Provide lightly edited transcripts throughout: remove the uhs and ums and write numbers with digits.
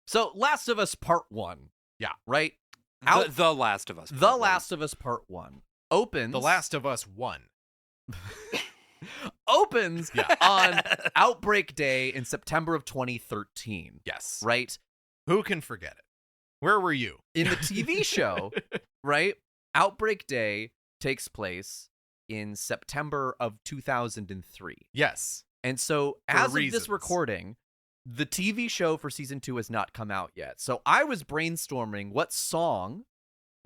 So, Last of Us Part 1. Yeah. Right? The Last of Us. The Last of Us Part 1 opens. The Last of Us 1. opens on Outbreak Day in September of 2013. Yes. Right? Who can forget it? Where were you? In the TV show, right? Outbreak Day takes place in September of 2003. Yes. And so, For as reasons. of this recording, the TV show for season 2 has not come out yet. So I was brainstorming what song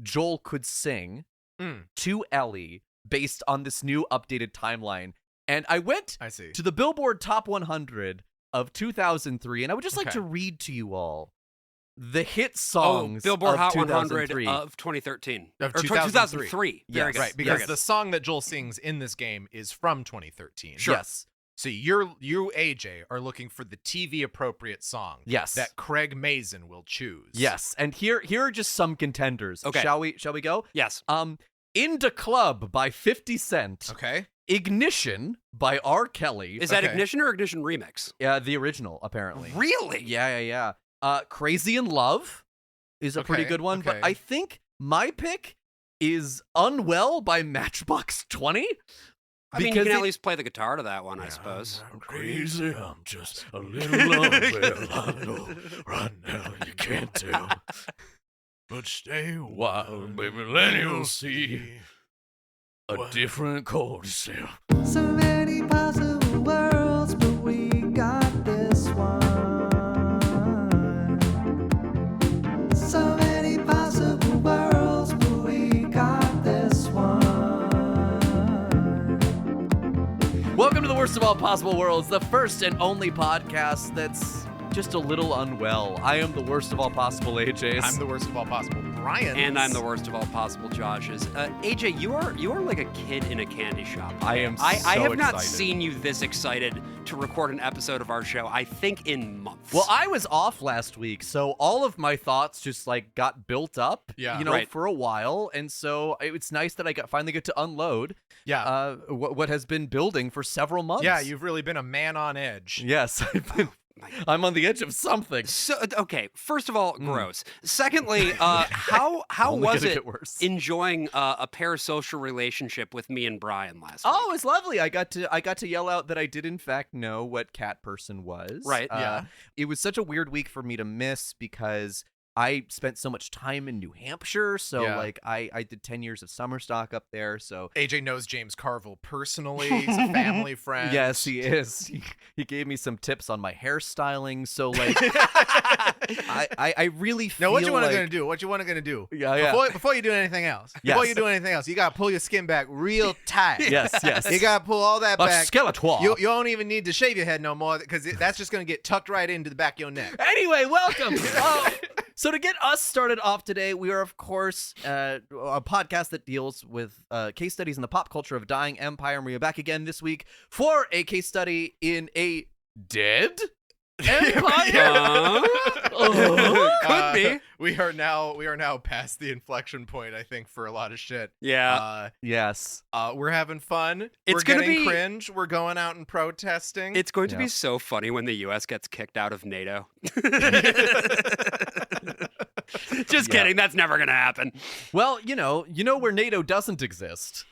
Joel could sing to Ellie based on this new updated timeline. And I went to the Billboard Top 100 of 2003, and I would just like to read to you all the hit songs Billboard of Hot 2003. 100 of 2013. Of Or 2003. Yes. Very good. Right, because the song that Joel sings in this game is from 2013. Sure. Yes. So you, AJ, are looking for the TV appropriate song. Yes. That Craig Mazin will choose. Yes. And here are just some contenders. Okay. Shall we go? Yes. Into Club by 50 Cent. Okay. Ignition by R. Kelly. Is that Ignition or Ignition Remix? Yeah, the original, apparently. Really? Yeah. Crazy in Love is a pretty good one, but I think my pick is Unwell by Matchbox 20. I mean, you can at least play the guitar to that one, I suppose. I'm crazy, I'm just a little lonely. I know right now you can't tell. But stay a while, baby, then you'll see a different chord self. So many possible worlds, but we got this one. So many possible worlds, but we got this one. Welcome to the Worst of All Possible Worlds, the first and only podcast that's just a little unwell. I am the worst of all possible AJs. I'm the worst of all possible Brian. And I'm the worst of all possible Joshes. AJ, you are like a kid in a candy shop. I am I have not excited. seen you this excited to record an episode of our show, I think, in months. Well, I was off last week, so all of my thoughts just like got built up, for a while, and so it's nice that I finally get to unload what has been building for several months. Yeah, you've really been a man on edge. Yes, I'm on the edge of something. So, okay, first of all, gross. Secondly, how was it enjoying a parasocial relationship with me and Brian last week? Oh, it was lovely. I got to yell out that I did in fact know what cat person was. Right. It was such a weird week for me to miss because I spent so much time in New Hampshire, so I did 10 years of summer stock up there. So AJ knows James Carville personally. He's a family friend. Yes, he is. He gave me some tips on my hairstyling. So like, I really feel. Now, what you want like... to do? What you want to do? Yeah. Before you do anything else. Yes. Before you do anything else, you gotta pull your skin back real tight. Yes. You gotta pull all that back. Skeletor. You don't even need to shave your head no more because that's just gonna get tucked right into the back of your neck. Anyway, welcome. So to get us started off today, we are, of course, a podcast that deals with case studies in the pop culture of a dying empire, and we are back again this week for a case study in a dead empire. Could be. We are now past the inflection point, I think, for a lot of shit. Yeah. Yes. We're having fun. It's We're gonna getting be cringe. We're going out and protesting. It's going to be so funny when the U.S. gets kicked out of NATO. Just kidding. That's never going to happen. Well, you know where NATO doesn't exist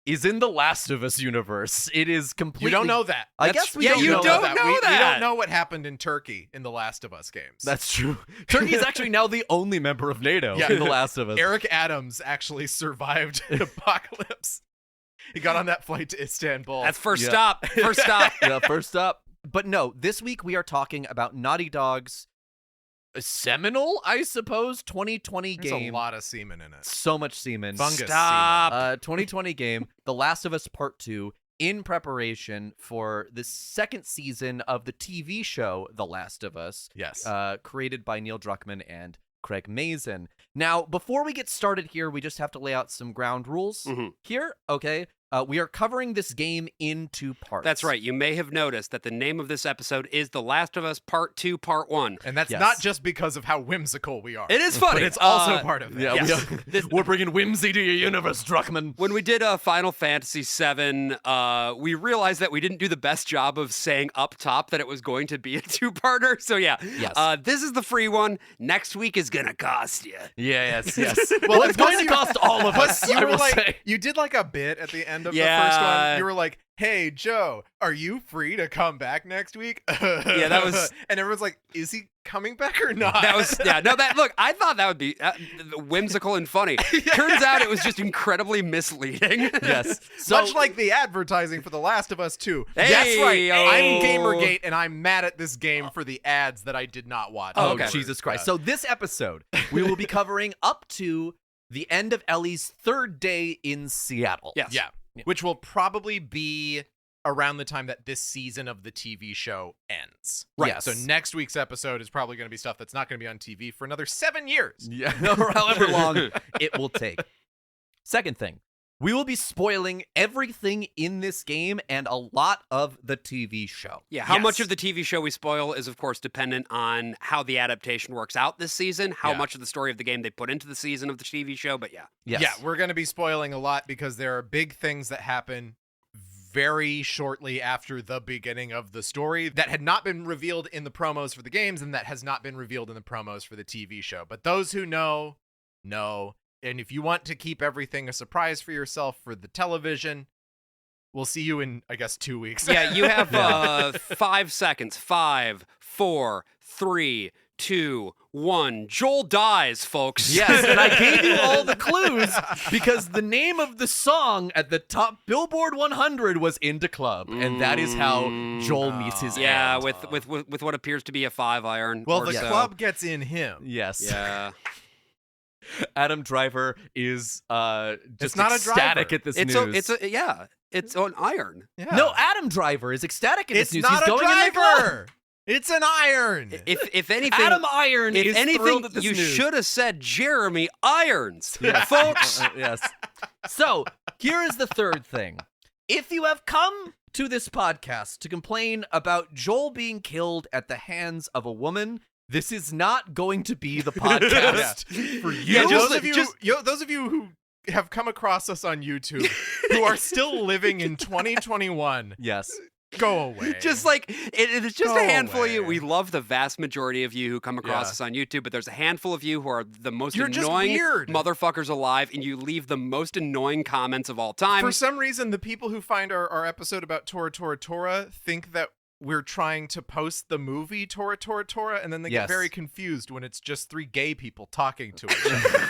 is in the Last of Us universe. It is completely. You don't know that. I guess we yeah, don't you know don't that. know We that. don't know what happened in Turkey in the Last of Us games. That's true. Turkey is actually now the only member of NATO in the Last of Us. Eric Adams actually survived an apocalypse. He got on that flight to Istanbul. That's first stop. First stop. Yeah, first up. But no, this week we are talking about Naughty Dog's seminal, I suppose, 2020 There's game. a lot of semen in it. So much semen. Fungus Stop. 2020 game, The Last of Us Part 2, in preparation for the second season of the TV show The Last of Us. Yes. Created by Neil Druckmann and Craig Mazin. Now, before we get started here, we just have to lay out some ground rules here, okay? we are covering this game in 2 parts. That's right. You may have noticed that the name of this episode is The Last of Us Part 2, Part 1. And that's not just because of how whimsical we are. It is funny. But it's also part of it. Yeah, Yes. we're bringing whimsy to your universe, Druckmann. When we did Final Fantasy VII, we realized that we didn't do the best job of saying up top that it was going to be a 2-parter. So yeah, this is the free one. Next week is gonna cost you. Yes. Well, it's going to cost all of us. You I were will like, say. you did like a bit at the end of the first one. You were like, "Hey, Joe, are you free to come back next week?" Yeah, that was. And everyone's like, "Is he coming back or not?" That was look, I thought that would be whimsical and funny. Turns out it was just incredibly misleading. Yes. So, much like the advertising for The Last of Us 2. Hey, That's right. oh. I'm Gamergate, and I'm mad at this game for the ads that I did not watch. Oh, okay. Jesus Christ. So this episode, we will be covering up to the end of Ellie's 3rd day in Seattle. Yes. Yeah. Which will probably be around the time that this season of the TV show ends. Right. Yes. So next week's episode is probably going to be stuff that's not going to be on TV for another 7 years. Yeah, or however long it will take. Second thing, we will be spoiling everything in this game and a lot of the TV show. Yeah, how much of the TV show we spoil is, of course, dependent on how the adaptation works out this season, how much of the story of the game they put into the season of the TV show, but Yes. Yeah, we're going to be spoiling a lot because there are big things that happen very shortly after the beginning of the story that had not been revealed in the promos for the games and that has not been revealed in the promos for the TV show. But those who know. And if you want to keep everything a surprise for yourself for the television, we'll see you in, I guess, 2 weeks. Yeah, you have 5 seconds. 5, 4, 3, 2, 1. Joel dies, folks. Yes, and I gave you all the clues because the name of the song at the top Billboard 100 was Into Club, and that is how Joel meets his end. with what appears to be a 5-iron. Well, the so. club gets in him. Yes. Yeah. Adam Driver is just It's not a ecstatic driver. at this It's news. it's an iron. Yeah. No, Adam Driver is ecstatic at this It's news. not He's a going in the club. driver. It's an iron. If anything, Adam Iron if is anything, thrilled at this you news. should have said Jeremy Irons, folks. Yes. So, here is the third thing. If you have come to this podcast to complain about Joel being killed at the hands of a woman, this is not going to be the podcast for you. Yeah, those of you who have come across us on YouTube who are still living in 2021, Yes. go away. Just like it's just Go a handful of you. away. We love the vast majority of you who come across us on YouTube, but there's a handful of you who are the most You're just annoying weird. motherfuckers alive, and you leave the most annoying comments of all time. For some reason, the people who find our episode about Tora Tora Tora think that we're trying to post the movie Tora Tora Tora, and then they Yes. get very confused when it's just 3 gay people talking to each other.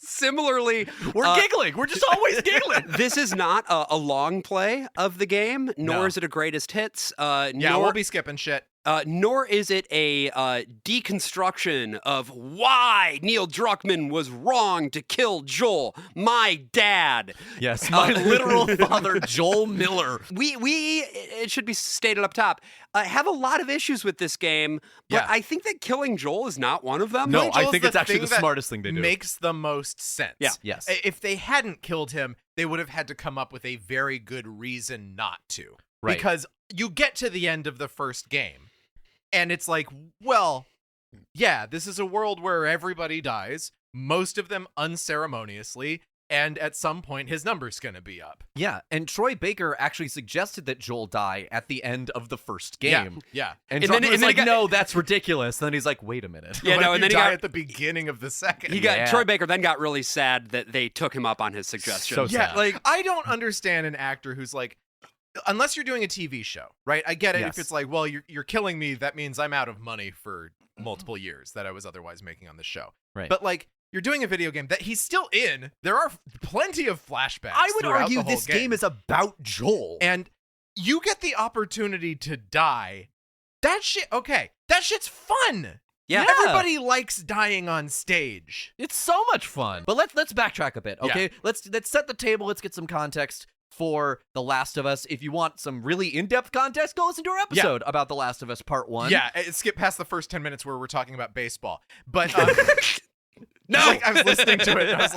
Similarly, We're giggling. We're just always giggling. this is not a long play of the game, nor No. is it a greatest hits. Yeah, nor, we'll be skipping shit. nor is it a deconstruction of why Neil Druckmann was wrong to kill Joel, my dad. Yes, my literal father, Joel Miller. We it should be stated up top, have a lot of issues with this game, but Yeah. I think that killing Joel is not one of them. No, Killing I Joel's think it's actually the thing that smartest thing to do. Makes the most sense. Yeah. Yes. If they hadn't killed him, they would have had to come up with a very good reason not to. Right. Because you get to the end of the first game, and it's like, well, yeah, this is a world where everybody dies, most of them unceremoniously, and at some point his number's going to be up. Yeah, and Troy Baker actually suggested that Joel die at the end of the first game. Yeah. And And then- Druckmann was and then like, he got- no, that's ridiculous. And then he's like, wait a minute. Yeah, What no, if and then you he die got at the beginning of the second. Yeah. Troy Baker then got really sad that they took him up on his suggestion. So Yeah, sad. like I don't understand an actor who's like, unless you're doing a TV show, right? I get it Yes. if it's like, well, you're killing me, that means I'm out of money for multiple years that I was otherwise making on the show. Right. But like, you're doing a video game that he's still in. There are plenty of flashbacks. I would throughout argue the whole this game is about Joel. and you get the opportunity to die. That shit, okay, that shit's fun. Yeah. Everybody likes dying on stage. It's so much fun. But let's backtrack a bit, okay? Let's set the table. Let's get some context for The Last of Us. If you want some really in-depth context, go listen to our episode about The Last of Us Part 1. Yeah, skip past the first 10 minutes where we're talking about baseball. But No! Like, I was listening to it and I was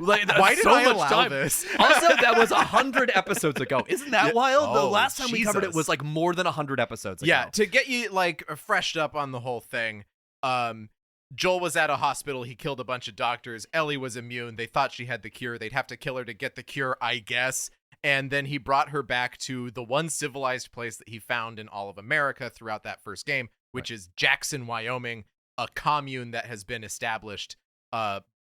like, why did so I much allow time. this? Also, that was 100 episodes ago. Isn't that wild? The Oh, last time we covered it Jesus. was like more than 100 episodes ago. Yeah, to get you like freshed up on the whole thing, Joel was at a hospital. He killed a bunch of doctors. Ellie was immune. They thought she had the cure. They'd have to kill her to get the cure, I guess. And then he brought her back to the one civilized place that he found in all of America throughout that first game, which is Jackson, Wyoming, a commune that has been established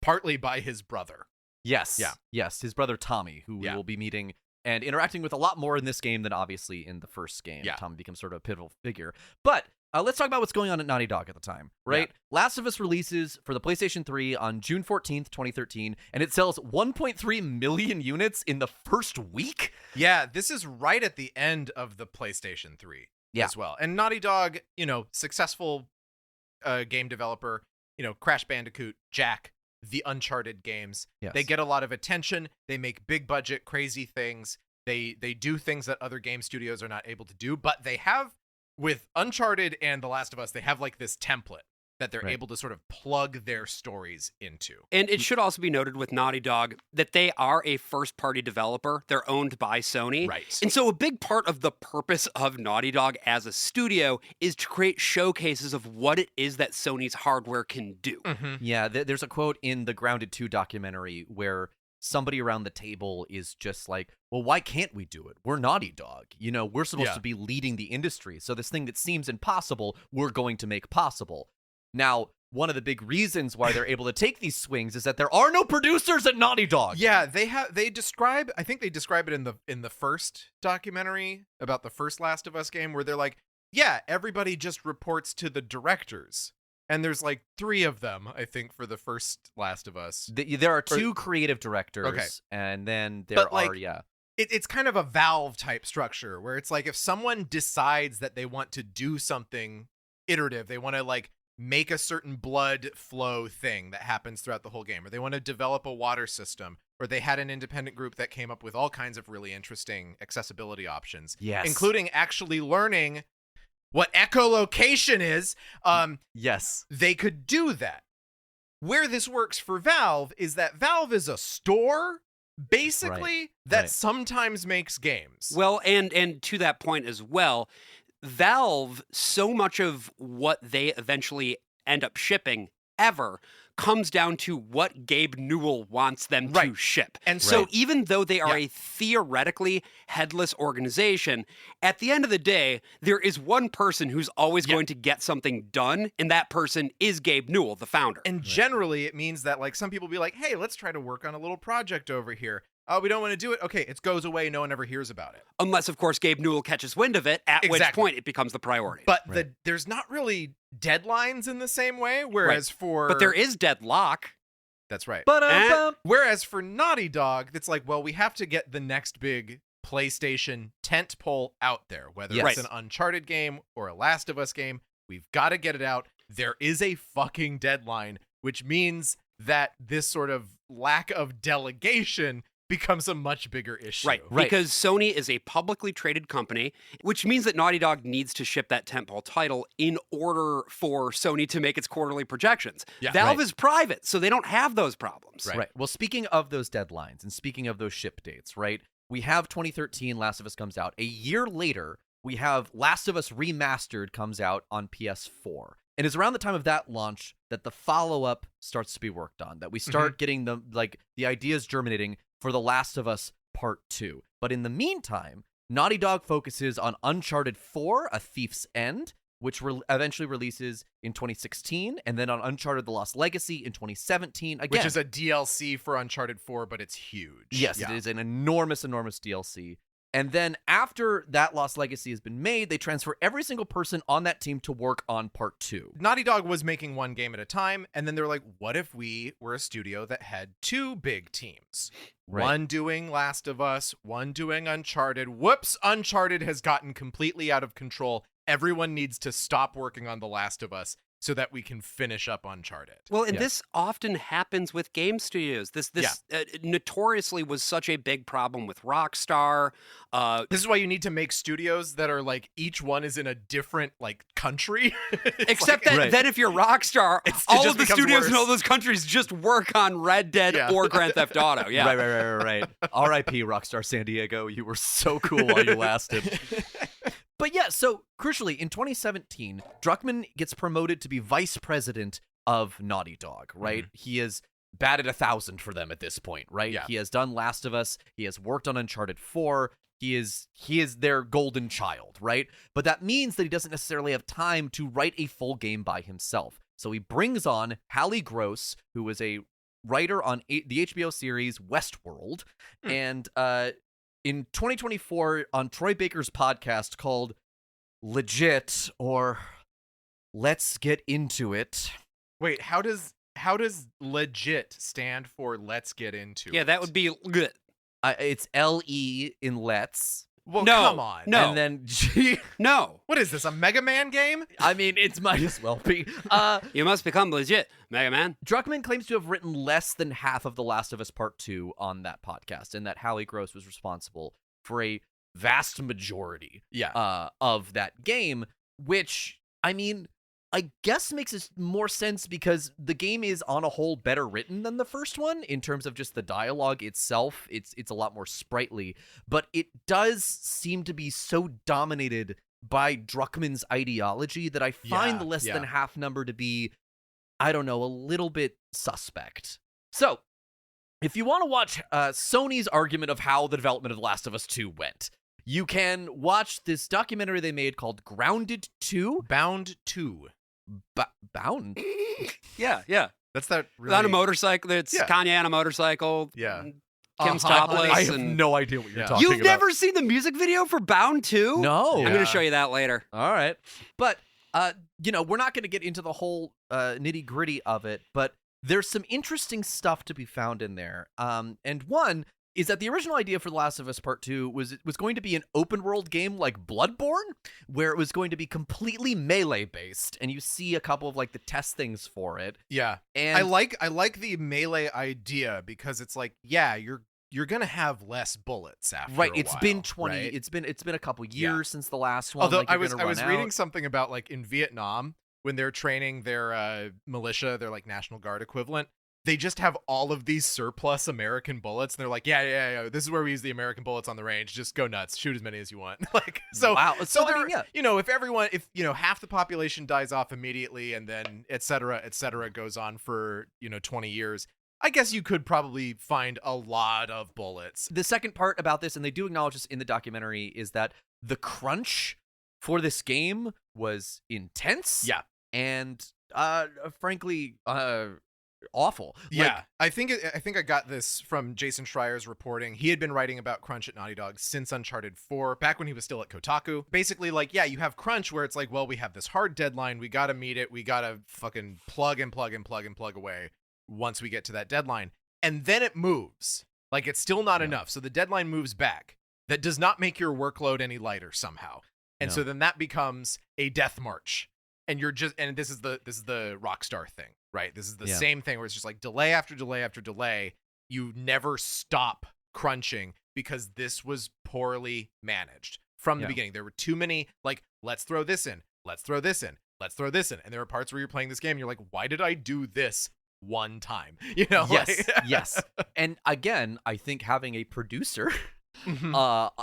partly by his brother. Yes. Yeah. Yes. His brother Tommy, who we will be meeting and interacting with a lot more in this game than obviously in the first game. Yeah. Tommy becomes sort of a pivotal figure. But let's talk about what's going on at Naughty Dog at the time, right? Yeah. Last of Us releases for the PlayStation 3 on June 14th, 2013, and it sells 1.3 million units in the first week. Yeah, this is right at the end of the PlayStation 3 as well. And Naughty Dog, successful game developer, Crash Bandicoot, Jack, the Uncharted games. Yes. They get a lot of attention. They make big budget, crazy things. They do things that other game studios are not able to do, but they have, with Uncharted and The Last of Us, they have like this template that they're able to sort of plug their stories into. And it should also be noted with Naughty Dog that they are a first-party developer. They're owned by Sony. Right. And so a big part of the purpose of Naughty Dog as a studio is to create showcases of what it is that Sony's hardware can do. Mm-hmm. Yeah, there's a quote in the Grounded 2 documentary where somebody around the table is just like, well, why can't we do it? We're Naughty Dog. We're supposed to be leading the industry. So this thing that seems impossible, we're going to make possible. Now, one of the big reasons why they're able to take these swings is that there are no producers at Naughty Dog. Yeah, they describe it in the first documentary about the first Last of Us game, where they're like, yeah, everybody just reports to the directors. And there's like 3 of them, I think, for the first Last of Us. There are 2 creative directors, Okay. and then there But, are, like, It's kind of a Valve type structure where it's like if someone decides that they want to do something iterative, they want to like make a certain blood flow thing that happens throughout the whole game, or they want to develop a water system, or they had an independent group that came up with all kinds of really interesting accessibility options, Yes. including actually learning what echolocation is. Yes. They could do that. Where this works for Valve is that Valve is a store, basically, that sometimes makes games. Well, and to that point as well, Valve, so much of what they eventually end up shipping ever comes down to what Gabe Newell wants them to ship. And so even though they are a theoretically headless organization, at the end of the day, there is one person who's always going to get something done, and that person is Gabe Newell, the founder. And generally it means that like some people be like, hey, let's try to work on a little project over here. Oh, we don't want to do it. Okay, it goes away. No one ever hears about it. Unless, of course, Gabe Newell catches wind of it, at which point it becomes the priority. But there's not really deadlines in the same way, whereas for... But there is deadlock. That's right. But Whereas for Naughty Dog, it's like, well, we have to get the next big PlayStation tentpole out there, whether it's an Uncharted game or a Last of Us game. We've got to get it out. There is a fucking deadline, which means that this sort of lack of delegation becomes a much bigger issue. Right, because Sony is a publicly traded company, which means that Naughty Dog needs to ship that tentpole title in order for Sony to make its quarterly projections. Valve is private, so they don't have those problems. Right. Well, speaking of those deadlines and speaking of those ship dates, we have 2013, Last of Us comes out. A year later, we have Last of Us Remastered comes out on PS4. And it's around the time of that launch that the follow-up starts to be worked on, that we start getting the ideas germinating for The Last of Us Part 2. But in the meantime, Naughty Dog focuses on Uncharted 4, A Thief's End, which eventually releases in 2016, and then on Uncharted The Lost Legacy in 2017. Again, which is a DLC for Uncharted 4, but it's huge. Yes, it is an enormous, enormous DLC. And then after that Lost Legacy has been made, they transfer every single person on that team to work on Part 2. Naughty Dog was making one game at a time, and then they were like, what if we were a studio that had 2 big teams? One doing Last of Us, one doing Uncharted. Whoops, Uncharted has gotten completely out of control. Everyone needs to stop working on The Last of Us so that we can finish up Uncharted. Well, and this often happens with game studios. This notoriously was such a big problem with Rockstar. This is why you need to make studios that are like each one is in a different like country. Except that if you're Rockstar, all of the studios in all those countries just work on Red Dead or Grand Theft Auto. Yeah, right. R.I.P. Rockstar San Diego. You were so cool while you lasted. But yeah, so crucially, in 2017, Druckmann gets promoted to be vice president of Naughty Dog, right? He has batted 1,000 for them at this point, right? Yeah. He has done Last of Us. He has worked on Uncharted 4. He is their golden child, right? But that means that he doesn't necessarily have time to write a full game by himself. So he brings on Hallie Gross, who was a writer on the HBO series Westworld, and in 2024 on Troy Baker's podcast called Legit or Let's Get Into It. Wait, how does legit stand for let's get into it? Yeah, that would be good. It's L-E in Let's. Well, no, come on. No. And then G. No. What is this, a Mega Man game? I mean, it might as well be. You must become legit, Mega Man. Druckmann claims to have written less than half of The Last of Us Part 2 on that podcast, and that Hallie Gross was responsible for a vast majority of that game, which, I mean, I guess makes more sense because the game is on a whole better written than the first one in terms of just the dialogue itself. It's a lot more sprightly, but it does seem to be so dominated by Druckmann's ideology that I find the less than half number to be, I don't know, a little bit suspect. So, if you want to watch Sony's argument of how the development of The Last of Us 2 went, you can watch this documentary they made called Grounded 2. Bound 2. Bound? Yeah. That's that really... On a motorcycle. It's Kanye on a motorcycle. Yeah. Kim's topless. I have and... no idea what you're talking about. You've never seen the music video for Bound 2? No. I'm going to show you that later. All right. But, we're not going to get into the whole nitty-gritty of it, but there's some interesting stuff to be found in there. And one is that the original idea for The Last of Us Part 2 was going to be an open-world game like Bloodborne, where it was going to be completely melee-based, and you see a couple of, like, the test things for it. Yeah. And I like the melee idea because it's like, you're gonna have less bullets after right. a It's while, been 20. right? It's been a couple years since the last one. Although like, I was out. reading something about like in Vietnam when they're training their militia, their like National Guard equivalent. They just have all of these surplus American bullets, and they're like, yeah. This is where we use the American bullets on the range. Just go nuts, shoot as many as you want. Like, so wow. So I mean, if half the population dies off immediately, and then et cetera goes on for 20 years. I guess you could probably find a lot of bullets. The second part about this, and they do acknowledge this in the documentary, is that the crunch for this game was intense. Yeah. And frankly, awful. Yeah. I think I got this from Jason Schreier's reporting. He had been writing about crunch at Naughty Dog since Uncharted 4, back when he was still at Kotaku. Basically, like, you have crunch where it's like, well, we have this hard deadline. We got to meet it. We got to fucking plug away once we get to that deadline. And then it moves. Like, it's still not enough. So the deadline moves back. That does not make your workload any lighter somehow. And so then that becomes a death march. And this is the Rockstar thing, right? This is the same thing where it's just like delay after delay after delay. You never stop crunching because this was poorly managed from the beginning. There were too many, like, let's throw this in, let's throw this in, let's throw this in. And there are parts where you're playing this game and you're like, why did I do this one time? Yes. And again, I think having a producer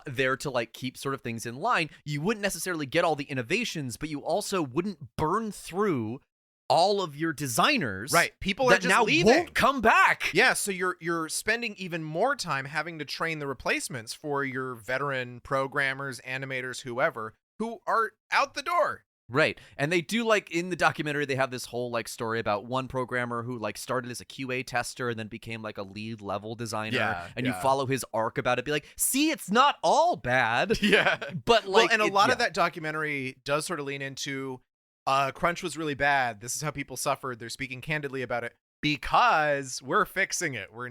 there to like keep sort of things in line, you wouldn't necessarily get all the innovations, but you also wouldn't burn through all of your designers, right? People that are just now leaving. Won't come back. Yeah, so you're spending even more time having to train the replacements for your veteran programmers, animators, whoever, who are out the door. Right. And they do, like, in the documentary, they have this whole, like, story about one programmer who, like, started as a QA tester and then became, like, a lead level designer. You follow his arc about it. Be like, see, it's not all bad. Yeah. But, like, and a lot of that documentary does sort of lean into crunch was really bad. This is how people suffered. They're speaking candidly about it because we're fixing it. We're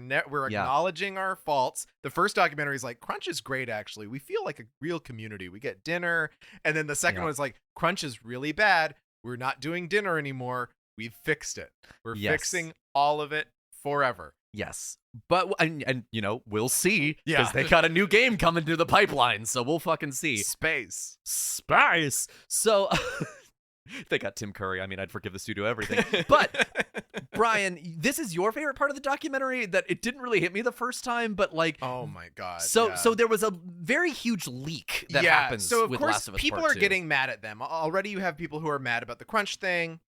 acknowledging our faults. The first documentary is like, crunch is great, actually. We feel like a real community. We get dinner. And then the second one is like, crunch is really bad. We're not doing dinner anymore. We've fixed it. We're Yes. fixing all of it forever. Yes. But, and you know, we'll see. Yeah. Because they got a new game coming through the pipeline, so we'll fucking see. Space. So, they got Tim Curry. I mean, I'd forgive the studio everything. But, Brian, this is your favorite part of the documentary that it didn't really hit me the first time, but like... Oh my God. So yeah. so there was a very huge leak that happens so of with course Last of Us people Part are 2. getting mad at them. Already you have people who are mad about the crunch thing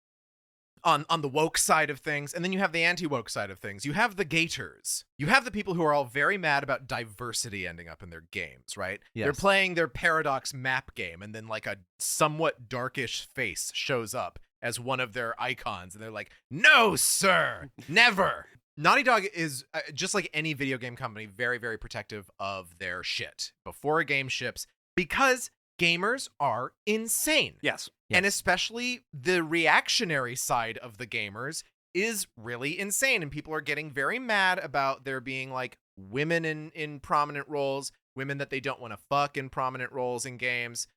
on the woke side of things, and then you have the anti-woke side of things. You have the gators. You have the people who are all very mad about diversity ending up in their games, right? Yes. They're playing their Paradox map game, and then like a somewhat darkish face shows up as one of their icons, and they're like, "No, sir, never." Naughty Dog is, just like any video game company, very, very protective of their shit before a game ships, because gamers are insane. Yes. And especially the reactionary side of the gamers is really insane. And people are getting very mad about there being like women in prominent roles, women that they don't want to fuck in prominent roles in games,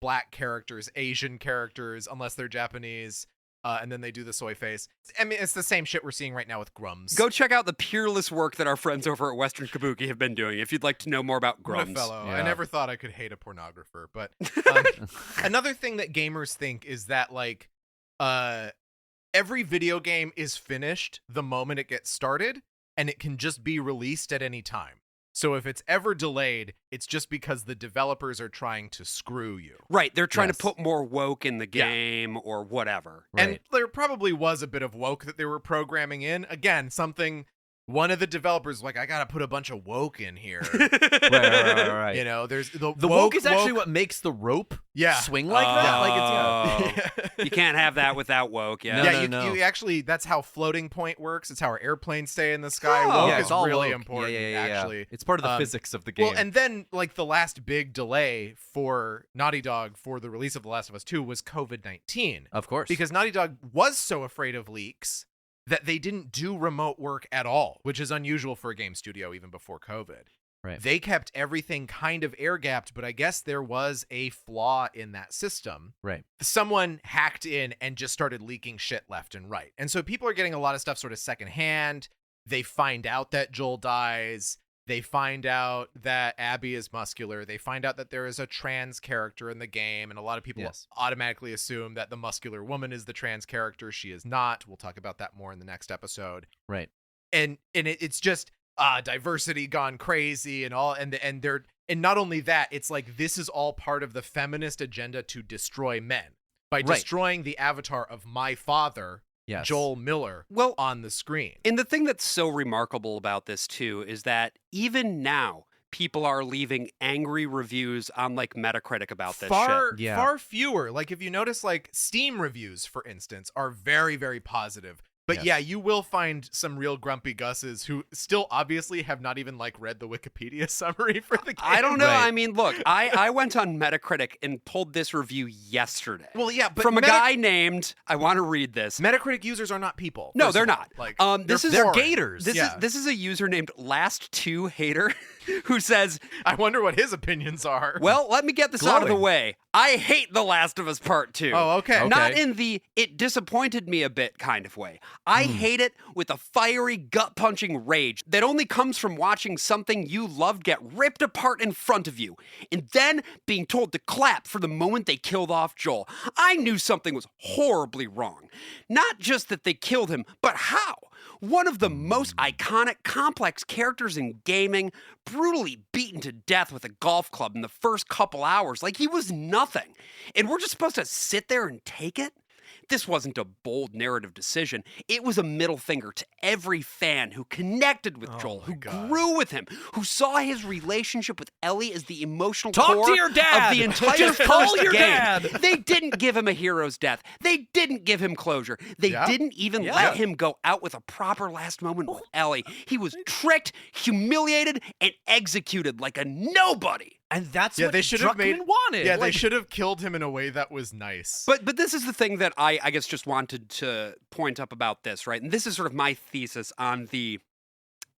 black characters, Asian characters, unless they're Japanese. And then they do the soy face. I mean, it's the same shit we're seeing right now with Grums. Go check out the peerless work that our friends over at Western Kabuki have been doing if you'd like to know more about What a Grums. fellow. Yeah. I never thought I could hate a pornographer, but another thing that gamers think is that like every video game is finished the moment it gets started, and it can just be released at any time. So if it's ever delayed, it's just because the developers are trying to screw you. Right, they're trying Yes. to put more woke in the Yeah. game or whatever. Right. And there probably was a bit of woke that they were programming in. Again, something one of the developers was like, I gotta put a bunch of woke in here. right. You know, there's the woke is actually what makes the rope Yeah. swing like that. Like Oh. it's You can't have that without woke. Yeah. No. You actually, that's how floating point works. It's how our airplanes stay in the sky. Oh. Woke yeah, is it's all really woke. important, Yeah. actually. It's part of the Um, physics of the game. Well, and then like the last big delay for Naughty Dog for the release of The Last of Us 2 was COVID-19. of course. Because Naughty Dog was so afraid of leaks that they didn't do remote work at all, which is unusual for a game studio even before COVID. Right. They kept everything kind of air-gapped, but I guess there was a flaw in that system. Right. Someone hacked in and just started leaking shit left and right. And so people are getting a lot of stuff sort of secondhand. They find out that Joel dies. They find out that Abby is muscular. They find out that there is a trans character in the game. And a lot of people Yes. automatically assume that the muscular woman is the trans character. She is not. We'll talk about that more in the next episode. right. And it's just diversity gone crazy and all. And not only that, it's like this is all part of the feminist agenda to destroy men by Right. destroying the avatar of my father, Yes. Joel Miller, Well, on the screen. and the thing that's so remarkable about this too is that even now people are leaving angry reviews on like Metacritic about this shit. Yeah. Far fewer. Like if you notice, like Steam reviews, for instance, are very, very positive. But Yes. yeah, you will find some real grumpy Gusses who still obviously have not even like read the Wikipedia summary for the game. I don't know. Right. I mean, look, I went on Metacritic and pulled this review yesterday. Well, yeah, but from a guy named, I want to read this. Metacritic users are not people. No, first they're of all. not. Like This is They're foreign. gators. This is a user named Last2Hater who says, I wonder what his opinions are. well, let me get this out of the Glowing. way. I hate The Last of Us Part 2. Oh, okay. Not in the it disappointed me a bit kind of way. I hate it with a fiery, gut-punching rage that only comes from watching something you loved get ripped apart in front of you, and then being told to clap for the moment they killed off Joel. I knew something was horribly wrong. Not just that they killed him, but how? One of the most iconic, complex characters in gaming, brutally beaten to death with a golf club in the first couple hours like he was nothing. And we're just supposed to sit there and take it? This wasn't a bold narrative decision. It was a middle finger to every fan who connected with Joel, my who God. grew with him, who saw his relationship with Ellie as the emotional Talk to core your dad! of the entire Just call first your game. dad! They didn't give him a hero's death. They didn't give him closure. They Yeah. didn't even Yeah. let him go out with a proper last moment with Ellie. He was tricked, humiliated, and executed like a nobody. And that's Yeah, what they should have made wanted. Yeah, they Like, should have killed him in a way that was nice. But this is the thing that I guess just wanted to point up about this, right? And this is sort of my thesis on the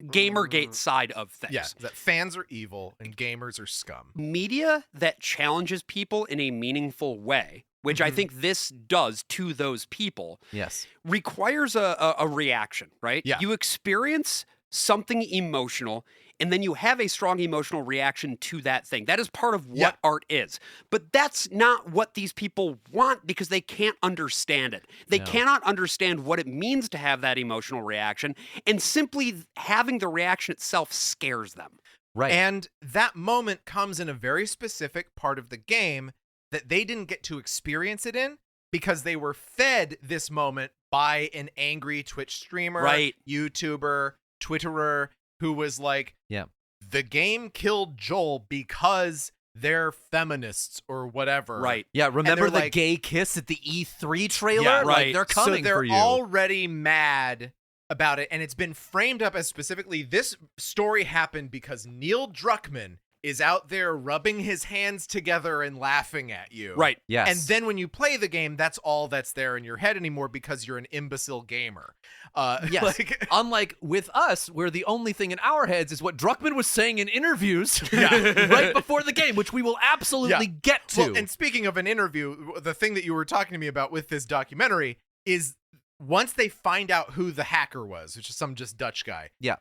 Gamergate side of things. yeah, that fans are evil and gamers are scum. Media that challenges people in a meaningful way, which I think this does to those people, Yes. requires a reaction, right? Yeah. You experience something emotional, and then you have a strong emotional reaction to that thing. That is part of what art is. But that's not what these people want because they can't understand it. They cannot understand what it means to have that emotional reaction, and simply having the reaction itself scares them. Right. And that moment comes in a very specific part of the game that they didn't get to experience it in because they were fed this moment by an angry Twitch streamer, YouTuber, Twitterer, who was like, the game killed Joel because they're feminists or whatever. Right. Yeah, remember the gay kiss at the E3 trailer? Yeah, Like, they're coming so they're for you. already mad about it, and it's been framed up as specifically this story happened because Neil Druckmann is out there rubbing his hands together and laughing at you. Right. Yes. And then when you play the game, that's all that's there in your head anymore because you're an imbecile gamer. Yes. Unlike with us, where the only thing in our heads is what Druckmann was saying in interviews right before the game, which we will absolutely get to. Well, and speaking of an interview, the thing that you were talking to me about with this documentary is once they find out who the hacker was, which is some just Dutch guy. Yeah.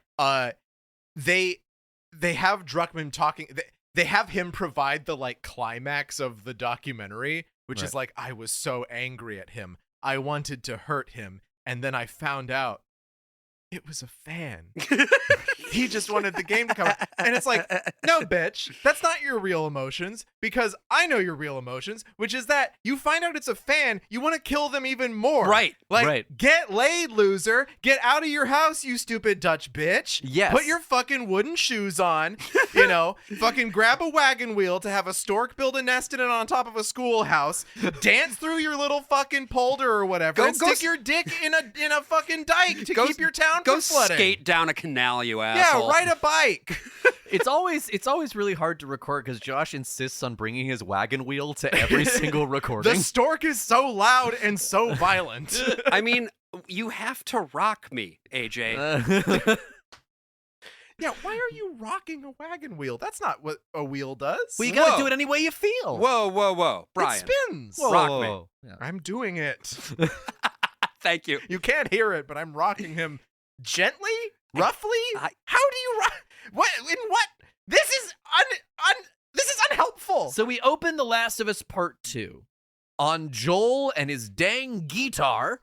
They have Druckmann talking. They have him provide the like climax of the documentary, which is like, I was so angry at him. I wanted to hurt him. And then I found out it was a fan. He just wanted the game to come out. And it's like, no, bitch, that's not your real emotions because I know your real emotions, which is that you find out it's a fan, you want to kill them even more. Right. Like, get laid, loser. Get out of your house, you stupid Dutch bitch. Yes. Put your fucking wooden shoes on, you know, fucking grab a wagon wheel to have a stork build a nest in it on top of a schoolhouse, dance through your little fucking polder or whatever, and stick your dick in a fucking dike to keep your town from flooding. Go skate down a canal, you asshole. Yeah, ride a bike. It's always really hard to record because Josh insists on bringing his wagon wheel to every single recording. The stork is so loud and so violent. I mean, you have to rock me, AJ. Yeah, why are you rocking a wagon wheel? That's not what a wheel does. Well, you gotta do it any way you feel. Whoa, Brian. It spins. Rock me. Yeah. I'm doing it. Thank you. You can't hear it, but I'm rocking him gently, roughly. How do you rock? What? In what? This is this is unhelpful. So we open The Last of Us Part 2 on Joel and his dang guitar,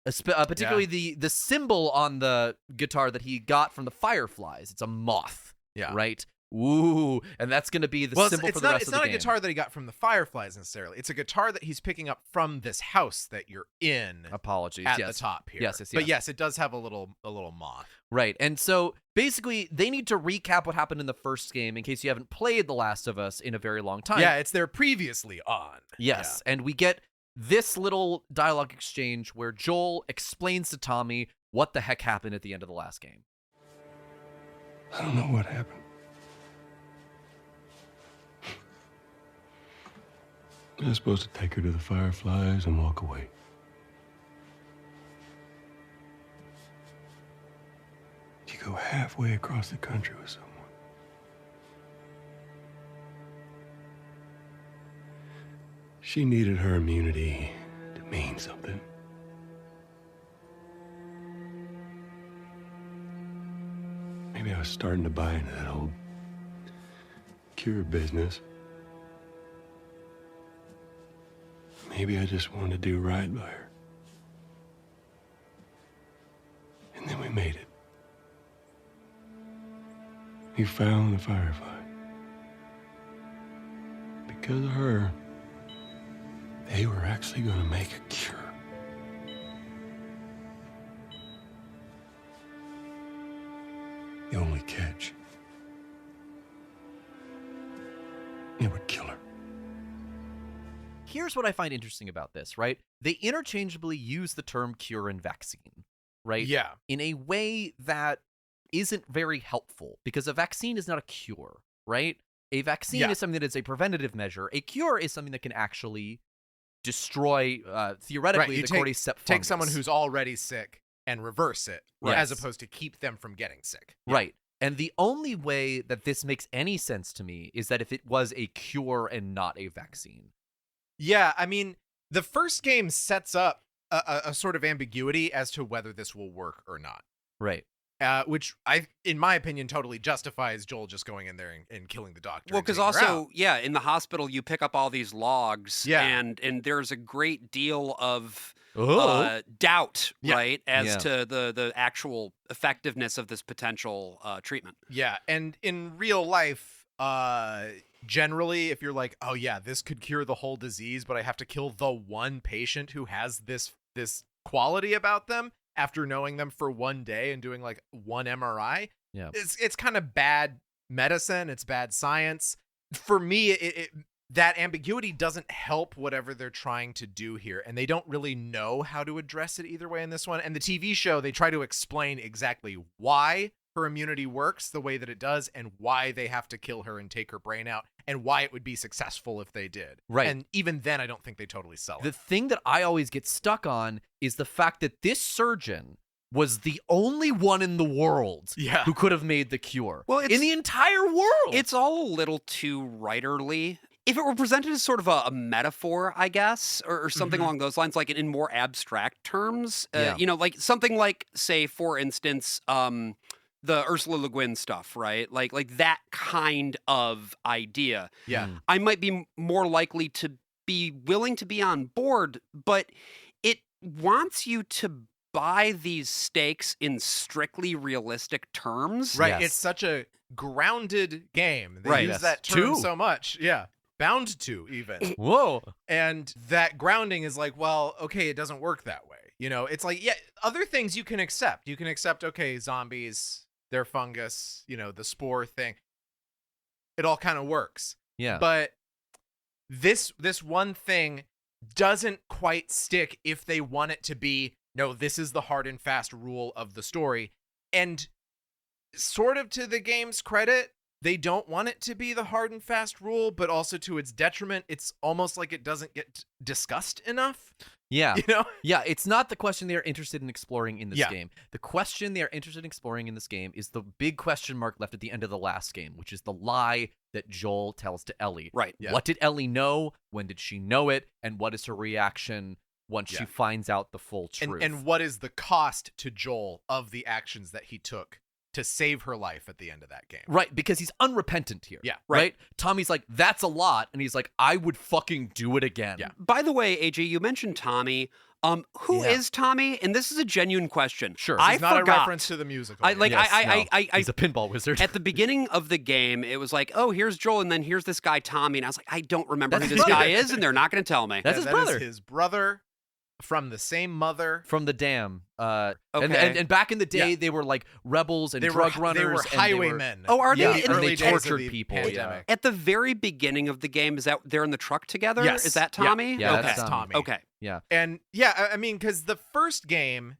particularly the symbol on the guitar that he got from the Fireflies. It's a moth, right? Ooh, and that's going to be the symbol for the rest of the game. It's not a guitar that he got from the Fireflies necessarily. It's a guitar that he's picking up from this house that you're in. Apologies. At the top here. Yes. But yes, it does have a little moth. Right. And so basically they need to recap what happened in the first game in case you haven't played The Last of Us in a very long time. Yeah, it's their previously on. Yes. And we get this little dialogue exchange where Joel explains to Tommy what the heck happened at the end of the last game. I don't know what happened. I was supposed to take her to the Fireflies and walk away. You go halfway across the country with someone. She needed her immunity to mean something. Maybe I was starting to buy into that old cure business. Maybe I just wanted to do right by her. And then we made it. We found the Firefly. Because of her, they were actually going to make a cure. The only catch, it would kill her. Here's what I find interesting about this, right? They interchangeably use the term cure and vaccine, right? Yeah. In a way that isn't very helpful because a vaccine is not a cure, right? A vaccine is something that is a preventative measure. A cure is something that can actually destroy, theoretically, the cordyceps fungus. Take someone who's already sick and reverse it, as opposed to keep them from getting sick. Right. And the only way that this makes any sense to me is that if it was a cure and not a vaccine. Yeah, I mean, The first game sets up a sort of ambiguity as to whether this will work or not. Right. Which in my opinion, totally justifies Joel just going in there and killing the doctor. Well, because also, in the hospital, you pick up all these logs, and there's a great deal of doubt, right, as to the actual effectiveness of this potential treatment. Yeah, and in real life, generally, if you're like, oh yeah, this could cure the whole disease, but I have to kill the one patient who has this quality about them after knowing them for one day and doing like one MRI, it's kind of bad medicine. It's bad science. For me, that ambiguity doesn't help whatever they're trying to do here, and they don't really know how to address it either way in this one. And the TV show, they try to explain exactly why her immunity works the way that it does and why they have to kill her and take her brain out and why it would be successful if they did. Right. And even then, I don't think they totally sell it. The thing that I always get stuck on is the fact that this surgeon was the only one in the world who could have made the cure. Well, in the entire world. It's all a little too writerly. If it were presented as sort of a metaphor, I guess, or something along those lines, like in more abstract terms, like something like, say, for instance, the Ursula Le Guin stuff, right? Like that kind of idea. Yeah. I might be more likely to be willing to be on board, but it wants you to buy these stakes in strictly realistic terms. Right. Yes. It's such a grounded game. They Right. use that term so much. Yeah. Bound to, even. Whoa. And that grounding is like, well, okay, it doesn't work that way. You know, it's like, other things you can accept. You can accept, okay, zombies, they're fungus, the spore thing. It all kind of works. Yeah. But this one thing doesn't quite stick if they want it to be, no, this is the hard and fast rule of the story. And sort of to the game's credit, they don't want it to be the hard and fast rule, but also to its detriment, it's almost like it doesn't get discussed enough. Yeah. Yeah, it's not the question they're interested in exploring in this game. The question they're interested in exploring in this game is the big question mark left at the end of the last game, which is the lie that Joel tells to Ellie. Right. Yeah. What did Ellie know? When did she know it? And what is her reaction once she finds out the full truth? And what is the cost to Joel of the actions that he took to save her life at the end of that game? Right, because he's unrepentant here. Yeah. Right? Tommy's like, that's a lot. And he's like, I would fucking do it again. Yeah. By the way, AJ, you mentioned Tommy. Who is Tommy? And this is a genuine question. Sure. It's not a reference to the musical. He's a pinball wizard. At the beginning of the game, it was like, oh, here's Joel, and then here's this guy, Tommy. And I was like, I don't remember That's who this his guy brother. is, and they're not going to tell me. That's his that brother. is his brother from the same mother. From the dam. Okay. And back in the day, they were like rebels and drug runners. They were and highwaymen. Oh, are they? Yeah, And the and early they days of tortured the people. pandemic. At the very beginning of the game, is that they're in the truck together? Yes. Is that Yeah. Tommy? Yeah, okay. that's Tommy. Okay. Yeah. And I mean, because the first game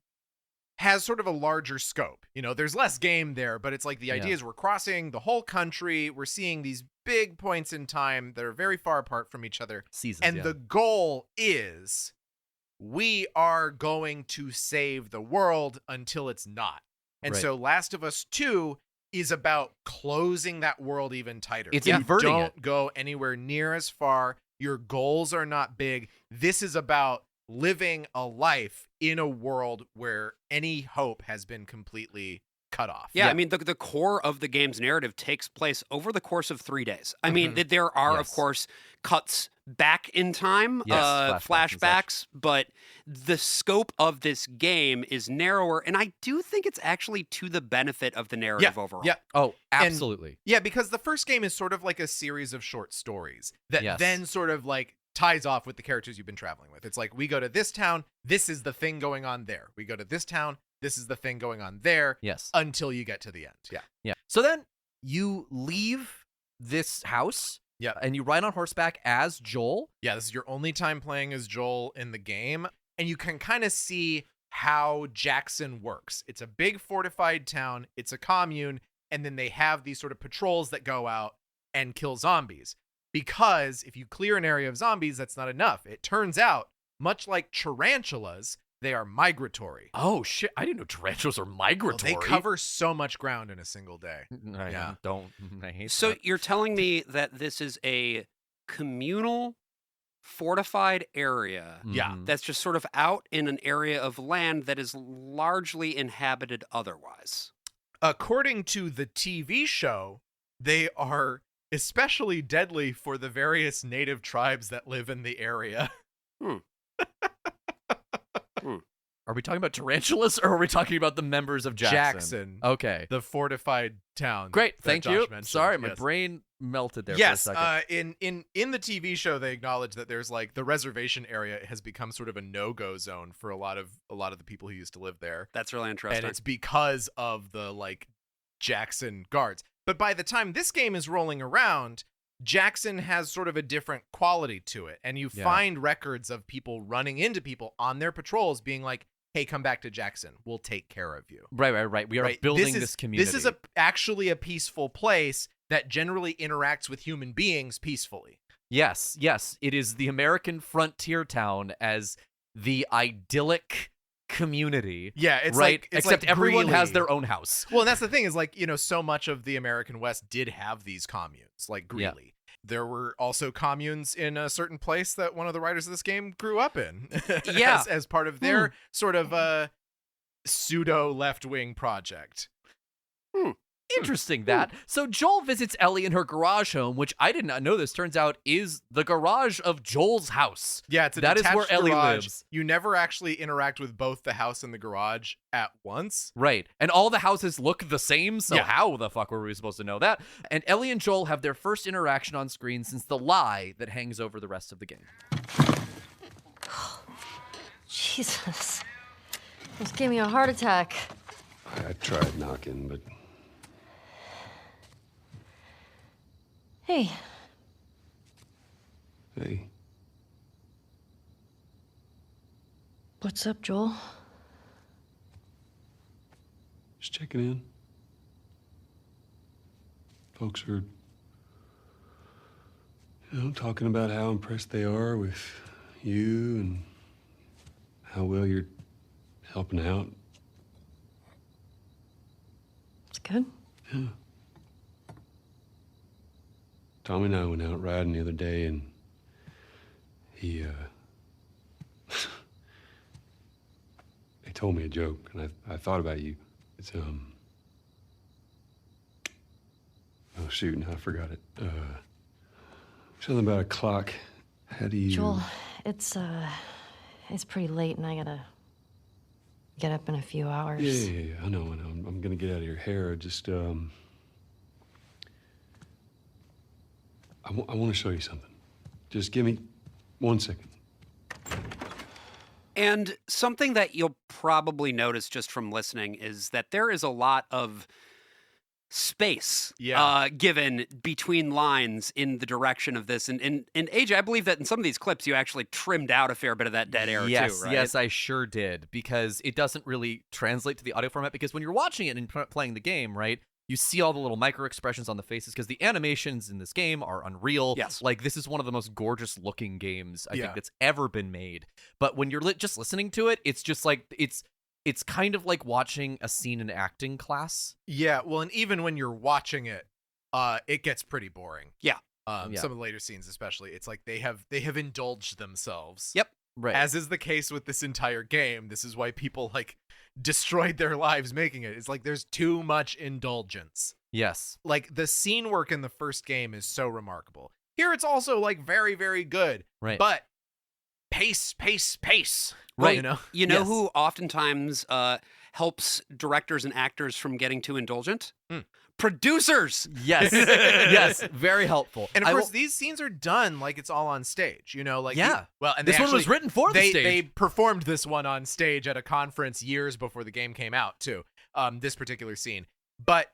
has sort of a larger scope. There's less game there, but it's like the idea is we're crossing the whole country. We're seeing these big points in time that are very far apart from each other. Seasons, And the goal is we are going to save the world until it's not. And Right. so Last of Us 2 is about closing that world even tighter. It's You inverting don't go anywhere near as far. Your goals are not big. This is about living a life in a world where any hope has been completely cut off. Yeah, I mean, the core of the game's narrative takes place over the course of 3 days. I mean, there are, of course, cuts back in time, flashbacks, but the scope of this game is narrower, and I do think it's actually to the benefit of the narrative overall. Yeah. Oh, absolutely. Yeah, because the first game is sort of like a series of short stories that Yes. then sort of like ties off with the characters you've been traveling with. It's like, we go to this town, this is the thing going on there. We go to this town, this is the thing going on there. Yes. Until you get to the end. Yeah. Yeah. So then you leave this house. Yeah. And you ride on horseback as Joel. Yeah, this is your only time playing as Joel in the game. And you can kind of see how Jackson works. It's a big fortified town. It's a commune. And then they have these sort of patrols that go out and kill zombies. Because if you clear an area of zombies, that's not enough. It turns out, much like tarantulas, they are migratory. Oh, shit. I didn't know tarantulas are migratory. They cover so much ground in a single day. I don't. I hate So that. you're telling me that this is a communal fortified area Yeah. that's just sort of out in an area of land that is largely inhabited otherwise. According to the TV show, they are especially deadly for the various native tribes that live in the area. Are we talking about tarantulas or are we talking about the members of Jackson? Okay. The fortified town. Great. that Thank Josh you. mentioned. Sorry, my Yes. brain melted there Yes, for a second. in the TV show, they acknowledge that there's like the reservation area has become sort of a no-go zone for a lot of the people who used to live there, That's really interesting. and it's because of the like Jackson guards. But by the time this game is rolling around, Jackson has sort of a different quality to it, and you find records of people running into people on their patrols, being like, "Hey, come back to Jackson. We'll take care of you." Right. We are building this community. This is actually a peaceful place that generally interacts with human beings peacefully. Yes. It is the American frontier town as the idyllic community. Yeah, it's right. like it's Except like everyone has Greeley. their own house. Well, and that's the thing is like, so much of the American West did have these communes, like Greeley. There were also communes in a certain place that one of the writers of this game grew up in. Yeah. as part of their sort of pseudo left-wing project. Interesting that. So Joel visits Ellie in her garage home, which I did not know this turns out is the garage of Joel's house. Yeah, it's a That is detached where Ellie garage. lives. You never actually interact with both the house and the garage at once. Right. And all the houses look the same, so Yeah. how the fuck were we supposed to know that? And Ellie and Joel have their first interaction on screen since the lie that hangs over the rest of the game. Jesus. Almost gave me a heart attack. I tried knocking, but Hey, hey, what's up, Joel? just checking in. Folks are, talking about how impressed they are with you and how well you're helping out. It's good. Yeah. Tommy and I went out riding the other day, and he told me a joke, and I thought about you. It's oh shoot, now I forgot it. Something about a clock. How do you? Joel, it's pretty late, and I gotta get up in a few hours. Yeah. I know. I'm gonna get out of your hair. Just I want to show you something. Just give me 1 second. And something that you'll probably notice just from listening is that there is a lot of space given between lines in the direction of this. And AJ, I believe that in some of these clips, you actually trimmed out a fair bit of that dead air too, right? Yes, I sure did, because it doesn't really translate to the audio format, because when you're watching it and playing the game, right, you see all the little micro expressions on the faces, because the animations in this game are unreal. Yes. Like, this is one of the most gorgeous looking games I Yeah. think that's ever been made. But when you're just listening to it, it's just like, it's kind of like watching a scene in acting class. Yeah, well, and even when you're watching it, it gets pretty boring. Yeah. Yeah. Some of the later scenes, especially, it's like they have indulged themselves. Yep. Right. As is the case with this entire game. This is why people like destroyed their lives making it. It's like there's too much indulgence. Yes. Like the scene work in the first game is so remarkable. Here it's also like very, very good. Right. But pace. Right. You know? You know Yes. who oftentimes helps directors and actors from getting too indulgent? Producers. Yes. Yes. Very helpful. And of I course, will- these scenes are done like it's all on stage, like Yeah. and This one was written for the they, stage. They performed this one on stage at a conference years before the game came out too. This particular scene, but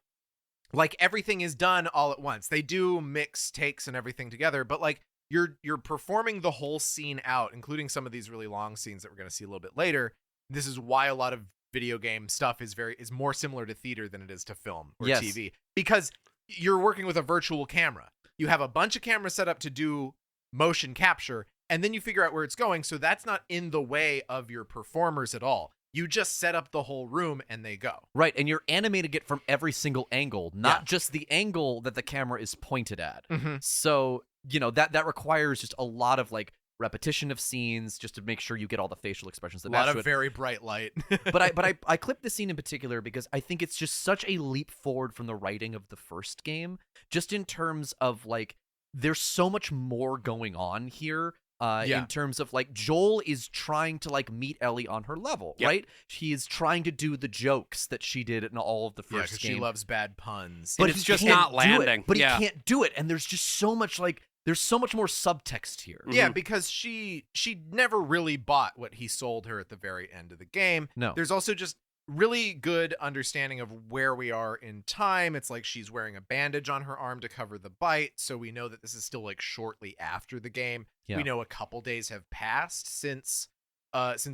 like everything is done all at once. They do mix takes and everything together, but like you're performing the whole scene out, including some of these really long scenes that we're going to see a little bit later. This is why a lot of video game stuff is more similar to theater than it is to film or Yes. TV, because you're working with a virtual camera. You have a bunch of cameras set up to do motion capture, and then you figure out where it's going. So that's not in the way of your performers at all. You just set up the whole room and they go. Right, and you're animating it from every single angle, not Yeah. just the angle that the camera is pointed at. Mm-hmm. So, that requires just a lot of like repetition of scenes just to make sure you get all the facial expressions. A lot of very bright light. but I clipped this scene in particular because I think it's just such a leap forward from the writing of the first game, just in terms of like there's so much more going on here. In terms of like Joel is trying to like meet Ellie on her level, right? She is trying to do the jokes that she did in all of the first game. She loves bad puns. But it's just not landing. But he can't do it, and there's just so much like there's so much more subtext here. Yeah, because she never really bought what he sold her at the very end of the game. No. There's also just really good understanding of where we are in time. It's like she's wearing a bandage on her arm to cover the bite, so we know that this is still like shortly after the game. Yeah. We know a couple days have passed since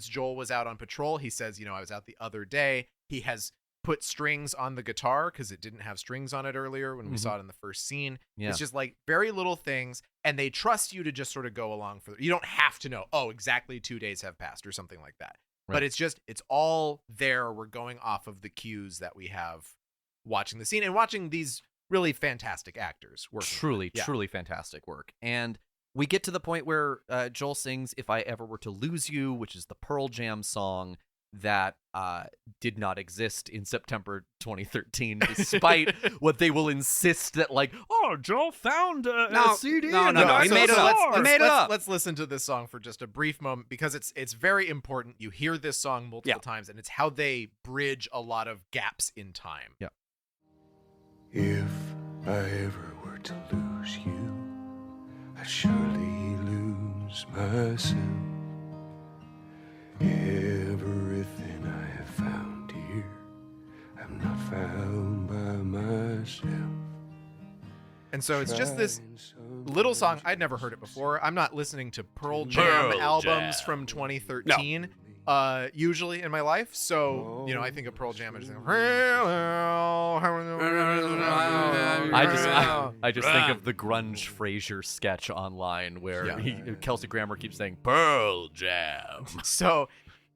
Joel was out on patrol. He says, I was out the other day. He has put strings on the guitar because it didn't have strings on it earlier when we saw it in the first scene. Yeah. It's just like very little things, and they trust you to just sort of go along for it. You don't have to know, exactly 2 days have passed or something like that. Right. But it's all there. We're going off of the cues that we have watching the scene and watching these really fantastic actors work. Truly fantastic work. And we get to the point where Joel sings If I Ever Were to Lose You, which is the Pearl Jam song that did not exist in September 2013, despite what they will insist that, like, Joel found a CD. No, we made it up. Let's listen to this song for just a brief moment because it's very important. You hear this song multiple times, and it's how they bridge a lot of gaps in time. Yeah. If I ever were to lose you, I'd surely lose myself. Everything I have found here, I'm not found by myself. And so it's just this little song. I'd never heard it before. I'm not listening to Pearl Jam albums from 2013 usually in my life. So, I think of Pearl Jam and just think, I just think of the grunge Frasier sketch online where Kelsey Grammer keeps saying Pearl Jam. So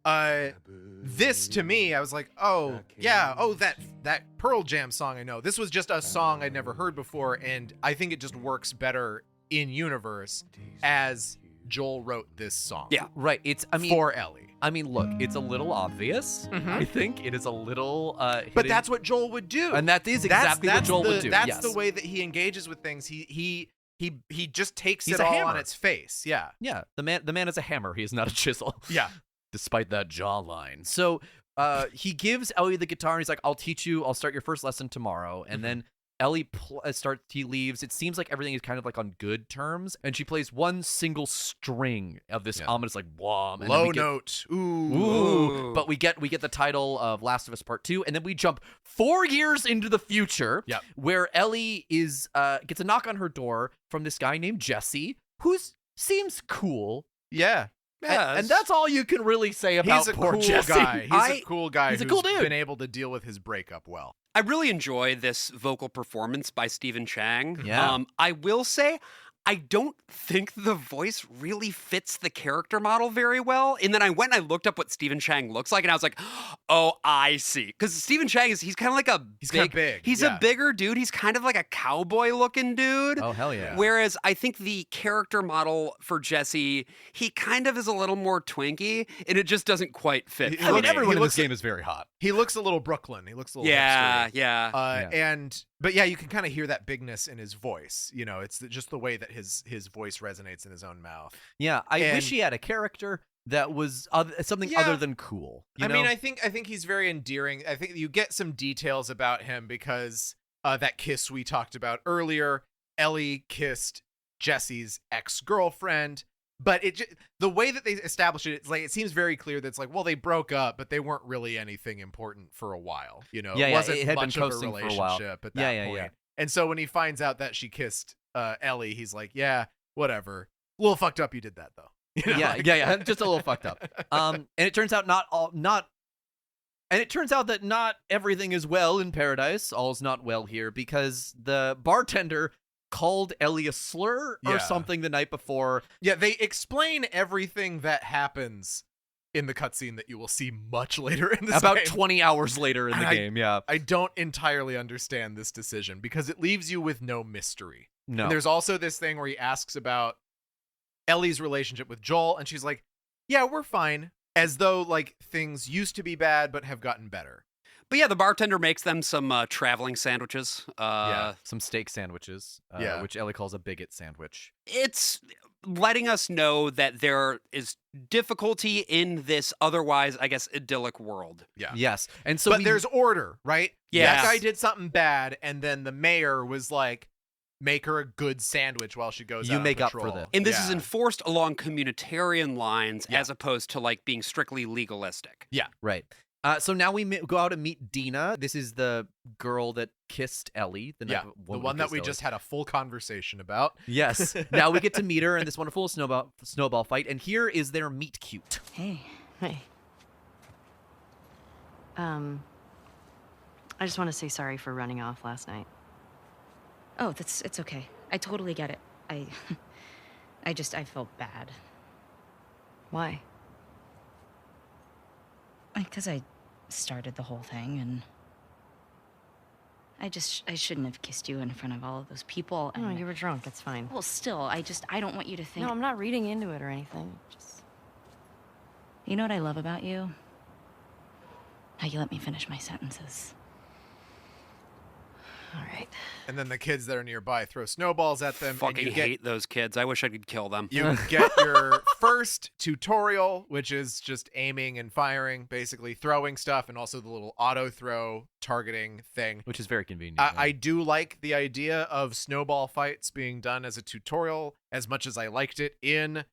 this to me, I was like, that Pearl Jam song I know. This was just a song I'd never heard before, and I think it just works better in universe as Joel wrote this song. Yeah, right. For Ellie. I mean, look, it's a little obvious. I think it is a little but that's what Joel would do. And that is exactly what Joel would do. That's the way that he engages with things. He just takes it all on its face. Yeah. Yeah. The man is a hammer. He is not a chisel. Yeah. Despite that jawline. So he gives Ellie the guitar and he's like, I'll teach you. I'll start your first lesson tomorrow. And then Ellie he leaves. It seems like everything is kind of like on good terms. And she plays one single string of this ominous like wham. Low note. Ooh. But we get the title of Last of Us Part 2. And then we jump 4 years into the future where Ellie is gets a knock on her door from this guy named Jesse, who seems cool. Yeah. And that's all you can really say about poor Jesse. He's a cool guy He's a who's cool dude. been able to deal with his breakup well. I really enjoy this vocal performance by Stephen Chang. Yeah. I will say, I don't think the voice really fits the character model very well. And then I went and I looked up what Stephen Chang looks like, and I was like, oh, I see. Because Stephen Chang he's kind of like he's kind of big. He's a bigger dude. He's kind of like a cowboy-looking dude. Oh, hell yeah. Whereas I think the character model for Jesse, he kind of is a little more twinky, and it just doesn't quite fit. Everyone in this game is very hot. He looks a little Brooklyn. He looks a little hipstery. But you can kind of hear that bigness in his voice. It's just the way that his voice resonates in his own mouth. Yeah, I wish he had a character that was something other than cool. I mean, I think he's very endearing. I think you get some details about him because that kiss we talked about earlier, Ellie kissed Jesse's ex-girlfriend. But the way that they establish it, it's like it seems very clear that it's like, well, they broke up, but they weren't really anything important for a while. It wasn't it had much been of a coasting relationship for a while. at that point. Yeah. And so when he finds out that she kissed Ellie, he's like, yeah, whatever. A little fucked up you did that, though. Just a little fucked up. And it turns out that not everything is well in paradise. All's not well here because the bartender called Ellie a slur or something the night before. Yeah, they explain everything that happens in the cutscene that you will see much later in this About game. 20 hours later in the game, yeah. I don't entirely understand this decision because it leaves you with no mystery. No. And there's also this thing where he asks about Ellie's relationship with Joel, and she's like, yeah, we're fine. As though like things used to be bad but have gotten better. But yeah, the bartender makes them some traveling sandwiches. Some steak sandwiches, which Ellie calls a bigot sandwich. It's letting us know that there is difficulty in this otherwise, I guess, idyllic world. Yeah. Yes. And so but there's order, right? Yeah. That guy did something bad, and then the mayor was like, make her a good sandwich while she goes out on make up patrol. for that. And this is enforced along communitarian lines as opposed to like being strictly legalistic. Yeah. Right. So now we go out and meet Dina. This is the girl that kissed Ellie. The one that we just had a full conversation about. Yes. Now we get to meet her in this wonderful snowball fight, and here is their meet cute. Hey. I just want to say sorry for running off last night. Oh, it's okay. I totally get it. I felt bad. Why? Because I started the whole thing, and I shouldn't have kissed you in front of all of those people. No, you were drunk. It's fine. Well, still, I don't want you to think. No, I'm not reading into it or anything. Just... You know what I love about you? How you let me finish my sentences. All right. And then the kids that are nearby throw snowballs at them. Fucking and hate those kids. I wish I could kill them. You get your first tutorial, which is just aiming and firing, basically throwing stuff, and also the little auto throw targeting thing. Which is very convenient. I do like the idea of snowball fights being done as a tutorial as much as I liked it in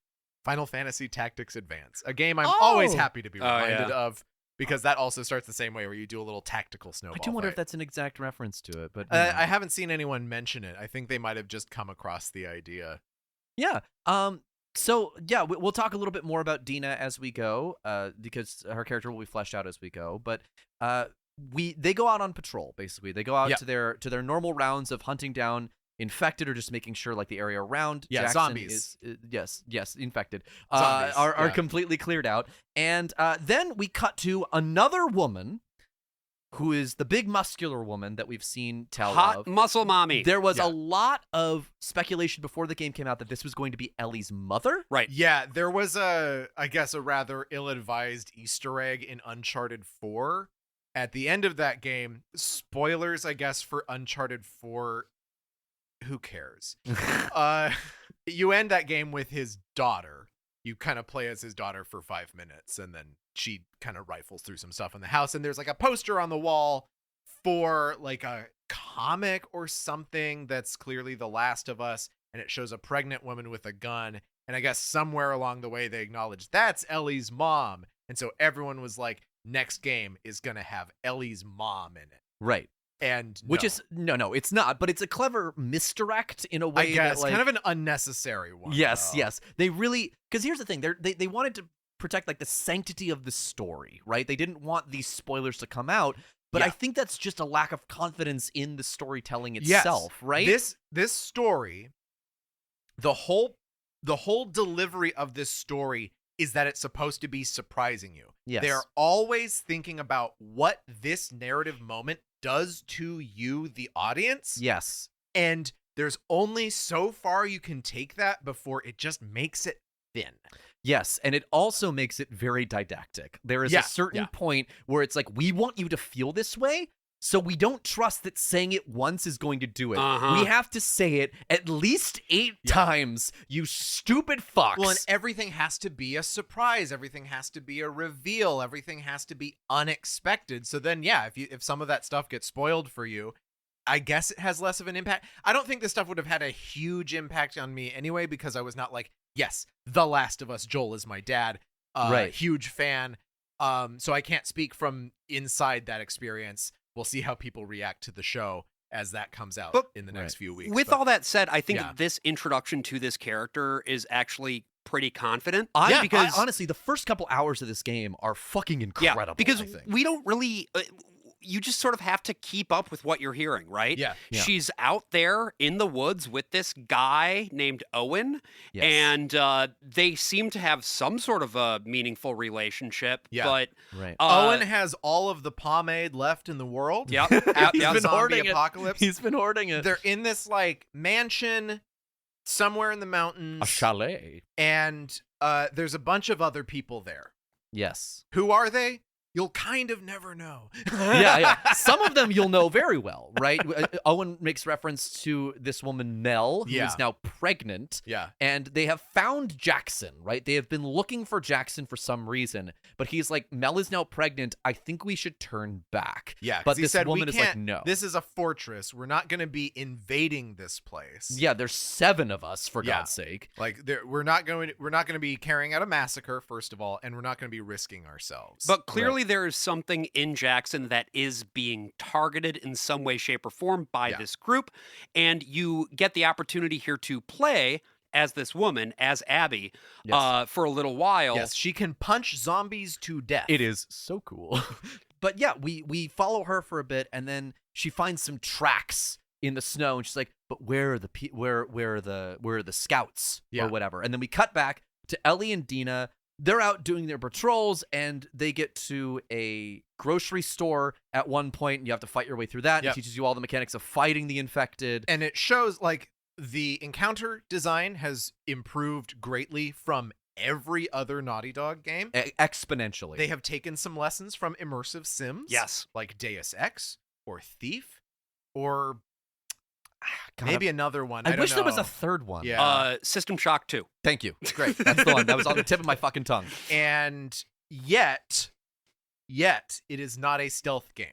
Final Fantasy Tactics Advance, a game I'm always happy to be reminded of. Because that also starts the same way, where you do a little tactical snowball I do wonder fight. if that's an exact reference to it, but I haven't seen anyone mention it. I think they might have just come across the idea. Yeah. So yeah, we'll talk a little bit more about Dina as we go, because her character will be fleshed out as we go. But they go out on patrol. Basically, they go out to their normal rounds of hunting down infected, or just making sure like the area around Jackson zombies is infected zombies, are completely cleared out. And then we cut to another woman who is the big muscular woman that we've seen tell Hot of. muscle mommy. There was a lot of speculation before the game came out that this was going to be Ellie's mother. Right. Yeah, there was a rather ill-advised Easter egg in Uncharted 4. At the end of that game, spoilers, I guess, for Uncharted 4. Who cares? You end that game with his daughter. You kind of play as his daughter for 5 minutes, and then she kind of rifles through some stuff in the house, and there's like a poster on the wall for like a comic or something that's clearly The Last of Us, and it shows a pregnant woman with a gun, and I guess somewhere along the way they acknowledge that's Ellie's mom, and so everyone was like, next game is gonna have Ellie's mom in it. Right. And which is no, it's not, but it's a clever misdirect in a way. I guess that, like, kind of an unnecessary one. Yes, though. yes. They really, because here's the thing: they wanted to protect like the sanctity of the story, right? They didn't want these spoilers to come out, but I think that's just a lack of confidence in the storytelling itself, right? This story, the whole delivery of this story is that it's supposed to be surprising you. Yes. They're always thinking about what this narrative moment does to you, the audience. Yes. And there's only so far you can take that before it just makes it thin. Yes, and it also makes it very didactic. There is a certain point where it's like, we want you to feel this way, so we don't trust that saying it once is going to do it. We have to say it at least 8 times, you stupid fucks. Well, and everything has to be a surprise. Everything has to be a reveal. Everything has to be unexpected. So then, if some of that stuff gets spoiled for you, I guess it has less of an impact. I don't think this stuff would have had a huge impact on me anyway, because I was not like, yes, The Last of Us, Joel is my dad. Huge fan. So I can't speak from inside that experience. We'll see how people react to the show as that comes out in the next few weeks. With all that said, I think that this introduction to this character is actually pretty confident. Because honestly, the first couple hours of this game are fucking incredible. Yeah, because we don't really... you just sort of have to keep up with what you're hearing, right? Yeah. She's out there in the woods with this guy named Owen, and they seem to have some sort of a meaningful relationship. But Owen has all of the pomade left in the world. He's been hoarding apocalypse. He's been hoarding it. They're in this like mansion somewhere in the mountains. A chalet. And there's a bunch of other people there. Yes. Who are they? You'll kind of never know. Yeah. Some of them you'll know very well, right? Owen makes reference to this woman, Mel, who is now pregnant. Yeah. And they have found Jackson, right? They have been looking for Jackson for some reason. But he's like, Mel is now pregnant. I think we should turn back. Yeah. But he this said, woman is like, no. This is a fortress. We're not going to be invading this place. Yeah, there's 7 of us, for God's sake. Like, we're not going to be carrying out a massacre, first of all, and we're not going to be risking ourselves. But clearly there is something in Jackson that is being targeted in some way, shape, or form by this group. And you get the opportunity here to play as this woman, as Abby, for a little while. Yes, she can punch zombies to death. It is so cool. But yeah, we follow her for a bit, and then she finds some tracks in the snow, and she's like, "But where are the scouts or whatever?" And then we cut back to Ellie and Dina. They're out doing their patrols, and they get to a grocery store at one point, and you have to fight your way through that. It teaches you all the mechanics of fighting the infected. And it shows, like, the encounter design has improved greatly from every other Naughty Dog game. Exponentially. They have taken some lessons from immersive sims. Yes. Like Deus Ex or Thief or maybe another one. I wish don't there was know. a third one. Yeah. System Shock 2. Thank you. Great. That's the one. That was on the tip of my fucking tongue. And yet, it is not a stealth game.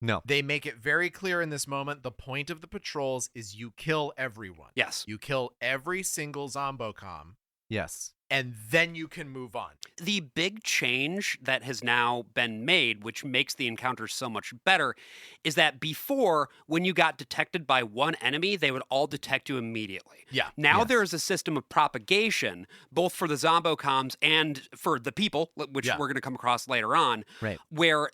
No. They make it very clear in this moment, the point of the patrols is you kill everyone. Yes. You kill every single Zombocom. Yes. And then you can move on. The big change that has now been made, which makes the encounters so much better, is that before, when you got detected by one enemy, they would all detect you immediately. Yeah. Now there is a system of propagation, both for the Zombocoms and for the people, which we're going to come across later on, where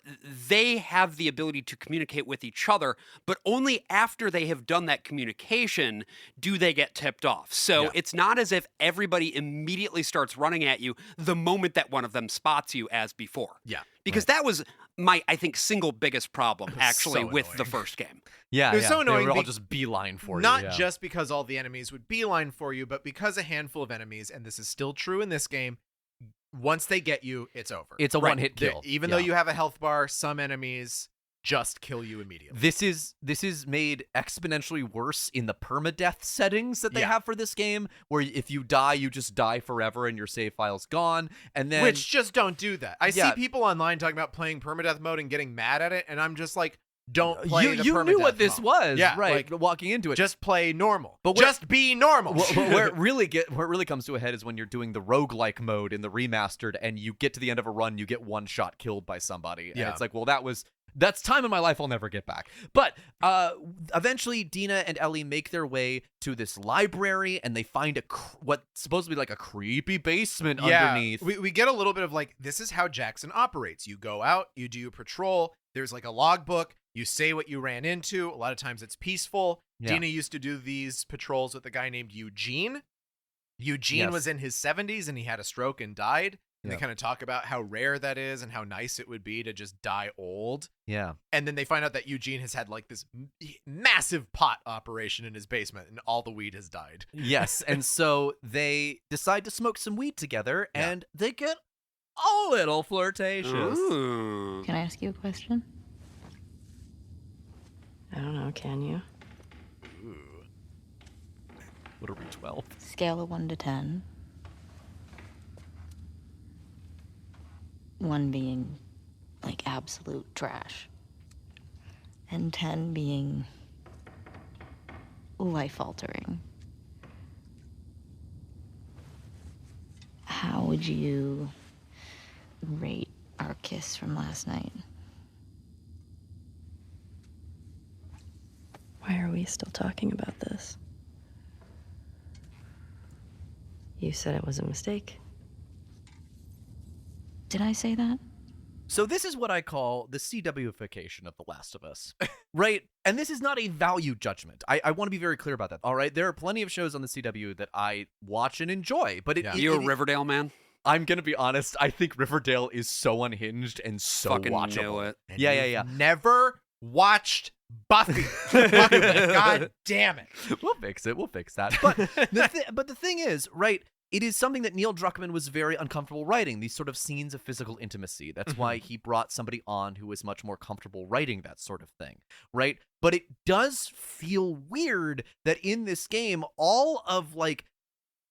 they have the ability to communicate with each other, but only after they have done that communication do they get tipped off. So it's not as if everybody immediately starts running at you the moment that one of them spots you as before. Yeah. Because that was my, I think, single biggest problem, actually, so with annoying. the first game. Yeah, It was so annoying They were all just beeline for you. Not just because all the enemies would beeline for you, but because a handful of enemies, and this is still true in this game, once they get you, it's over. It's a one-hit kill. Even though you have a health bar, some enemies just kill you immediately. This is made exponentially worse in the permadeath settings that they have for this game, where if you die, you just die forever and your save file's gone. And then Which just don't do that. I see people online talking about playing permadeath mode and getting mad at it, and I'm just like, don't play the permadeath You knew what this mode. was, right? Like, walking into it, just play normal. But just be normal. where it really comes to a head is when you're doing the roguelike mode in the remastered, and you get to the end of a run, you get one shot killed by somebody, and it's like, well, that's time in my life I'll never get back. But eventually, Dina and Ellie make their way to this library, and they find what's supposed to be like a creepy basement underneath. We get a little bit of like, this is how Jackson operates. You go out, you do a patrol, there's like a logbook, you say what you ran into. A lot of times it's peaceful. Yeah. Dina used to do these patrols with a guy named Eugene. Eugene was in his 70s, and he had a stroke and died. And they kind of talk about how rare that is and how nice it would be to just die old. Yeah. And then they find out that Eugene has had like this massive pot operation in his basement, and all the weed has died. Yes. And so they decide to smoke some weed together, and they get a little flirtatious. Ooh. Can I ask you a question? I don't know, can you? Ooh. What are we, 12? Scale of 1 to 10. 1 being like absolute trash, and 10 being life-altering. How would you rate our kiss from last night? Why are we still talking about this? You said it was a mistake. Did I say that? So this is what I call the CW-fication of The Last of Us, right? And this is not a value judgment. I want to be very clear about that, all right? There are plenty of shows on the CW that I watch and enjoy, but You a Riverdale man? I'm going to be honest, I think Riverdale is so unhinged and so Fucking watchable. knew it. Yeah. Never watched Buffy. God damn it. We'll fix it. We'll fix that. But the thing is, right, it is something that Neil Druckmann was very uncomfortable writing, these sort of scenes of physical intimacy. That's why he brought somebody on who was much more comfortable writing that sort of thing, right? But it does feel weird that in this game, all of like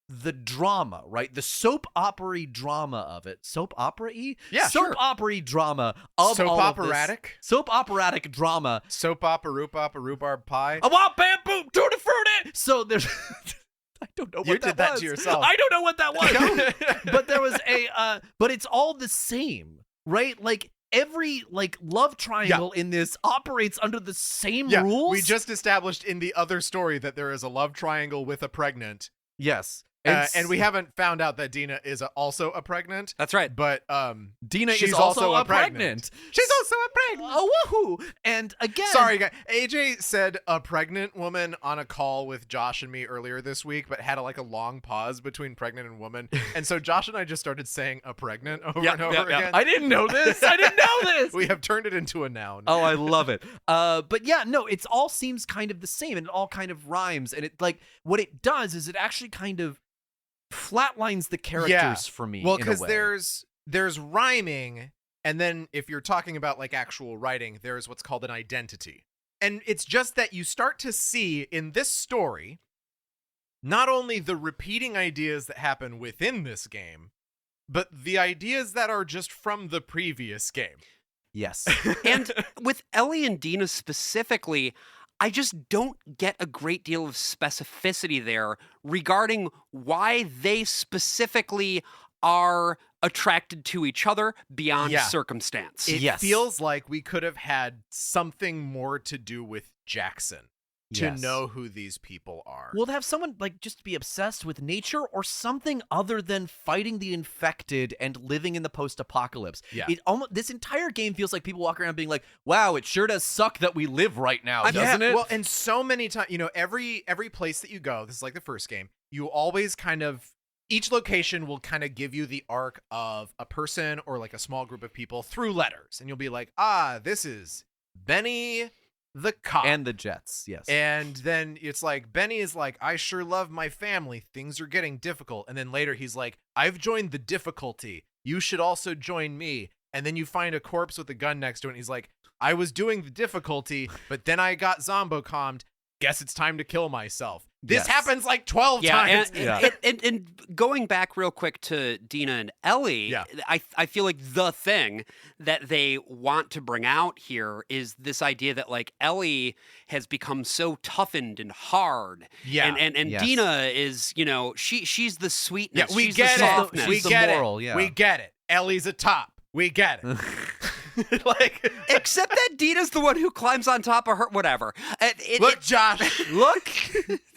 the drama, right? The soap opera-y drama of it. Soap opera-y? Yeah, soap sure. opera-y drama of Soap all operatic? of this. Soap operatic drama. Soap opera, rhubarb pie. I want bamboo, tutti frutti. So there's I don't know what You that did that was. to yourself. I don't know what that was. But there was but it's all the same, right? Like every like love triangle in this operates under the same rules. We just established in the other story that there is a love triangle with a pregnant. Yes. And we haven't found out that Dina is also a pregnant. That's right. But Dina she's is also a pregnant. She's also a pregnant. Oh, woohoo! And again, Sorry, guys. AJ said a pregnant woman on a call with Josh and me earlier this week, but had a long pause between pregnant and woman. And so Josh and I just started saying a pregnant over and over again. I didn't know this. I didn't know this. We have turned it into a noun. Oh, I love it. But yeah, no, it all seems kind of the same, and it all kind of rhymes. And it like what it does is it actually kind of flatlines the characters for me. Well, because there's rhyming, and then if you're talking about like actual writing, there's what's called an identity. And it's just that you start to see in this story not only the repeating ideas that happen within this game, but the ideas that are just from the previous game. Yes. And with Ellie and Dina specifically, I just don't get a great deal of specificity there regarding why they specifically are attracted to each other beyond circumstance. It feels like we could have had something more to do with Jackson to know who these people are. Well, to have someone like just be obsessed with nature or something other than fighting the infected and living in the post-apocalypse. Yeah. This entire game feels like people walk around being like, wow, it sure does suck that we live right now, doesn't it? Well, and so many times, every place that you go, this is like the first game, you always each location will kind of give you the arc of a person or like a small group of people through letters. And you'll be like, this is Benny the cop. And the Jets, yes. And then it's like, Benny is like, I sure love my family. Things are getting difficult. And then later he's like, I've joined the difficulty. You should also join me. And then you find a corpse with a gun next to it. And he's like, I was doing the difficulty, but then I got zombo-commed. Guess it's time to kill myself. This happens like 12 times. And going back real quick to Dina and Ellie, I feel like the thing that they want to bring out here is this idea that like Ellie has become so toughened and hard. Yeah. And Dina is, she's the sweetness. Yeah, we she's get the softness. it. We get it. We get it. Ellie's a top. We get it. Except that Dina's the one who climbs on top of her. Whatever. Look, Josh. Look.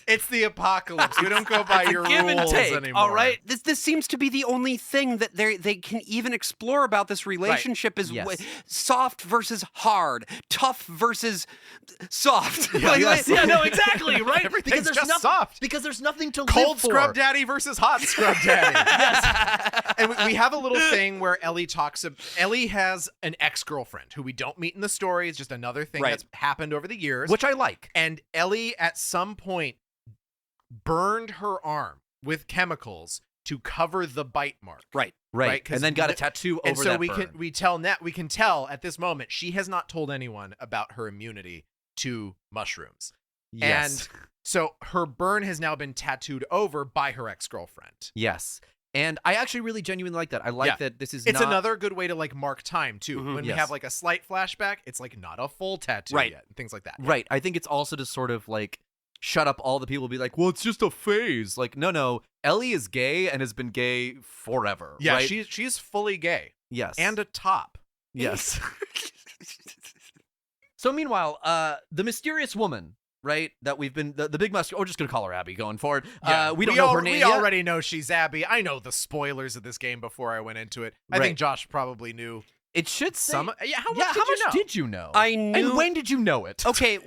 It's the apocalypse. We don't go by your rules anymore. All right. This seems to be the only thing that they can even explore about this relationship is soft versus hard, tough versus soft. No, exactly, right? Everything's just soft. Because there's nothing to cold live for. Scrub daddy versus hot scrub daddy. Yes. And we have a little thing where Ellie has an ex-girlfriend who we don't meet in the story. It's just another thing that's happened over the years. Which I like. And Ellie at some point burned her arm with chemicals to cover the bite mark. Right. And then got a tattoo over that burn. We can tell at this moment she has not told anyone about her immunity to mushrooms. Yes. And so her burn has now been tattooed over by her ex-girlfriend. Yes. And I actually really genuinely like that. I like that this is It's another good way to like mark time too. Mm-hmm, when we have like a slight flashback, it's like not a full tattoo yet and things like that. Right. I think it's also to sort of like shut up all the people be like, well, it's just a phase. Like, no. Ellie is gay and has been gay forever. Yeah, right? she's fully gay. Yes. And a top. Yes. So meanwhile, the mysterious woman, right, that we've been, the big we're just going to call her Abby going forward. Yeah. We don't know her name We yet. already know she's Abby. I know the spoilers of this game before I went into it. I think Josh probably knew. It should say. How much did you know? I knew. And when did you know it? Okay.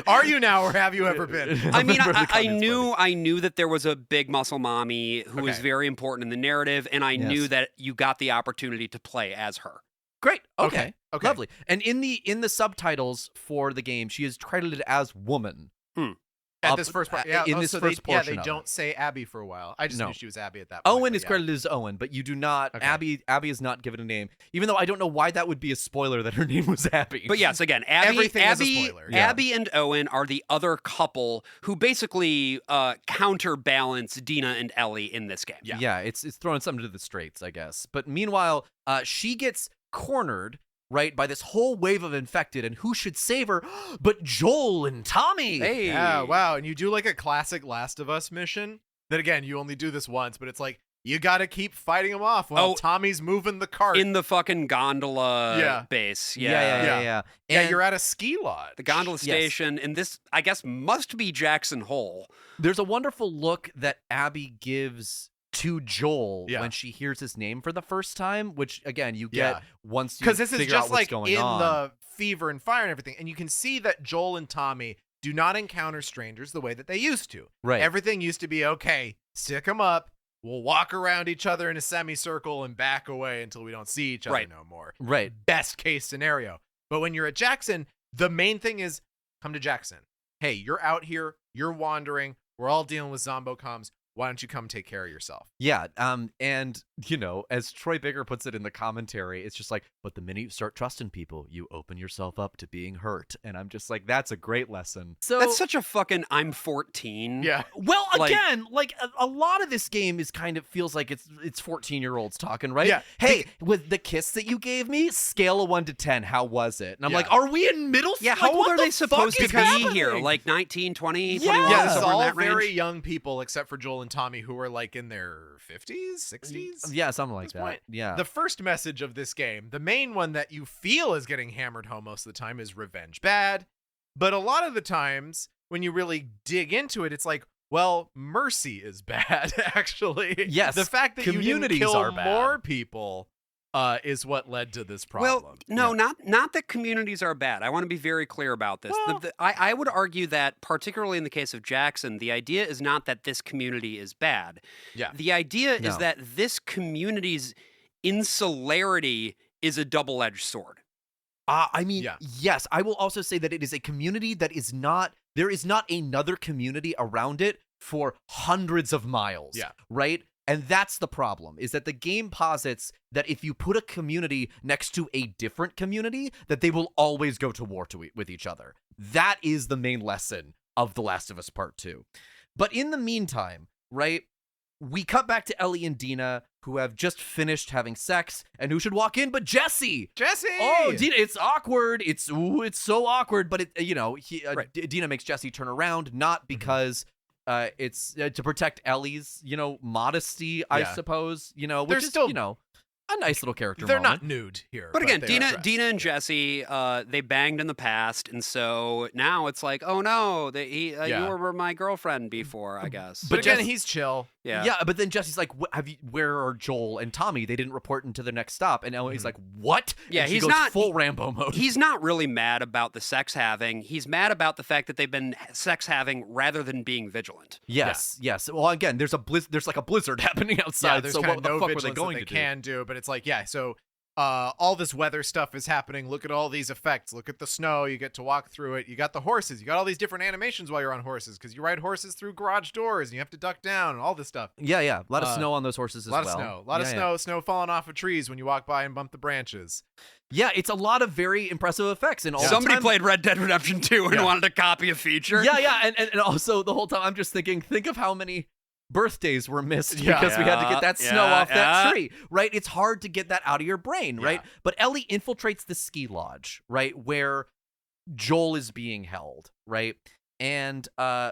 Are you now, or have you ever been? I mean, I knew that there was a big muscle mommy who was very important in the narrative, and I knew that you got the opportunity to play as her. Great. Okay. Lovely. And in the subtitles for the game, she is credited as woman. At this first part, yeah. In this first portion, they of don't it. say Abby for a while. I just knew she was Abby at that point. Owen but is credited as Owen, but you do not. Okay. Abby is not given a name, even though I don't know why that would be a spoiler that her name was Abby. But yes, again, Abby, Everything is a spoiler. Yeah. Abby and Owen are the other couple who basically counterbalance Dina and Ellie in this game. Yeah, it's throwing something to the straights, I guess. But meanwhile, she gets cornered, right, by this whole wave of infected, and who should save her but Joel and Tommy? Hey. Yeah, wow. And you do like a classic Last of Us mission that, again, you only do this once, but it's like, you got to keep fighting them off while Tommy's moving the cart. In the fucking gondola base. Yeah. Yeah, And you're at a ski lodge. The gondola station, and this, I guess, must be Jackson Hole. there's a wonderful look that Abby gives to Joel when she hears his name for the first time, which, again, you get once you Because this figure is just out what's like going in on. the fever and fire and everything. And you can see that Joel and Tommy do not encounter strangers the way that they used to. Right. Everything used to be, okay, stick them up. We'll walk around each other in a semicircle and back away until we don't see each other no more. Right. Best case scenario. But when you're at Jackson, the main thing is come to Jackson. Hey, you're out here. You're wandering. We're all dealing with zombocoms. Why don't you come take care of yourself? Yeah, and, you know, as Troy Baker puts it in the commentary, it's just like, but the minute you start trusting people, you open yourself up to being hurt. And I'm just like, that's a great lesson. So That's such a fucking I'm 14. Yeah. Well, Like- again, like a lot of this game is kind of feels like it's 14-year-olds talking, right? Yeah. Hey, with the kiss that you gave me, scale of 1 to 10, how was it? And I'm Yeah. like, are we in middle school? Yeah, how Like, old what are the they supposed fuck to is be happening? here? Like 19, 20, Yeah. 21? Yeah, this is somewhere in all that range? very young people except for Joel and Tommy who are like in their 50s, 60s. Yeah, something like At this that. point. Yeah. The first message of this game, the main one that you feel is getting hammered home most of the time is revenge bad. But a lot of the times when you really dig into it, it's like, well, mercy is bad, actually. Yes, The fact that you didn't communities kill are bad. more people is what led to this problem. Well, no, not that communities are bad. I want to be very clear about this. Well- I would argue that, particularly in the case of Jackson, the idea is not that this community is bad. Yeah. The idea is No. that this community's insularity is a double-edged sword. I mean, Yeah. yes, I will also say that it is a community that is not, there is not another community around it for hundreds of miles. Yeah. Right? And that's the problem, is that the game posits that if you put a community next to a different community, that they will always go to war with each other. That is the main lesson of The Last of Us Part 2. But in the meantime, right, we cut back to Ellie and Dina, who have just finished having sex, and who should walk in but Jesse? Jesse! Oh, Dina, it's awkward. It's so awkward. But Right. Dina makes Jesse turn around, not because it's to protect Ellie's, modesty, I Yeah. suppose. Which They're is, still- a nice little character They're moment. not nude here. But again, they are Dina dressed. and Jesse, they banged in the past, and so now it's like, oh no, you were my girlfriend before, I guess. But again, Jesse- he's chill. yeah. But then Jesse's like, where are Joel and Tommy? They didn't report into the next stop. And Ellie's like, what? Yeah, and she he's goes not- full Rambo mode. He's not really mad about the sex having. He's mad about the fact that they've been sex having rather than being vigilant. Yes. Well, again, there's like a blizzard happening outside. Yeah, there's so kind what of the no fuck were vigilance they going that to they can do? But it's like, yeah, so all this weather stuff is happening. Look at all these effects. Look at the snow. You get to walk through it. You got the horses. You got all these different animations while you're on horses because you ride horses through garage doors and you have to duck down and all this stuff. Yeah. A lot of snow on those horses as A lot well. of snow. A lot of snow. Snow falling off of trees when you walk by and bump the branches. Yeah, it's a lot of very impressive effects. And all the Somebody time- played Red Dead Redemption 2 and Yeah. wanted to copy a feature. Yeah. And also the whole time I'm just thinking, think of how many birthdays were missed Yeah. because we had to get that snow Yeah, off that tree, right? It's hard to get that out of your brain, right? Yeah. But Ellie infiltrates the ski lodge, right, where Joel is being held, right? And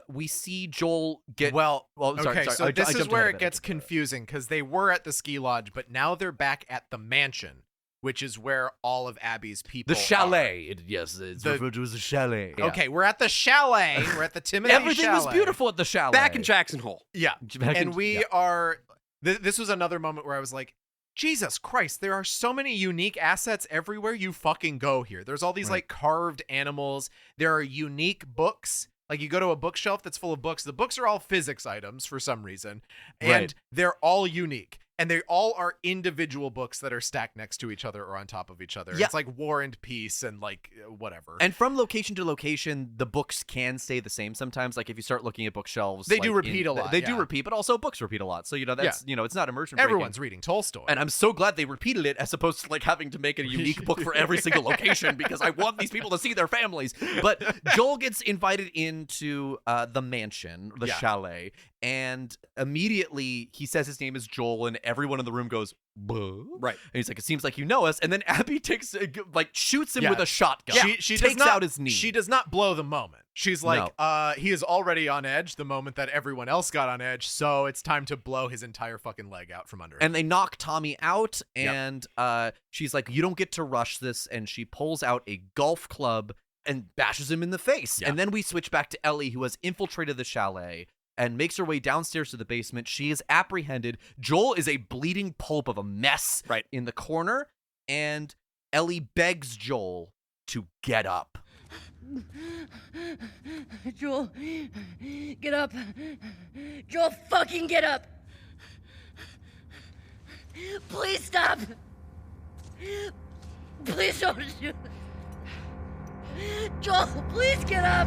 we see Joel get Well, sorry, okay, sorry, so I this is jumped where ahead it of gets confusing because they were at the ski lodge, but now they're back at the mansion, which is where all of Abby's people the are. chalet. It's The- referred to as a chalet. Yeah. Okay, we're at the chalet. We're at the Timothy Everything was chalet. beautiful at the chalet. Back in Jackson Hole. Yeah. Back in- And we yeah. are this was another moment where I was like, Jesus Christ, there are so many unique assets everywhere you fucking go here. There's all these Right. like carved animals. There are unique books. Like you go to a bookshelf that's full of books. The books are all physics items for some reason. And Right. they're all unique. And they all are individual books that are stacked next to each other or on top of each other. Yeah. It's like War and Peace and like whatever. And from location to location, the books can stay the same sometimes. Like if you start looking at bookshelves, They do repeat a lot, They do yeah. repeat, but also books repeat a lot. So that's it's not immersion breaking. Everyone's reading Tolstoy. And I'm so glad they repeated it as opposed to like having to make a unique book for every single location because I want these people to see their families. But Joel gets invited into the mansion, the chalet, and immediately he says his name is Joel, and everyone in the room goes, "Buh?" Right. And he's like, "It seems like you know us." And then Abby shoots him with a shotgun. She takes does not, out his knee. She does not blow the moment. She's like, he is already on edge the moment that everyone else got on edge, so it's time to blow his entire fucking leg out from under him. And they knock Tommy out, and she's like, "You don't get to rush this," and she pulls out a golf club and bashes him in the face. Yeah. And then we switch back to Ellie, who has infiltrated the chalet and makes her way downstairs to the basement. She is apprehended. Joel is a bleeding pulp of a mess in the corner, and Ellie begs Joel to get up. Joel, get up. Joel, fucking get up. Please stop. Please don't do it. Joel, please get up.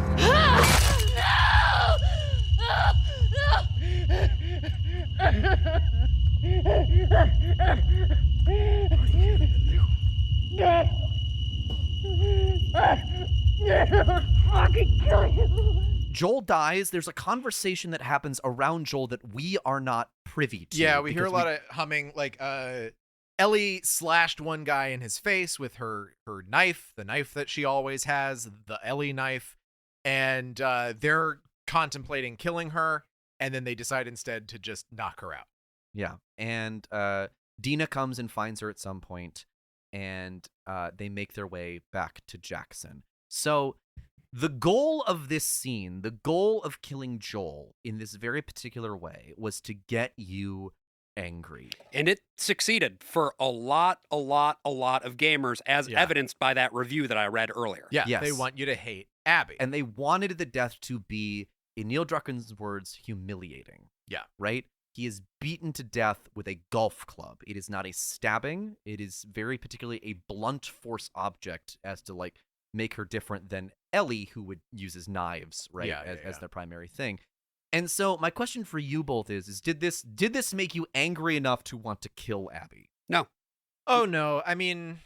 Fucking kill you. Joel dies. There's a conversation that happens around Joel that we are not privy to. Yeah, we hear a lot of humming. Like, Ellie slashed one guy in his face with her knife, the knife that she always has, the Ellie knife, and they're contemplating killing her, and then they decide instead to just knock her out. Yeah, and Dina comes and finds her at some point, and they make their way back to Jackson. So the goal of this scene, the goal of killing Joel in this very particular way, was to get you angry. And it succeeded for a lot of gamers, as evidenced by that review that I read earlier. Yeah, Yes. they want you to hate Abby. And they wanted the death to be, in Neil Druckmann's words, humiliating. Yeah. Right? He is beaten to death with a golf club. It is not a stabbing. It is very particularly a blunt force object as to like make her different than Ellie, who would uses knives, right, as their primary thing. And so my question for you both is did this make you angry enough to want to kill Abby? No. Oh no, I mean,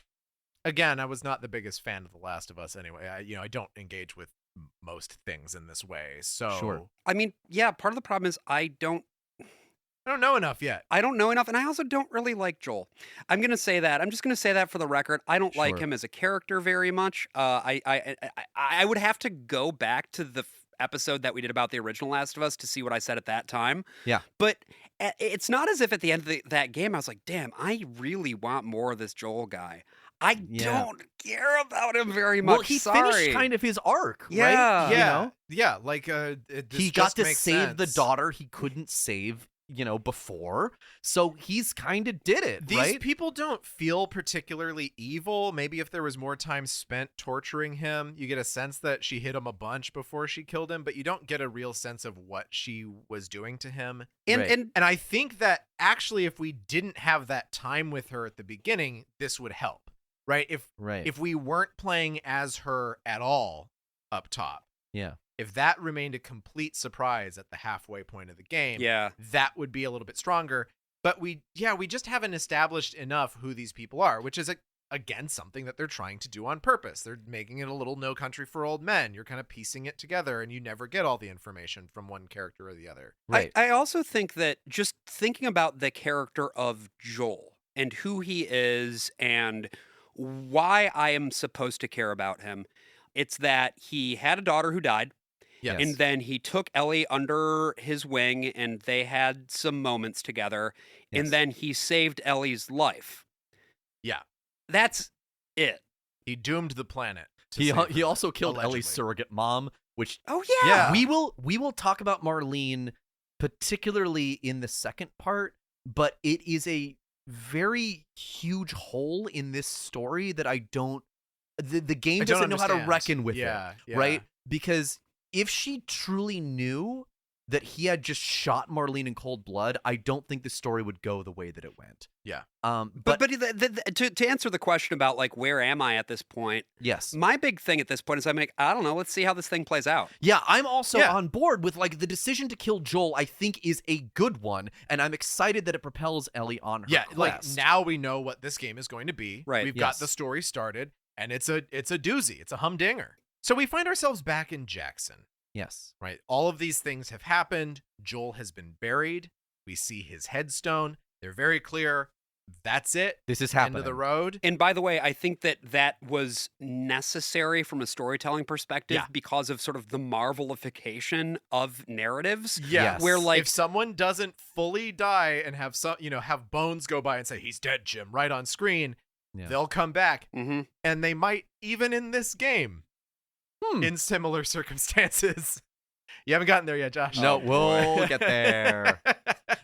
again, I was not the biggest fan of The Last of Us anyway. I don't engage with most things in this way. So Sure. I mean, yeah, part of the problem is I don't know enough yet. I don't know enough, and I also don't really like Joel. I'm going to say that. I'm just going to say that for the record. I don't like him as a character very much. I would have to go back to the episode that we did about the original Last of Us to see what I said at that time. Yeah. But it's not as if at the end of that game I was like, damn, I really want more of this Joel guy. I don't care about him very much. Well, he finished kind of his arc, right? Yeah. You know? Yeah, like he got to save the daughter he couldn't save, before. So he's kind of did it, These right? people don't feel particularly evil. Maybe if there was more time spent torturing him, you get a sense that she hit him a bunch before she killed him, but you don't get a real sense of what she was doing to him. And I think that actually if we didn't have that time with her at the beginning, this would help, right? If we weren't playing as her at all up top. Yeah. If that remained a complete surprise at the halfway point of the game, that would be a little bit stronger. But we just haven't established enough who these people are, which is, again, something that they're trying to do on purpose. They're making it a little No Country for Old Men. You're kind of piecing it together, and you never get all the information from one character or the other. Right. I also think that just thinking about the character of Joel and who he is and why I am supposed to care about him, it's that he had a daughter who died. Yes. And then he took Ellie under his wing and they had some moments together. Yes. And then he saved Ellie's life. Yeah. That's it. He doomed the planet. He also killed Ellie's surrogate mom, which we will talk about Marlene particularly in the second part, but it is a very huge hole in this story that I don't the game doesn't know how to reckon with it, right? Because if she truly knew that he had just shot Marlene in cold blood, I don't think the story would go the way that it went. Yeah. But to answer the question about like where am I at this point? Yes. My big thing at this point is I'm like, I don't know. Let's see how this thing plays out. Yeah, I'm also on board with like the decision to kill Joel. I think is a good one, and I'm excited that it propels Ellie on her quest. Like now we know what this game is going to be. Right. We've got the story started, and it's a doozy. It's a humdinger. So we find ourselves back in Jackson. Yes. Right. All of these things have happened. Joel has been buried. We see his headstone. They're very clear. That's it. This is happening. End of the road. And by the way, I think that was necessary from a storytelling perspective because of sort of the marvelification of narratives. Yeah. Yes. Where like if someone doesn't fully die and have have bones go by and say he's dead, Jim, right on screen, they'll come back. Mm-hmm. And they might even in this game in similar circumstances. You haven't gotten there yet, Josh. No, we'll get there.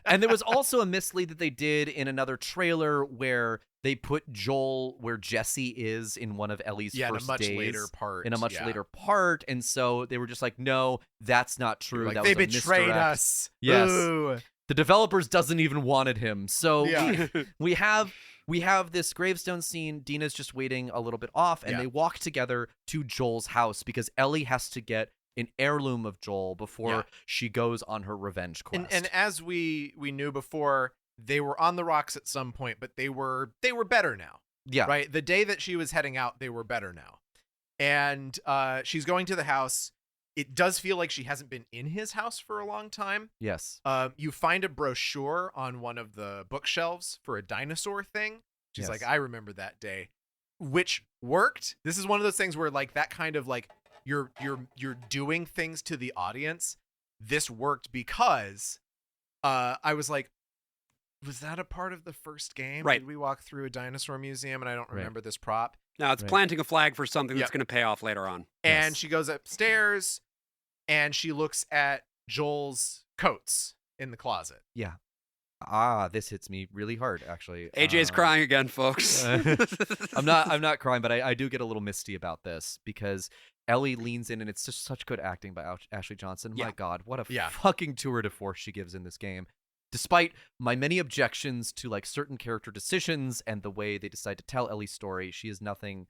And there was also a mislead that they did in another trailer where they put Joel where Jesse is in one of Ellie's first in a much days, later part. In a much later part. And so they were just like, no, that's not true. Like, that they was a betrayed misdirect. us. Yes. Ooh. The developers doesn't even wanted him. So we have this gravestone scene. Dina's just waiting a little bit off, and they walk together to Joel's house because Ellie has to get an heirloom of Joel before she goes on her revenge quest. And as we knew before, they were on the rocks at some point, but they were better now. Yeah. Right? The day that she was heading out, they were better now. And she's going to the house. It does feel like she hasn't been in his house for a long time. Yes. You find a brochure on one of the bookshelves for a dinosaur thing. She's like, I remember that day, which worked. This is one of those things where like that kind of like you're doing things to the audience. This worked because I was like, was that a part of the first game? Right. Did we walk through a dinosaur museum and I don't remember this prop? No, it's planting a flag for something that's going to pay off later on. And she goes upstairs and she looks at Joel's coats in the closet. Yeah. This hits me really hard, actually. AJ's crying again, folks. I'm not crying, but I do get a little misty about this because Ellie leans in, and it's just such good acting by Ashley Johnson. My God, what a fucking tour de force she gives in this game. Despite my many objections to like certain character decisions and the way they decide to tell Ellie's story, she is nothing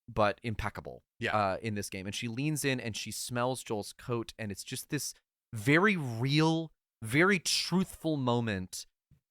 but impeccable in this game. And she leans in and she smells Joel's coat, and it's just this very real, very truthful moment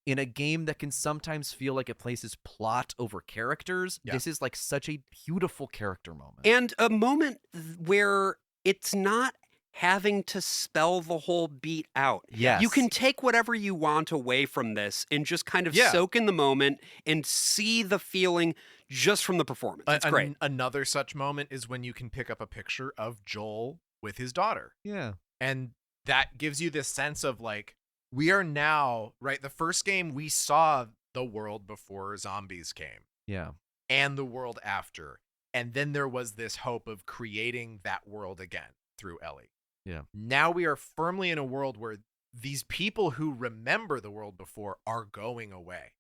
in a game that can sometimes feel like it places plot over characters. This is like such a beautiful character moment. And a moment where it's not having to spell the whole beat out. Yes. You can take whatever you want away from this and just kind of soak in the moment and see the feeling just from the performance. It's great. Another such moment is when you can pick up a picture of Joel with his daughter. Yeah. And that gives you this sense of like, we are now, right? The first game, we saw the world before zombies came. Yeah. And the world after. And then there was this hope of creating that world again through Ellie. Yeah. Now we are firmly in a world where these people who remember the world before are going away.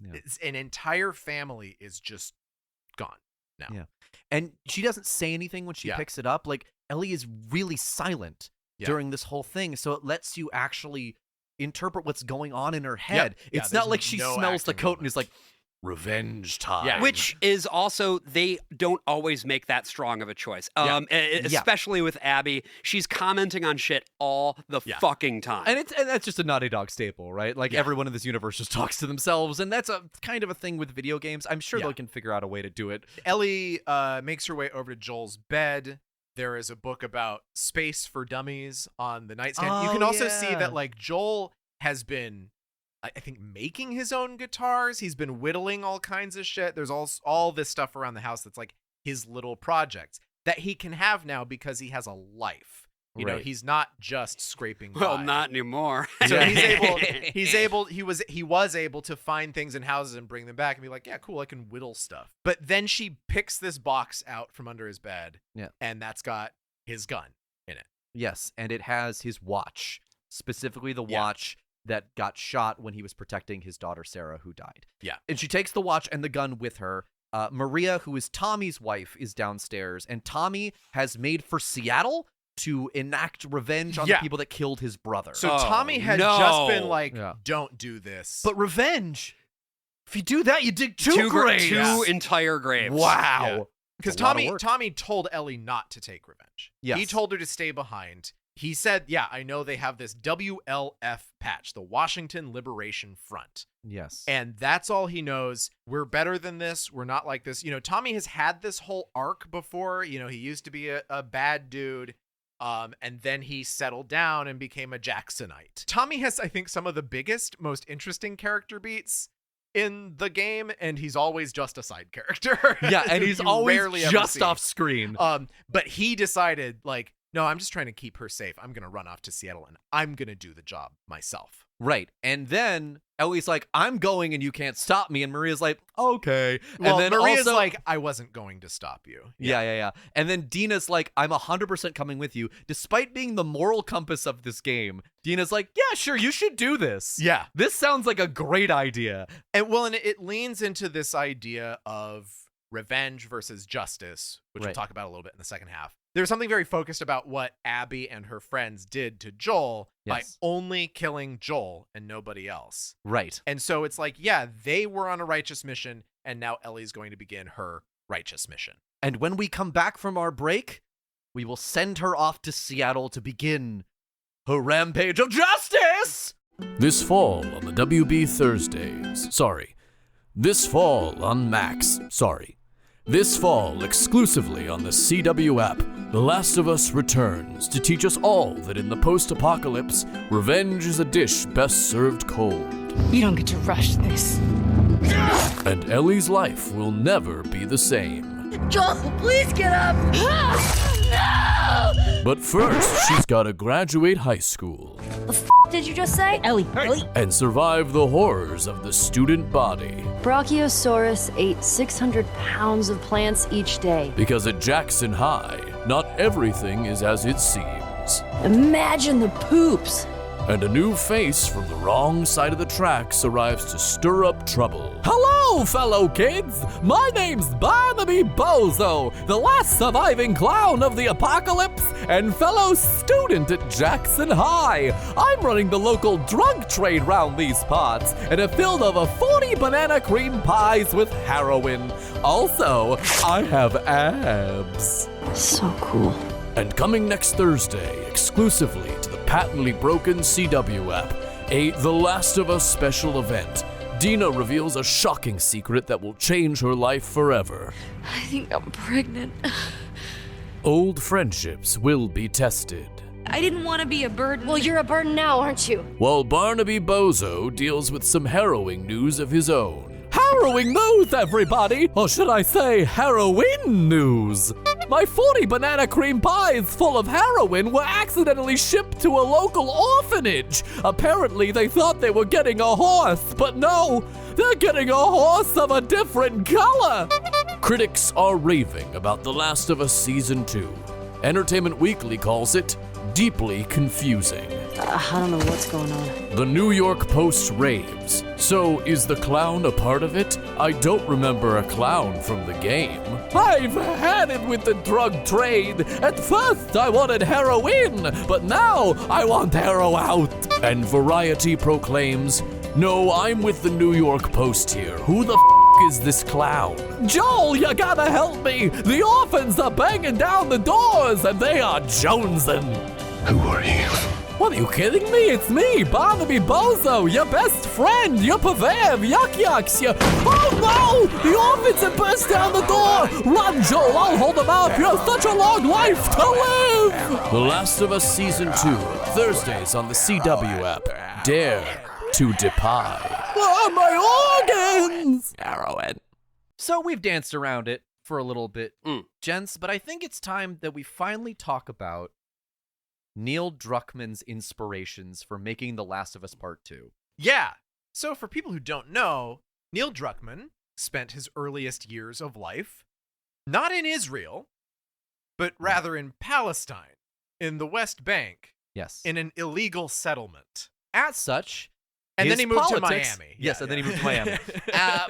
Yeah. An entire family is just gone now. Yeah. And she doesn't say anything when she picks it up. Like, Ellie is really silent during this whole thing. So it lets you actually interpret what's going on in her head. It's not like she smells the coat and is like, revenge time. Yeah. Which is also, they don't always make that strong of a choice. Especially with Abby. She's commenting on shit all the fucking time. And that's just a Naughty Dog staple, right? Like everyone in this universe just talks to themselves, and that's a kind of a thing with video games. I'm sure they can figure out a way to do it. Ellie makes her way over to Joel's bed. There is a book about space for dummies on the nightstand. You can also see that like Joel has been, I think, making his own guitars. He's been whittling all kinds of shit. There's all this stuff around the house that's like his little projects that he can have now because he has a life. You know, he's not just scraping by. Well, not anymore. So he was able to find things in houses and bring them back and be like, yeah, cool, I can whittle stuff. But then she picks this box out from under his bed. Yeah. And that's got his gun in it. Yes, and it has his watch, specifically the watch that got shot when he was protecting his daughter Sarah, who died. Yeah. And she takes the watch and the gun with her. Maria, who is Tommy's wife, is downstairs, and Tommy has made for Seattle to enact revenge on the people that killed his brother. So Tommy had just been like, don't do this. But revenge, if you do that, you dig two graves. Two entire graves. Wow. Because Tommy told Ellie not to take revenge. Yes. He told her to stay behind. He said, I know they have this WLF patch, the Washington Liberation Front. Yes. And that's all he knows. We're better than this. We're not like this. Tommy has had this whole arc before. He used to be a bad dude. And then he settled down and became a Jacksonite. Tommy has, I think, some of the biggest, most interesting character beats in the game, and he's always just a side character. Yeah, and he's always just off screen. But he decided, like, no, I'm just trying to keep her safe. I'm going to run off to Seattle, and I'm going to do the job myself. Right. And then Ellie's like, I'm going and you can't stop me. And Maria's like, okay. Well, and then Maria's also, like, I wasn't going to stop you. Yeah. And then Dina's like, I'm 100% coming with you. Despite being the moral compass of this game, Dina's like, yeah, sure, you should do this. Yeah. This sounds like a great idea. And it leans into this idea of revenge versus justice, which we'll talk about a little bit in the second half. There's something very focused about what Abby and her friends did to Joel by only killing Joel and nobody else. Right. And so it's like, they were on a righteous mission, and now Ellie's going to begin her righteous mission. And when we come back from our break, we will send her off to Seattle to begin her rampage of justice! This fall on the WB Thursdays. Sorry. This fall on Max. Sorry. This fall, exclusively on the CW app, The Last of Us returns to teach us all that in the post-apocalypse, revenge is a dish best served cold. You don't get to rush this. And Ellie's life will never be the same. Joel, please get up! No! But first, she's gotta graduate high school. The f*** did you just say? Ellie. And survive the horrors of the student body. Brachiosaurus ate 600 pounds of plants each day. Because at Jackson High, not everything is as it seems. Imagine the poops. And a new face from the wrong side of the tracks arrives to stir up trouble. Hello, fellow kids! My name's Barnaby Bozo, the last surviving clown of the apocalypse and fellow student at Jackson High. I'm running the local drug trade round these parts and have filled over 40 banana cream pies with heroin. Also, I have abs. So cool. And coming next Thursday, exclusively to the patently broken CW app, a The Last of Us special event, Dina reveals a shocking secret that will change her life forever. I think I'm pregnant. Old friendships will be tested. I didn't want to be a burden. Well, you're a burden now, aren't you? While Barnaby Bozo deals with some harrowing news of his own. Harrowing news, everybody! Or should I say, heroin news? My 40 banana cream pies full of heroin were accidentally shipped to a local orphanage. Apparently, they thought they were getting a horse, but no, they're getting a horse of a different color. Critics are raving about The Last of Us Season 2. Entertainment Weekly calls it deeply confusing. I don't know what's going on. The New York Post raves. So, is the clown a part of it? I don't remember a clown from the game. I've had it with the drug trade. At first, I wanted heroin, but now I want hero out. And Variety proclaims, no, I'm with the New York Post here. Who the is this clown? Joel, you gotta help me. The orphans are banging down the doors and they are jonesing. Who are you? What, are you kidding me? It's me, Barnaby Bozo, your best friend, your perverb, yuck, you. Oh no! The orphans have burst down the door! Run, Joel, I'll hold them up! You have such a long life to live! The Last of Us Season 2, Thursdays on the CW app. Dare to defy. My organs! Heroin. So we've danced around it for a little bit, gents, but I think it's time that we finally talk about Neil Druckmann's inspirations for making The Last of Us Part 2. Yeah. So for people who don't know, Neil Druckmann spent his earliest years of life not in Israel, but rather in Palestine, in the West Bank. Yes. In an illegal settlement. As such, and then he moved to politics, Miami. Yes, and then he moved to Miami.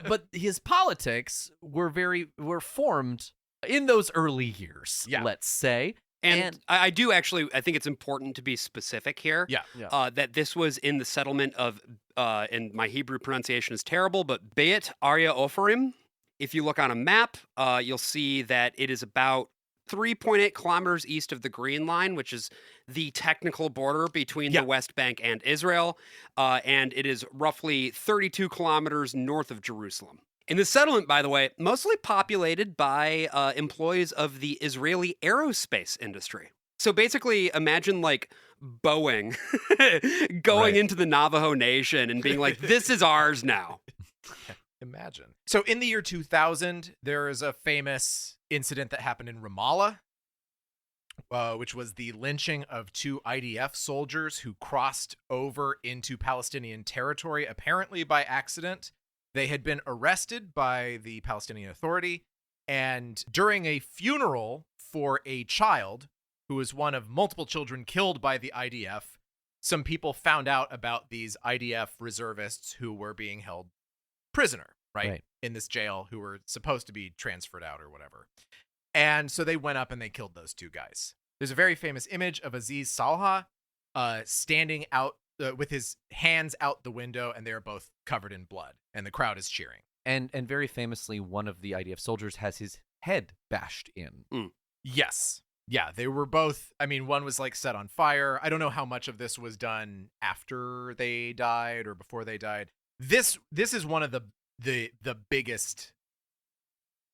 But his politics were formed in those early years, let's say. And I do actually, I think it's important to be specific here. Yeah. That this was in the settlement of, and my Hebrew pronunciation is terrible, but Beit Arya Opharim. If you look on a map, you'll see that it is about 3.8 kilometers east of the Green Line, which is the technical border between the West Bank and Israel. And it is roughly 32 kilometers north of Jerusalem. In the settlement, by the way, mostly populated by employees of the Israeli aerospace industry. So basically, imagine like Boeing going into the Navajo Nation and being like, this is ours now. Imagine. So in the year 2000, there is a famous incident that happened in Ramallah, which was the lynching of 2 IDF soldiers who crossed over into Palestinian territory, apparently by accident. They had been arrested by the Palestinian Authority, and during a funeral for a child who was one of multiple children killed by the IDF, some people found out about these IDF reservists who were being held prisoner, right? In this jail, who were supposed to be transferred out or whatever. And so they went up and they killed those 2 guys. There's a very famous image of Aziz Salha standing out with his hands out the window, and they're both covered in blood, and the crowd is cheering. And very famously, one of the IDF soldiers has his head bashed in. Yes. Yeah, they were both, I mean, one was like set on fire. I don't know how much of this was done after they died or before they died. This is one of the biggest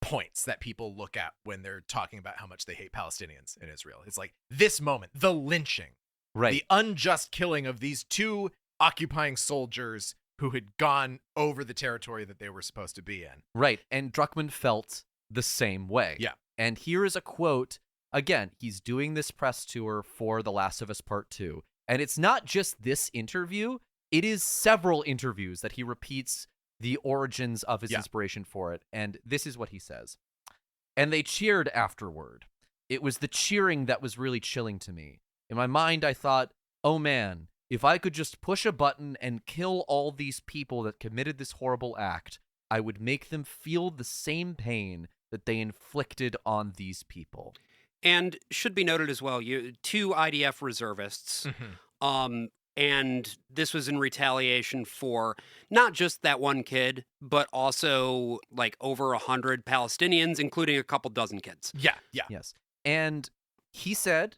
points that people look at when they're talking about how much they hate Palestinians in Israel. It's like this moment, the lynching. Right. The unjust killing of these 2 occupying soldiers who had gone over the territory that they were supposed to be in. Right. And Druckmann felt the same way. Yeah. And here is a quote. Again, he's doing this press tour for The Last of Us Part 2. And it's not just this interview. It is several interviews that he repeats the origins of his inspiration for it. And this is what he says. And they cheered afterward. It was the cheering that was really chilling to me. In my mind, I thought, oh man, if I could just push a button and kill all these people that committed this horrible act, I would make them feel the same pain that they inflicted on these people. And should be noted as well, 2 IDF reservists, and this was in retaliation for not just that one kid, but also like over 100 Palestinians, including a couple dozen kids. Yeah. Yes. And he said,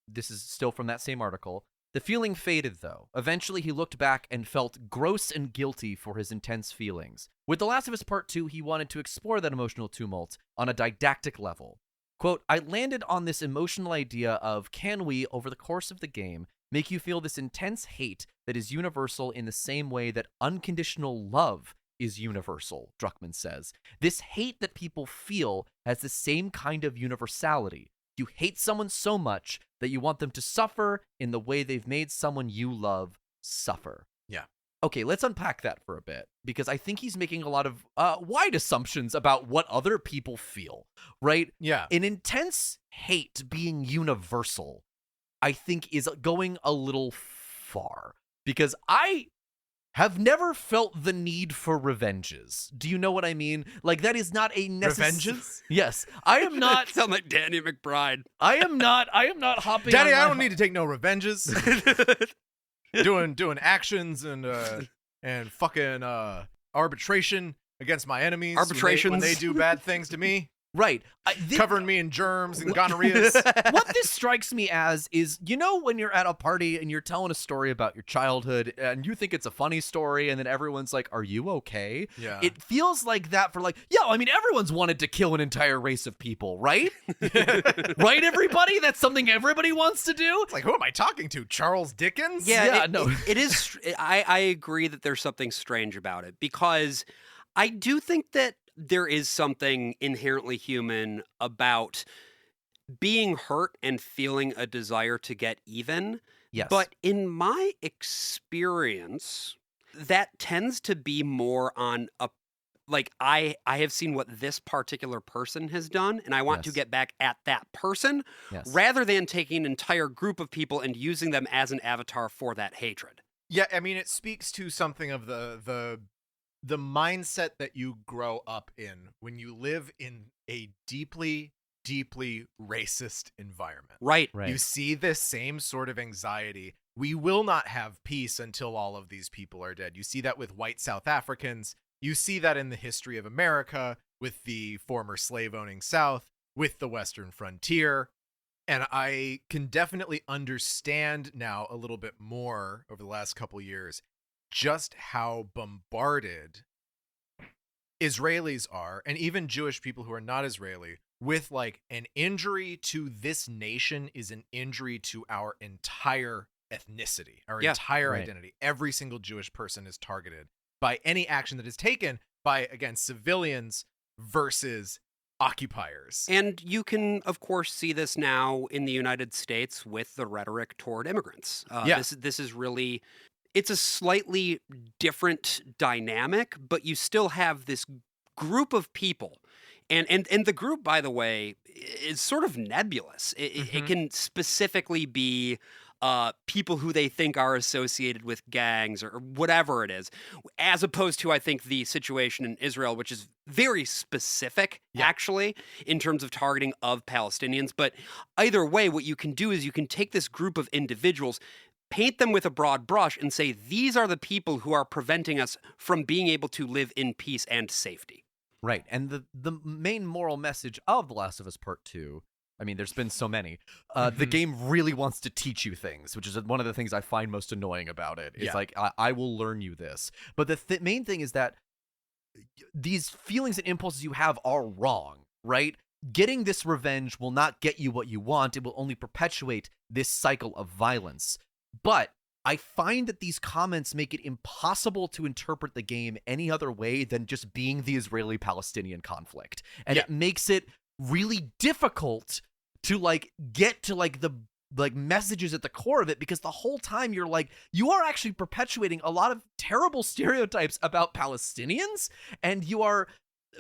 this is still from that same article, the feeling faded, though. Eventually, he looked back and felt gross and guilty for his intense feelings. With The Last of Us Part 2, he wanted to explore that emotional tumult on a didactic level. Quote, I landed on this emotional idea of, can we, over the course of the game, make you feel this intense hate that is universal in the same way that unconditional love is universal, Druckmann says. This hate that people feel has the same kind of universality. You hate someone so much that you want them to suffer in the way they've made someone you love suffer. Yeah. Okay, let's unpack that for a bit, because I think he's making a lot of wide assumptions about what other people feel, right? Yeah. An intense hate being universal, I think, is going a little far, because I have never felt the need for revenges. Do you know what I mean? Like, that is not a necessary... Revenges? Yes. I am not... Sound like Danny McBride. I am not hopping Daddy, on I don't need to take no revenges. doing actions and fucking arbitration against my enemies when they do bad things to me. Right. Covering me in germs and gonorrheas. What this strikes me as is, when you're at a party and you're telling a story about your childhood and you think it's a funny story and then everyone's like, are you okay? Yeah. It feels like that for like, everyone's wanted to kill an entire race of people, right? Right, everybody? That's something everybody wants to do? It's like, who am I talking to? Charles Dickens? Yeah, it is. I agree that there's something strange about it, because I do think that there is something inherently human about being hurt and feeling a desire to get even. Yes. But in my experience, that tends to be more on a, like, I have seen what this particular person has done, and I want to get back at that person, rather than taking an entire group of people and using them as an avatar for that hatred. Yeah, I mean, it speaks to something of the mindset that you grow up in when you live in a deeply deeply racist environment. Right. You see this same sort of anxiety. We will not have peace until all of these people are dead. You see that with white South Africans. You see that in the history of America with the former slave-owning South, with the Western frontier. And I can definitely understand now a little bit more over the last couple years just how bombarded Israelis are, and even Jewish people who are not Israeli, with like an injury to this nation is an injury to our entire ethnicity, our entire identity. Every single Jewish person is targeted by any action that is taken by, again, civilians versus occupiers. And you can, of course, see this now in the United States with the rhetoric toward immigrants. This is really, it's a slightly different dynamic, but you still have this group of people. And the group, by the way, is sort of nebulous. It can specifically be people who they think are associated with gangs or whatever it is, as opposed to, I think, the situation in Israel, which is very specific, actually, in terms of targeting of Palestinians. But either way, what you can do is you can take this group of individuals, paint them with a broad brush, and say, these are the people who are preventing us from being able to live in peace and safety. Right. And the main moral message of The Last of Us Part 2, I mean, there's been so many. The game really wants to teach you things, which is one of the things I find most annoying about it. It's like, I will learn you this. But the main thing is that these feelings and impulses you have are wrong, right? Getting this revenge will not get you what you want. It will only perpetuate this cycle of violence. But I find that these comments make it impossible to interpret the game any other way than just being the Israeli-Palestinian conflict. And it makes it really difficult to like get to like the like messages at the core of it, because the whole time you're like, you are actually perpetuating a lot of terrible stereotypes about Palestinians, and you are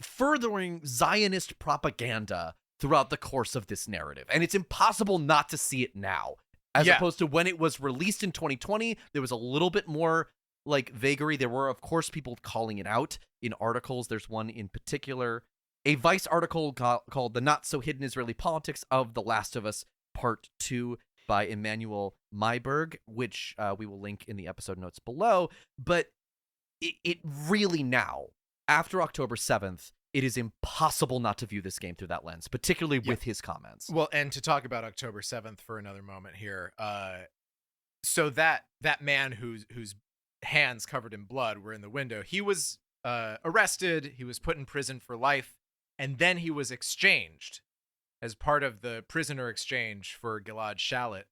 furthering Zionist propaganda throughout the course of this narrative. And it's impossible not to see it now. As opposed to when it was released in 2020, there was a little bit more like vagary. There were, of course, people calling it out in articles. There's one in particular, a Vice article called "The Not So Hidden Israeli Politics of The Last of Us Part 2" by Emmanuel Myberg, which we will link in the episode notes below. But it really now, after October 7th, it is impossible not to view this game through that lens, particularly with his comments. Well, and to talk about October 7th for another moment here. So that man whose hands covered in blood were in the window, he was arrested, he was put in prison for life, and then he was exchanged as part of the prisoner exchange for Gilad Shalit,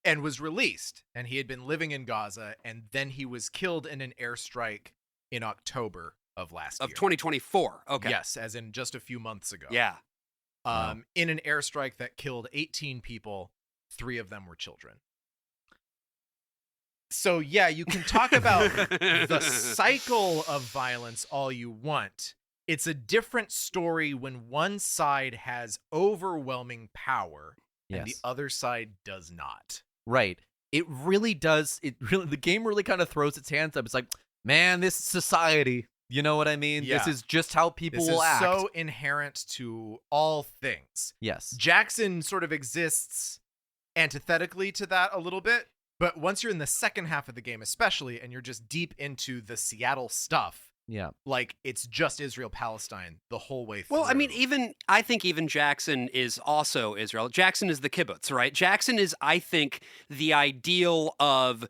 and was released. And he had been living in Gaza, and then he was killed in an airstrike in October of last year. Of 2024. Okay. Yes, as in just a few months ago. Yeah. In an airstrike that killed 18 people, 3 of them were children. So yeah, you can talk about the cycle of violence all you want. It's a different story when one side has overwhelming power and the other side does not. Right. It really does. The game really kind of throws its hands up. It's like, man, this society. You know what I mean? Yeah. This is just how people will act. This is so inherent to all things. Yes. Jackson sort of exists antithetically to that a little bit, but once you're in the second half of the game especially, and you're just deep into the Seattle stuff, like it's just Israel-Palestine the whole way through. Well, I mean, I think even Jackson is also Israel. Jackson is the kibbutz, right? Jackson is, I think, the ideal of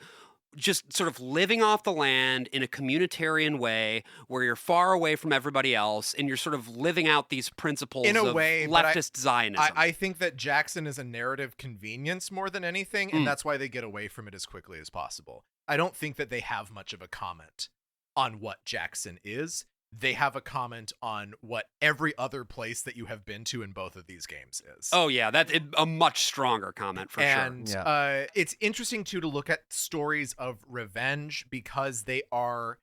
just sort of living off the land in a communitarian way where you're far away from everybody else and you're sort of living out these principles in a of way, leftist Zionism. I think that Jackson is a narrative convenience more than anything, and that's why they get away from it as quickly as possible. I don't think that they have much of a comment on what Jackson is. They have a comment on what every other place that you have been to in both of these games is. Oh, yeah. That's a much stronger comment for sure. And it's interesting, too, to look at stories of revenge because they are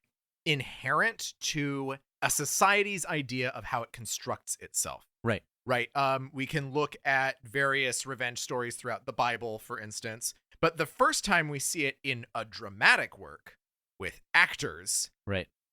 inherent to a society's idea of how it constructs itself. Right. Right. We can look at various revenge stories throughout the Bible, for instance. But the first time we see it in a dramatic work with actors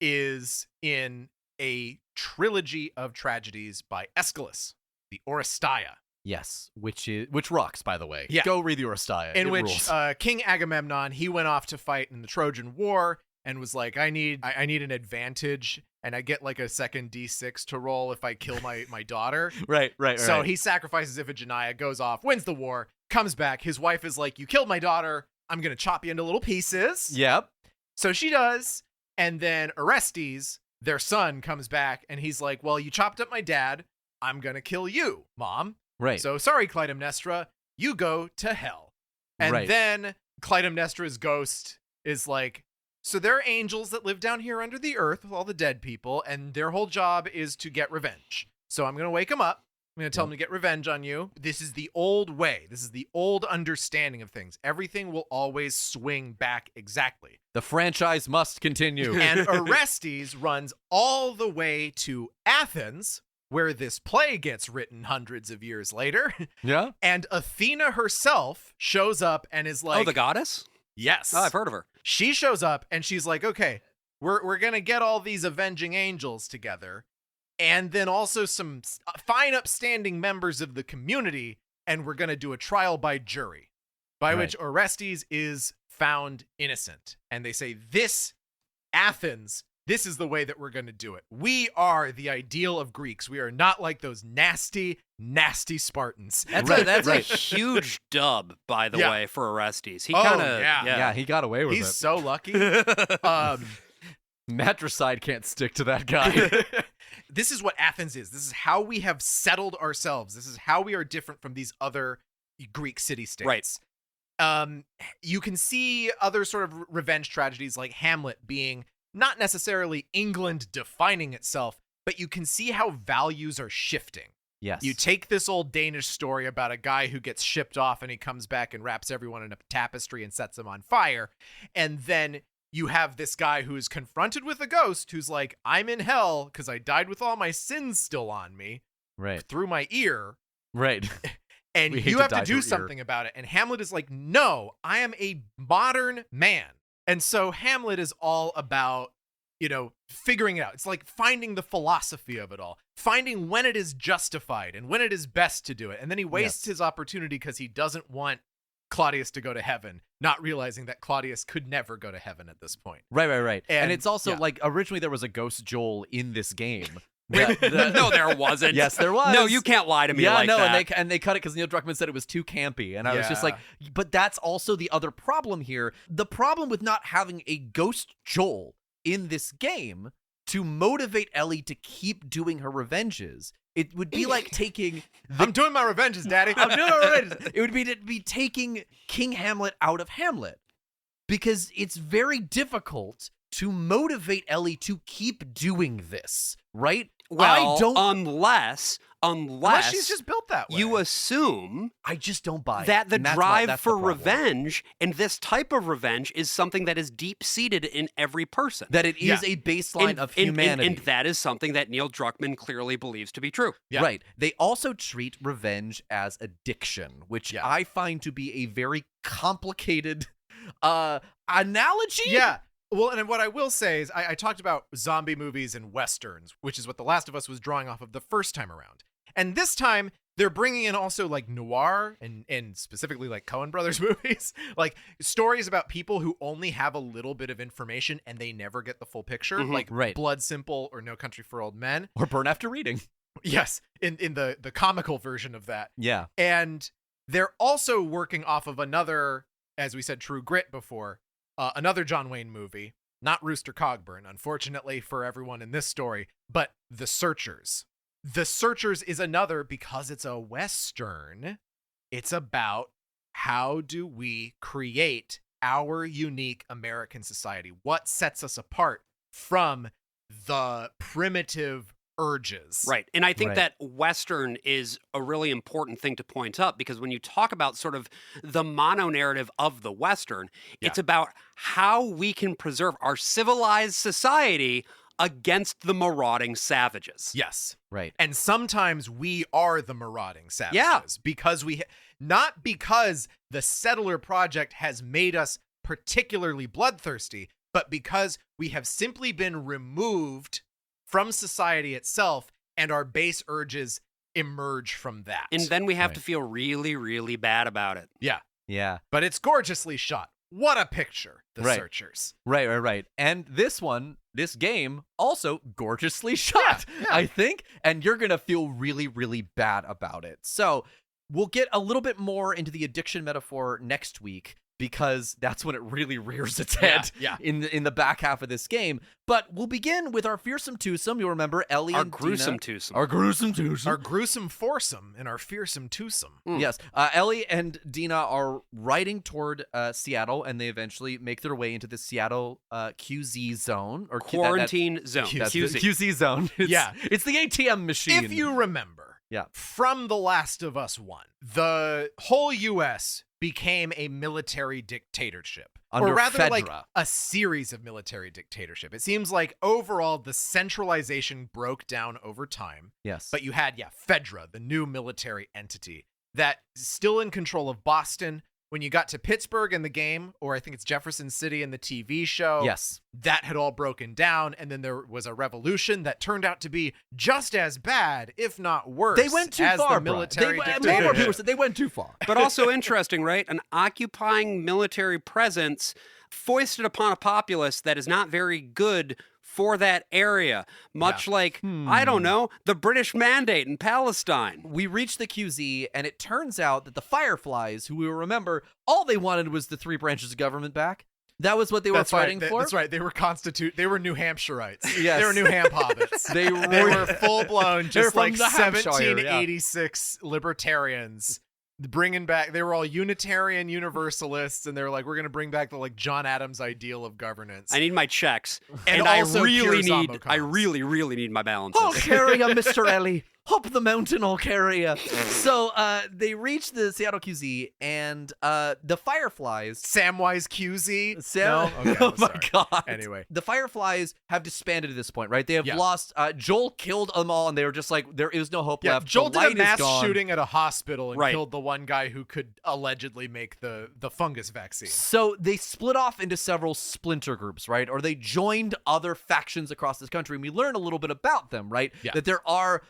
is in a trilogy of tragedies by Aeschylus, the Oresteia. Yes, which rocks, by the way. Yeah. Go read the Oresteia. In It which rules. King Agamemnon, he went off to fight in the Trojan War and was like, I need an advantage, and I get like a second D6 to roll if I kill my daughter. Right. So he sacrifices Iphigenia, goes off, wins the war, comes back. His wife is like, you killed my daughter. I'm going to chop you into little pieces. Yep. So she does. And then Orestes, their son, comes back and he's like, well, you chopped up my dad. I'm going to kill you, Mom. Right. So sorry, Clytemnestra, you go to hell. And then Clytemnestra's ghost is like, so there are angels that live down here under the earth with all the dead people, and their whole job is to get revenge. So I'm going to wake them up. I'm going to tell them to get revenge on you. This is the old way. This is the old understanding of things. Everything will always swing back exactly. The franchise must continue. And Orestes runs all the way to Athens, where this play gets written hundreds of years later. Yeah. And Athena herself shows up and is like, oh, the goddess? Yes. Oh, I've heard of her. She shows up and she's like, okay, we're going to get all these avenging angels together, and then also some fine upstanding members of the community, and we're going to do a trial by jury, by which Orestes is found innocent. And they say, this, Athens, this is the way that we're going to do it. We are the ideal of Greeks. We are not like those nasty, nasty Spartans. That's a huge dub, by the way, for Orestes. He kind of, yeah, he got away with it. He's so lucky. Matricide can't stick to that guy. This is what Athens is. This is how we have settled ourselves. This is how we are different from these other Greek city-states. Right. You can see other sort of revenge tragedies like Hamlet being not necessarily England defining itself, but you can see how values are shifting. Yes. You take this old Danish story about a guy who gets shipped off and he comes back and wraps everyone in a tapestry and sets them on fire. And then you have this guy who is confronted with a ghost who's like, I'm in hell because I died with all my sins still on me. Right. Through my ear. Right. And you have to do something about it. And Hamlet is like, no, I am a modern man. And so Hamlet is all about, figuring it out. It's like finding the philosophy of it all, finding when it is justified and when it is best to do it. And then he wastes his opportunity because he doesn't want Claudius to go to heaven, not realizing that Claudius could never go to heaven at this point. Right. And it's also like originally there was a ghost Joel in this game. No, there wasn't. Yes, there was. No, you can't lie to me like that. And they cut it because Neil Druckmann said it was too campy. And I was just like, but that's also the other problem here. The problem with not having a ghost Joel in this game to motivate Ellie to keep doing her revenges. It would be like taking... I'm doing my revenges, Daddy. I'm doing my revenges. It would be taking King Hamlet out of Hamlet. Because it's very difficult to motivate Ellie to keep doing this, right? Well, I don't... unless she's just built that way. You assume I just don't buy that it. the drive for the revenge and this type of revenge is something that is deep-seated in every person. That it is a baseline of humanity. And that is something that Neil Druckmann clearly believes to be true. Yeah. Right. They also treat revenge as addiction, which I find to be a very complicated analogy. Yeah. Well, and what I will say is I talked about zombie movies and Westerns, which is what The Last of Us was drawing off of the first time around. And this time, they're bringing in also like noir and specifically like Coen Brothers movies, like stories about people who only have a little bit of information and they never get the full picture, like Blood Simple or No Country for Old Men. Or Burn After Reading. Yes, in the comical version of that. Yeah. And they're also working off of another, as we said, True Grit before, another John Wayne movie, not Rooster Cogburn, unfortunately for everyone in this story, but The Searchers. The Searchers is another, because it's a Western, it's about how do we create our unique American society? What sets us apart from the primitive urges? Right. And I think that Western is a really important thing to point up, because when you talk about sort of the mono-narrative of the Western, it's about how we can preserve our civilized society against the marauding savages. Yes. Right. And sometimes we are the marauding savages. Yeah. Because not because the settler project has made us particularly bloodthirsty, but because we have simply been removed from society itself and our base urges emerge from that. And then we have to feel really, really bad about it. Yeah. Yeah. But it's gorgeously shot. What a picture, The Searchers. Right. And this game, also gorgeously shot, I think. And you're going to feel really, really bad about it. So we'll get a little bit more into the addiction metaphor next week, because that's when it really rears its head in the back half of this game. But we'll begin with our fearsome twosome. You'll remember Ellie and gruesome Dina. twosome. Our gruesome twosome. Our gruesome foursome and our fearsome twosome. Yes. Ellie and Dina are riding toward Seattle, and they eventually make their way into the Seattle QZ zone. Or Quarantine zone. QZ zone. It's the ATM machine. If you remember, from The Last of Us 1, the whole U.S. became a military dictatorship. Under or rather Fedra. like a series of military dictatorship. It seems like overall the centralization broke down over time. Yes. But you had, Fedra, the new military entity that is still in control of Boston. When you got to Pittsburgh in the game, or I think it's Jefferson City in the TV show, that had all broken down, and then there was a revolution that turned out to be just as bad, if not worse. They went too far. The military More people said they went too far. But also interesting, right? An occupying military presence foisted upon a populace that is not very good for that area, much like, I don't know, the British Mandate in Palestine. We reached the QZ, and it turns out that the Fireflies, who we will remember, all they wanted was the 3 branches of government back. That was what they were fighting for. That's right. They were New Hampshireites. Yes. They were New Ham hobbits. they were full-blown, just like 1786 libertarians. Bringing back, they were all Unitarian Universalists, and they were like, we're going to bring back the like John Adams ideal of governance. I need my checks, and I also really need my balances. I'll carry ya, Mr. Ellie. Up the mountain, I'll carry ya. So they reach the Seattle QZ, and the Fireflies. Samwise QZ? No? Okay, oh my God. Anyway. The Fireflies have disbanded at this point, right? They have lost. Joel killed them all, and they were just like, there is no hope left. Joel the did light a mass is gone. shooting at a hospital and killed the one guy who could allegedly make the fungus vaccine. So they split off into several splinter groups, right? Or they joined other factions across this country, and we learn a little bit about them, right? Yeah. That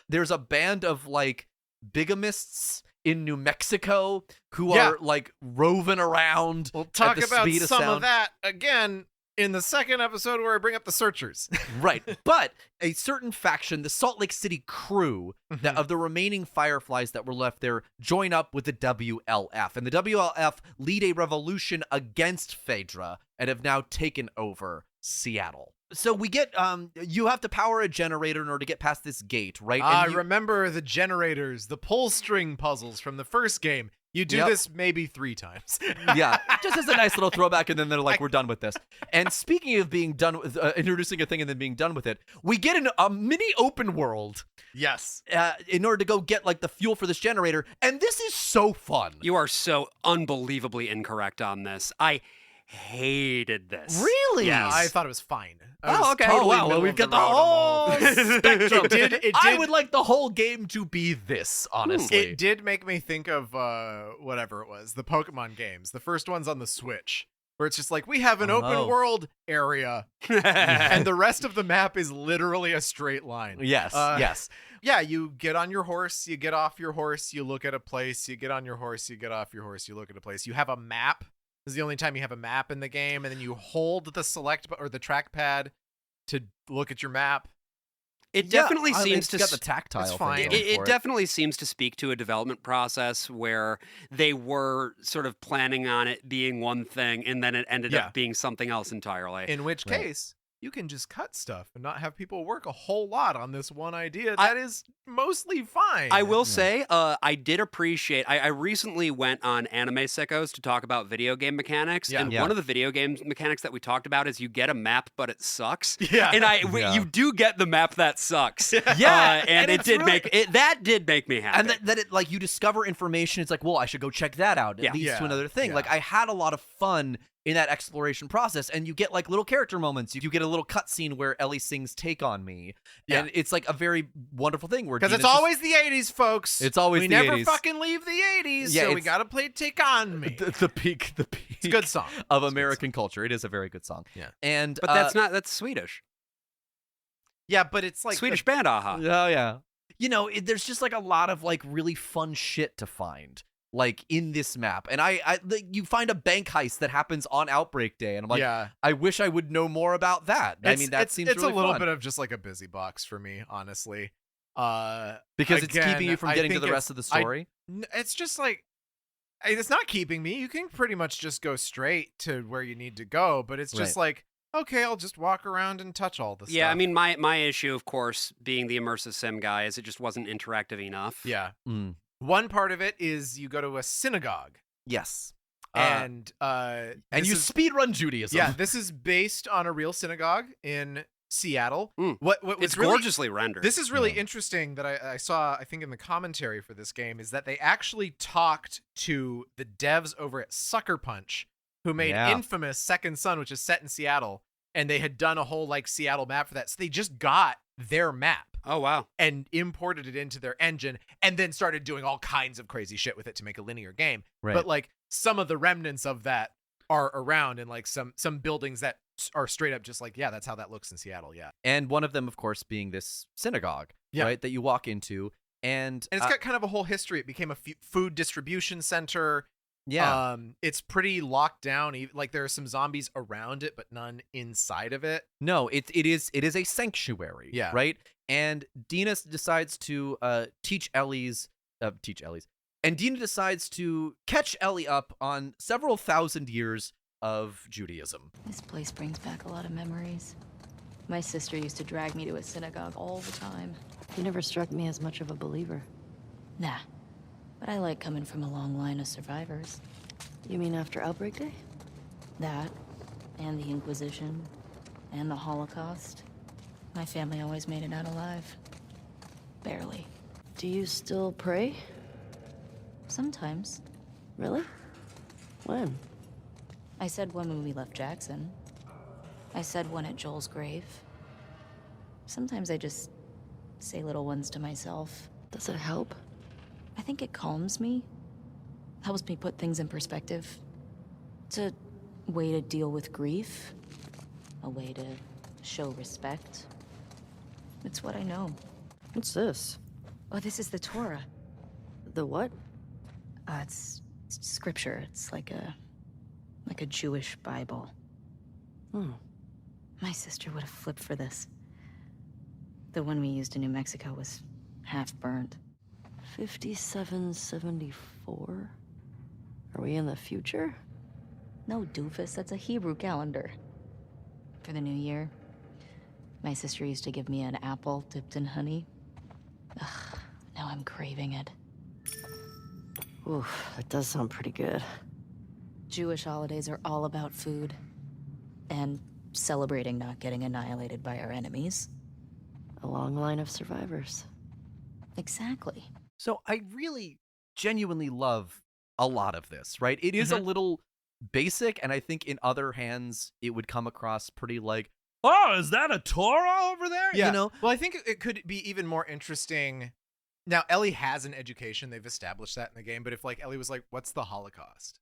there's a band of like bigamists in New Mexico who are like roving around. We'll talk at the about speed of some sound. of that again in the second episode where I bring up the Searchers. Right. But a certain faction, the Salt Lake City crew, that of the remaining Fireflies that were left there, join up with the WLF. And the WLF lead a revolution against Phaedra and have now taken over Seattle. So we get, you have to power a generator in order to get past this gate, right? I remember the generators, the pull string puzzles from the first game. You do this maybe 3 times. Yeah, just as a nice little throwback, and then they're like, we're done with this. And speaking of being done with, introducing a thing and then being done with it, we get a mini open world. Yes. In order to go get like the fuel for this generator. And this is so fun. You are so unbelievably incorrect on this. I hated this. Really? Yeah, I thought it was fine. Okay. Totally Well, we've got the whole spectrum. I would like the whole game to be this, honestly. It did make me think of whatever it was, the Pokemon games. The first one's on the Switch, where it's just like, we have an open world area, and the rest of the map is literally a straight line. Yes, yes. Yeah, you get on your horse, you get off your horse, you look at a place, you get on your horse, you get off your horse, you look at a place. You have a map. This is the only time you have a map in the game, and then you hold the select or the trackpad to look at your map. It definitely seems to got the tactile. It's fine. thing It definitely seems to speak to a development process where they were sort of planning on it being one thing, and then it ended up being something else entirely. In which case, you can just cut stuff and not have people work a whole lot on this one idea. That is mostly fine. I will say, I did appreciate, I recently went on Anime Sickos to talk about video game mechanics, and one of the video game mechanics that we talked about is you get a map, but it sucks. Yeah. And you do get the map that sucks. And it did that did make me happy. And that it, like, you discover information, it's like, well, I should go check that out. It leads to another thing. Yeah. Like, I had a lot of fun in that exploration process, and you get like little character moments. You get a little cutscene where Ellie sings "Take on Me," and it's like a very wonderful thing. Where because it's always the '80s, folks. It's always we the never 80s. Fucking leave the '80s. Yeah, so we gotta play "Take on Me." The peak. It's a good song of American culture. It is a very good song. Yeah, and but that's Swedish. Yeah, but it's like Swedish band, aha. Oh yeah. you know, there's just like a lot of like really fun shit to find like in this map. And you find a bank heist that happens on Outbreak Day, and I'm like, I wish I would know more about that. I mean, that seems it's really a little fun. bit of just like a busy box for me, honestly. Because it's keeping you from getting to the rest of the story. It's just like, it's not keeping me. You can pretty much just go straight to where you need to go, but it's just like, okay, I'll just walk around and touch all the stuff. Yeah, I mean, my issue, of course, being the immersive sim guy, is it just wasn't interactive enough. Yeah. One part of it is you go to a synagogue. Yes. And you speedrun Judaism. Yeah, this is based on a real synagogue in Seattle. What was it's really, gorgeously rendered. This is really interesting that I saw, I think in the commentary for this game, is that they actually talked to the devs over at Sucker Punch, who made infamous Second Son, which is set in Seattle, and they had done a whole like Seattle map for that. So they just got their map. Oh, wow. And imported it into their engine and then started doing all kinds of crazy shit with it to make a linear game. Right. But like some of the remnants of that are around, and like some buildings that are straight up just like, yeah, that's how that looks in Seattle. Yeah. And one of them, of course, being this synagogue, right, that you walk into. And it's got kind of a whole history. It became a food distribution center. Yeah. It's pretty locked down. Like there are some zombies around it, but none inside of it. No, it is a sanctuary. Yeah. Right. And Dina decides to teach Ellie's. And Dina decides to catch Ellie up on several thousand years of Judaism. This place brings back a lot of memories. My sister used to drag me to a synagogue all the time. You never struck me as much of a believer. Nah, but I like coming from a long line of survivors. You mean after Outbreak Day? That, and the Inquisition, and the Holocaust. My family always made it out alive. Barely. Do you still pray? Sometimes. Really? When? I said one when we left Jackson. I said one at Joel's grave. Sometimes I just say little ones to myself. Does it help? I think it calms me. Helps me put things in perspective. It's a way to deal with grief. A way to show respect. It's what I know. What's this? Oh, this is the Torah. The what? It's scripture. It's like a Jewish Bible. My sister would have flipped for this. The one we used in New Mexico was half burnt. 5774? Are we in the future? No, doofus. That's a Hebrew calendar. For the new year, my sister used to give me an apple dipped in honey. Ugh, now I'm craving it. Oof, that does sound pretty good. Jewish holidays are all about food. And celebrating not getting annihilated by our enemies. A long line of survivors. Exactly. So I really genuinely love a lot of this, right? It is a little basic, and I think in other hands it would come across pretty like, oh, is that a Torah over there? Yeah. You know? Well, I think it could be even more interesting. Now, Ellie has an education. They've established that in the game. But if like Ellie was like, what's the Holocaust?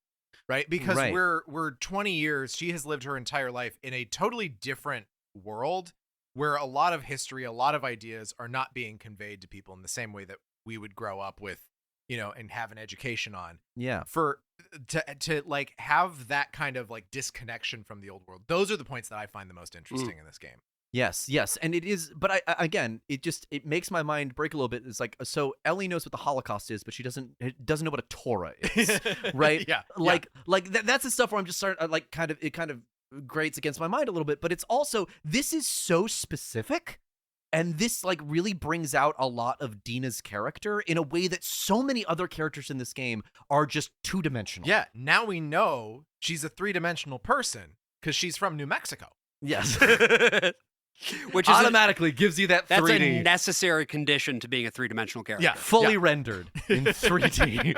Right? Because we're 20 years. She has lived her entire life in a totally different world where a lot of history, a lot of ideas are not being conveyed to people in the same way that we would grow up with, you know, and have an education on. Yeah. To like have that kind of like disconnection from the old world. Those are the points that I find the most interesting in this game. Yes, and it is, but again, it makes my mind break a little bit. It's like, so Ellie knows what the Holocaust is, but she doesn't know what a Torah is, right? Yeah, that's the stuff where I'm just starting, like, it kind of grates against my mind a little bit. But it's also, this is so specific, and this like really brings out a lot of Dina's character in a way that so many other characters in this game are just two-dimensional. Yeah, now we know she's a three-dimensional person because she's from New Mexico. Yes. Which is automatically gives you that 3D. That's a necessary condition to being a three-dimensional character. Yeah, fully rendered in 3D.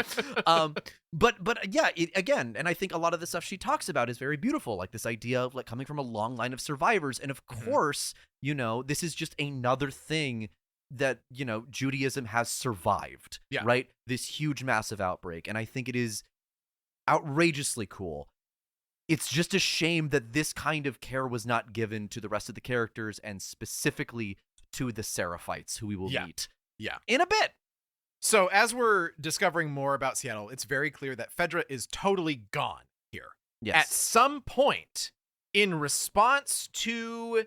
But yeah, again, and I think a lot of the stuff she talks about is very beautiful, like this idea of like coming from a long line of survivors, and of course, you know, this is just another thing that, you know, Judaism has survived, right? This huge, massive outbreak, and I think it is outrageously cool. It's just a shame that this kind of care was not given to the rest of the characters, and specifically to the Seraphites, who we will meet in a bit. So as we're discovering more about Seattle, it's very clear that Fedra is totally gone here. Yes. At some point, in response to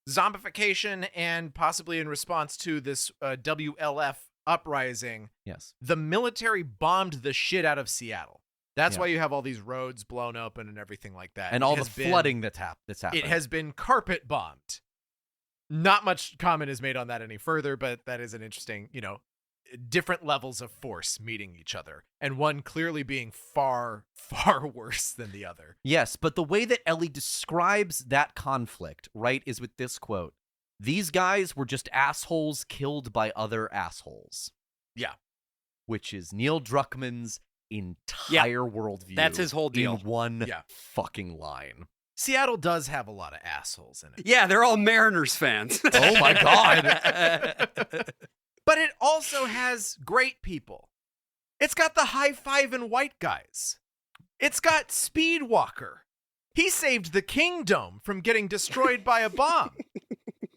zombification and possibly in response to this WLF uprising, yes, the military bombed the shit out of Seattle. That's Yeah. why you have all these roads blown open and everything like that. and all the flooding that's happened. It has been carpet bombed. Not much comment is made on that any further, but that is an interesting, different levels of force meeting each other, and one clearly being far, far worse than the other. Yes, but the way that Ellie describes that conflict, right, is with this quote. These guys were just assholes killed by other assholes. Yeah. Which is Neil Druckmann's entire worldview. That's his whole deal. In one fucking line. Seattle does have a lot of assholes in it. Yeah, they're all Mariners fans. Oh my God. But it also has great people. It's got the high-fiving white guys. It's got Speedwalker. He saved the Kingdom from getting destroyed by a bomb.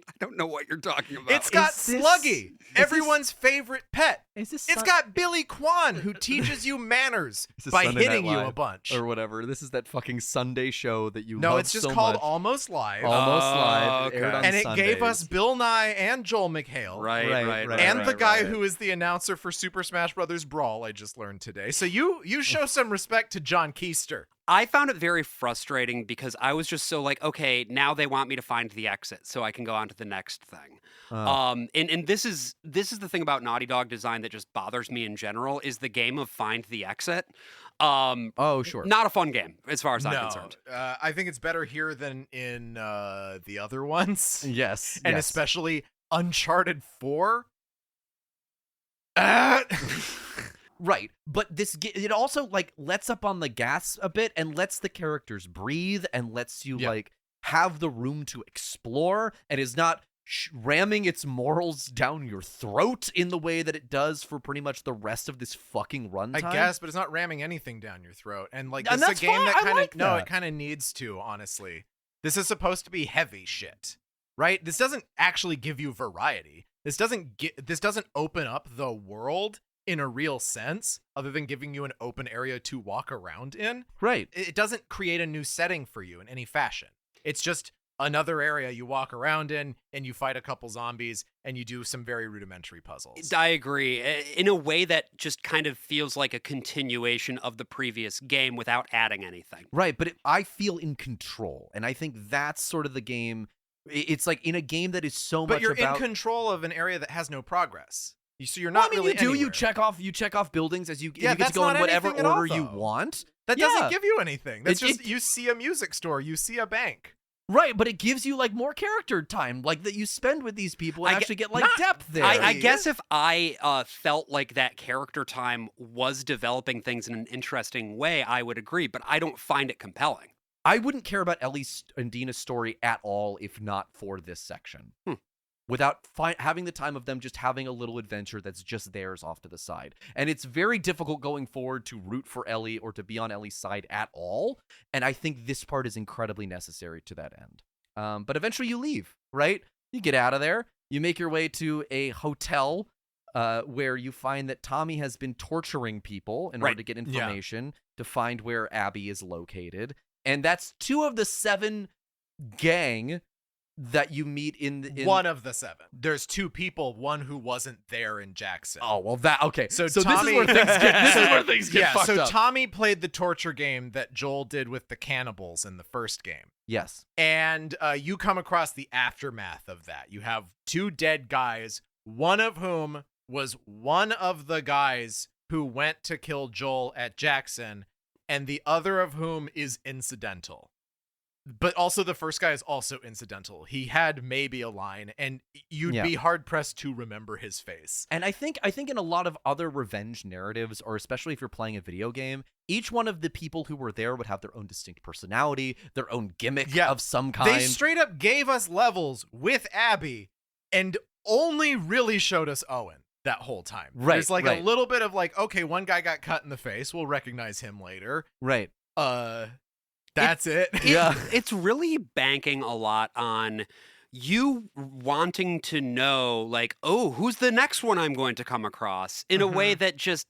I don't know what you're talking about. It's got Sluggy, everyone's favorite pet. It's got Billy Kwan, who teaches you manners by Sunday hitting Night you Live a bunch. or whatever. This is that fucking Sunday show that you No, love it's just so called much. Almost Live. Almost Live. okay. It aired on And it gave us Sundays. Bill Nye and Joel McHale. Right. And the guy who is the announcer for Super Smash Brothers Brawl, I just learned today. So you show some respect to John Keister. I found it very frustrating because I was just so like, okay, now they want me to find the exit so I can go on to the next thing. And this is the thing about Naughty Dog design that just bothers me in general is the game of find the exit. Oh, sure. Not a fun game as far as I'm No, concerned. I think it's better here than in the other ones. Yes. And yes. especially Uncharted 4. Right, but it also like lets up on the gas a bit and lets the characters breathe and lets you like have the room to explore and is not ramming its morals down your throat in the way that it does for pretty much the rest of this fucking runtime. I guess, but it's not ramming anything down your throat. And like And this is a that's game fine. that I kind of like no, that. it kind of needs to, honestly. This is supposed to be heavy shit. Right? This doesn't actually give you variety. This doesn't open up the world in a real sense, other than giving you an open area to walk around in. Right. It doesn't create a new setting for you in any fashion. It's just another area you walk around in and you fight a couple zombies and you do some very rudimentary puzzles. I agree. In a way that just kind of feels like a continuation of the previous game without adding anything. Right, but I feel in control, and I think that's sort of the game. It's like in a game that is so But much you're about... in control of an area that has no progress. So you're not really you do. anywhere. You check off buildings as you Yeah, get to that's go in not whatever anything at all, order you though. want. That doesn't give you anything. That's It- just you see a music store, you see a bank. Right, but it gives you like more character time, like that you spend with these people and actually get like depth there. I guess if I felt like that character time was developing things in an interesting way, I would agree, but I don't find it compelling. I wouldn't care about Ellie and Dina's story at all if not for this section. Without having the time of them just having a little adventure that's just theirs off to the side. And it's very difficult going forward to root for Ellie or to be on Ellie's side at all. And I think this part is incredibly necessary to that end. But eventually you leave, right? You get out of there. You make your way to a hotel where you find that Tommy has been torturing people in order to get information to find where Abby is located. And that's 2 of the 7 gang that you meet in 1 of the 7. There's 2 people, one who wasn't there in Jackson. Oh, well, okay. So Tommy, this is where things get fucked up. So Tommy played the torture game that Joel did with the cannibals in the first game. Yes. And you come across the aftermath of that. You have 2 dead guys, one of whom was one of the guys who went to kill Joel at Jackson, and the other of whom is incidental. But also the first guy is also incidental. He had maybe a line, and you'd be hard-pressed to remember his face. And I think in a lot of other revenge narratives, or especially if you're playing a video game, each one of the people who were there would have their own distinct personality, their own gimmick of some kind. They straight up gave us levels with Abby and only really showed us Owen that whole time. Right, There's like right. a little bit of like, okay, one guy got cut in the face. We'll recognize him later. Right. That's it. Yeah. It's really banking a lot on you wanting to know, like, oh, who's the next one I'm going to come across in a way that just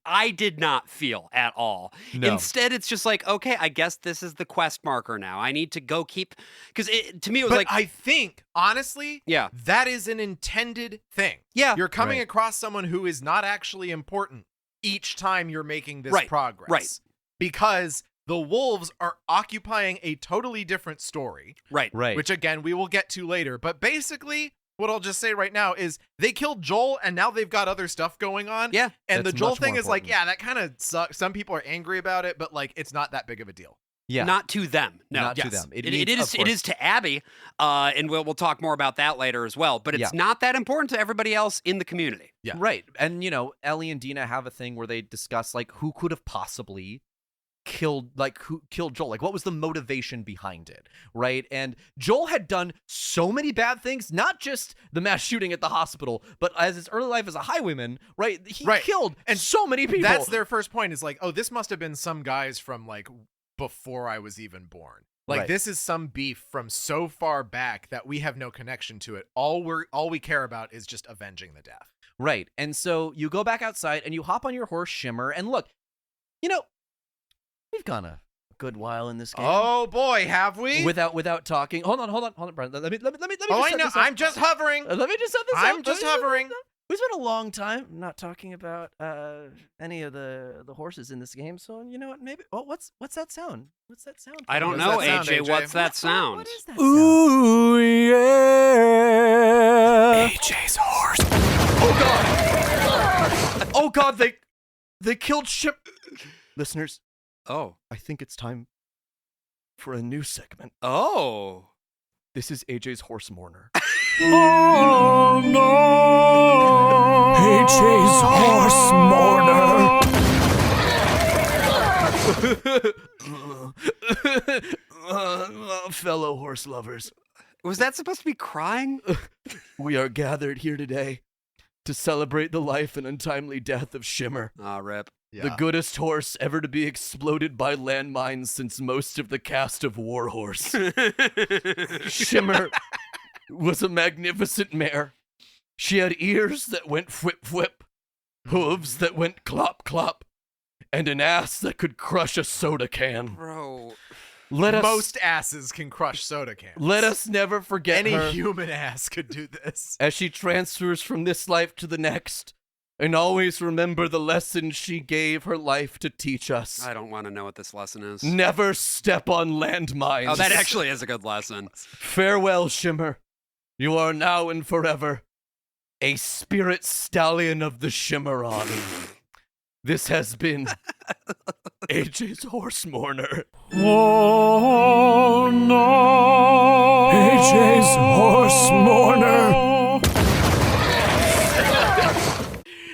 I did not feel at all. No. Instead, it's just like, okay, I guess this is the quest marker now. I need to go keep, because to me it was But like, I think, honestly, yeah, that is an intended thing. yeah, You're coming Right. across someone who is not actually important each time you're making this Right, progress. right. Because the wolves are occupying a totally different story, right. which again, we will get to later. But basically, what I'll just say right now is they killed Joel and now they've got other stuff going on. Yeah. And That's the Joel much thing more is like, important. yeah, that kind of sucks. Some people are angry about it, but like, it's not that big of a deal. Yeah. Not to them. No. Not to yes. them. It needs, of is course- to Abby, and we'll talk more about that later as well. But it's not that important to everybody else in the community. Yeah. Right. And, you know, Ellie and Dina have a thing where they discuss, like, who could have possibly who killed Joel? Like, what was the motivation behind it? Right. And Joel had done so many bad things, not just the mass shooting at the hospital, but as his early life as a highwayman, right? He killed And so many people. That's their first point is like, oh, this must have been some guys from like before I was even born. Like Right. this is some beef from so far back that we have no connection to it. All we care about is just avenging the death. Right. And so you go back outside and you hop on your horse Shimmer and look, you know, we've gone a good while in this game. Oh boy, have we? Without talking. Hold on, Brian. Let me Oh, I set know. this up. I'm just hovering. Let me just set this up. I'm just hovering. It's been a long time not talking about any of the horses in this game. So you know what? Maybe. Oh, what's that sound? What's that sound? I don't What's know, that sound, AJ. AJ? What's that sound? What is that sound? Ooh, yeah. AJ's horse. Oh god. Oh god. They killed Ship. Listeners, Oh. I think it's time for a new segment. Oh. This is AJ's horse mourner. Oh no! AJ's horse mourner. Fellow horse lovers, Was that supposed to be crying? we are gathered here today to celebrate the life and untimely death of Shimmer, Ah, rip. the goodest horse ever to be exploded by landmines since most of the cast of War Horse. Shimmer was a magnificent mare. She had ears that went whip whip, hooves that went clop clop, and an ass that could crush a soda can. Bro. Most asses can crush soda cans. Let us never forget Any her human ass could do this. as she transfers from this life to the next, and always remember the lesson she gave her life to teach us. I don't want to know what this lesson is. Never step on landmines. Oh, that actually is a good lesson. Farewell, Shimmer. You are now and forever a spirit stallion of the Shimmeron. This has been AJ's horse mourner. Oh no! AJ's horse mourner.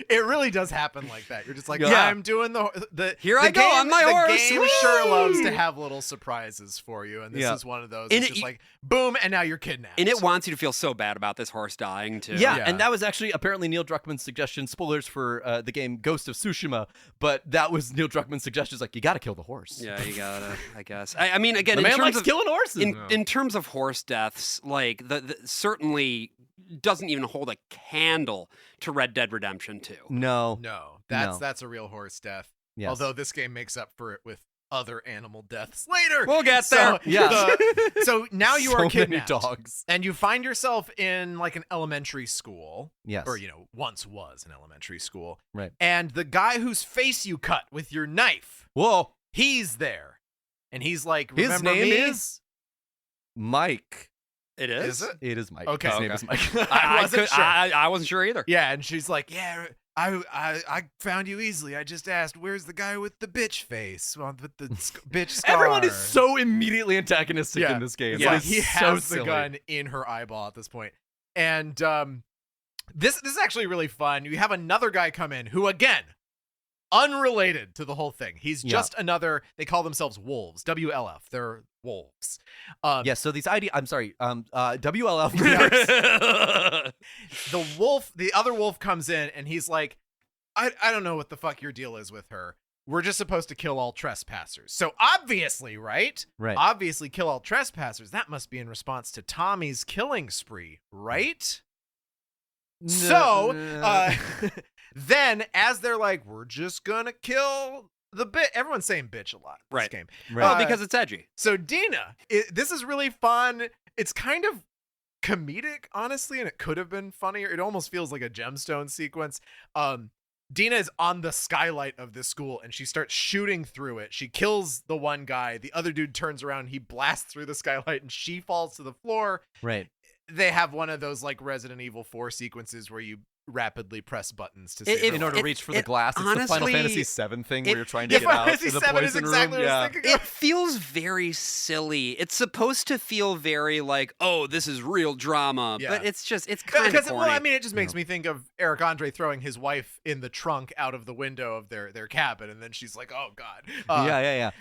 It really does happen like that. You're just like, Yeah. I'm doing the Here the I go game, on my the horse. game sure loves to Whee! have little surprises for you, and this Yeah. is one of those. And It's it- just like, boom, and now you're kidnapped. And it wants you to feel so bad about this horse dying, too. Yeah, Yeah. and that was actually apparently Neil Druckmann's suggestion. Spoilers for the game Ghost of Tsushima, but that was Neil Druckmann's suggestion. Like, you got to kill the horse. Yeah, you gotta, I guess. I mean, again, The in man terms likes of killing horses. in terms of horse deaths, like the certainly doesn't even hold a candle to Red Dead Redemption 2. No. no, No. that's a real horse death. Yes. Although this game makes up for it with other animal deaths later. We'll get So, there. Yeah. so now you So are many kidnapped, dogs. and you find yourself in like an elementary school. Yes. Or, once was an elementary school. Right. And the guy whose face you cut with your knife, Whoa. he's there. And he's like, His remember name me? is Mike. It is? Is it? It is Mike. Okay. His Okay. name is Mike. I wasn't sure. I wasn't sure either. Yeah, and she's like, yeah, I found you easily. I just asked, where's the guy with the bitch face? With the bitch scar? Everyone is so immediately antagonistic Yeah. in this game. It's Yeah. like he so has the silly. gun in her eyeball at this point. And this is actually really fun. You have another guy come in who, again, unrelated to the whole thing. He's Yeah. just another, they call themselves wolves. WLF. They're wolves. Yes, so these I'm sorry, WLF. The other wolf comes in and he's like, I don't know what the fuck your deal is with her, we're just supposed to kill all trespassers. So obviously, right? Right. Obviously, kill all trespassers. That must be in response to Tommy's killing spree, right? So, then as they're like, we're just gonna kill the bitch. Everyone's saying bitch a lot in this game. Right. Well, because it's edgy. So Dina, this is really fun. It's kind of comedic, honestly, and it could have been funnier. It almost feels like a gemstone sequence. Dina is on the skylight of this school and she starts shooting through it. She kills the one guy. The other dude turns around. He blasts through the skylight and she falls to the floor. Right. They have one of those like Resident Evil 4 sequences where you rapidly press buttons to save in order to reach for the glass. It's the Final Fantasy VII thing where you're trying to get Final out Fantasy of the VII is poison exactly room. what I was thinking of. It feels very silly. It's supposed to feel very like, oh, this is real drama, Yeah. but it's kind of corny. Well, I mean, it just makes me think of Eric Andre throwing his wife in the trunk out of the window of their cabin, and then she's like, "Oh God." Yeah.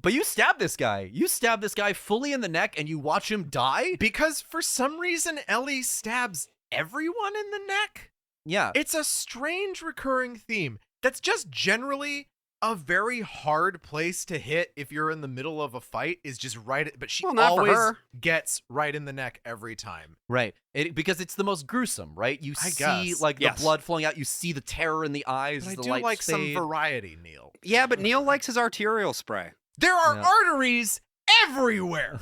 But you stab this guy. You stab this guy fully in the neck, and you watch him die. Because for some reason, Ellie stabs everyone in the neck. Yeah. It's a strange recurring theme that's just generally a very hard place to hit if you're in the middle of a fight, is just right. But she Well, not for always her. gets right in the neck every time. Right. Because it's the most gruesome, right? You I see guess. like Yes. the blood flowing out. You see the terror in the eyes. But I the do lights like some fade. variety, Neil. Yeah, but Neil likes his arterial spray. There are Yeah. arteries everywhere.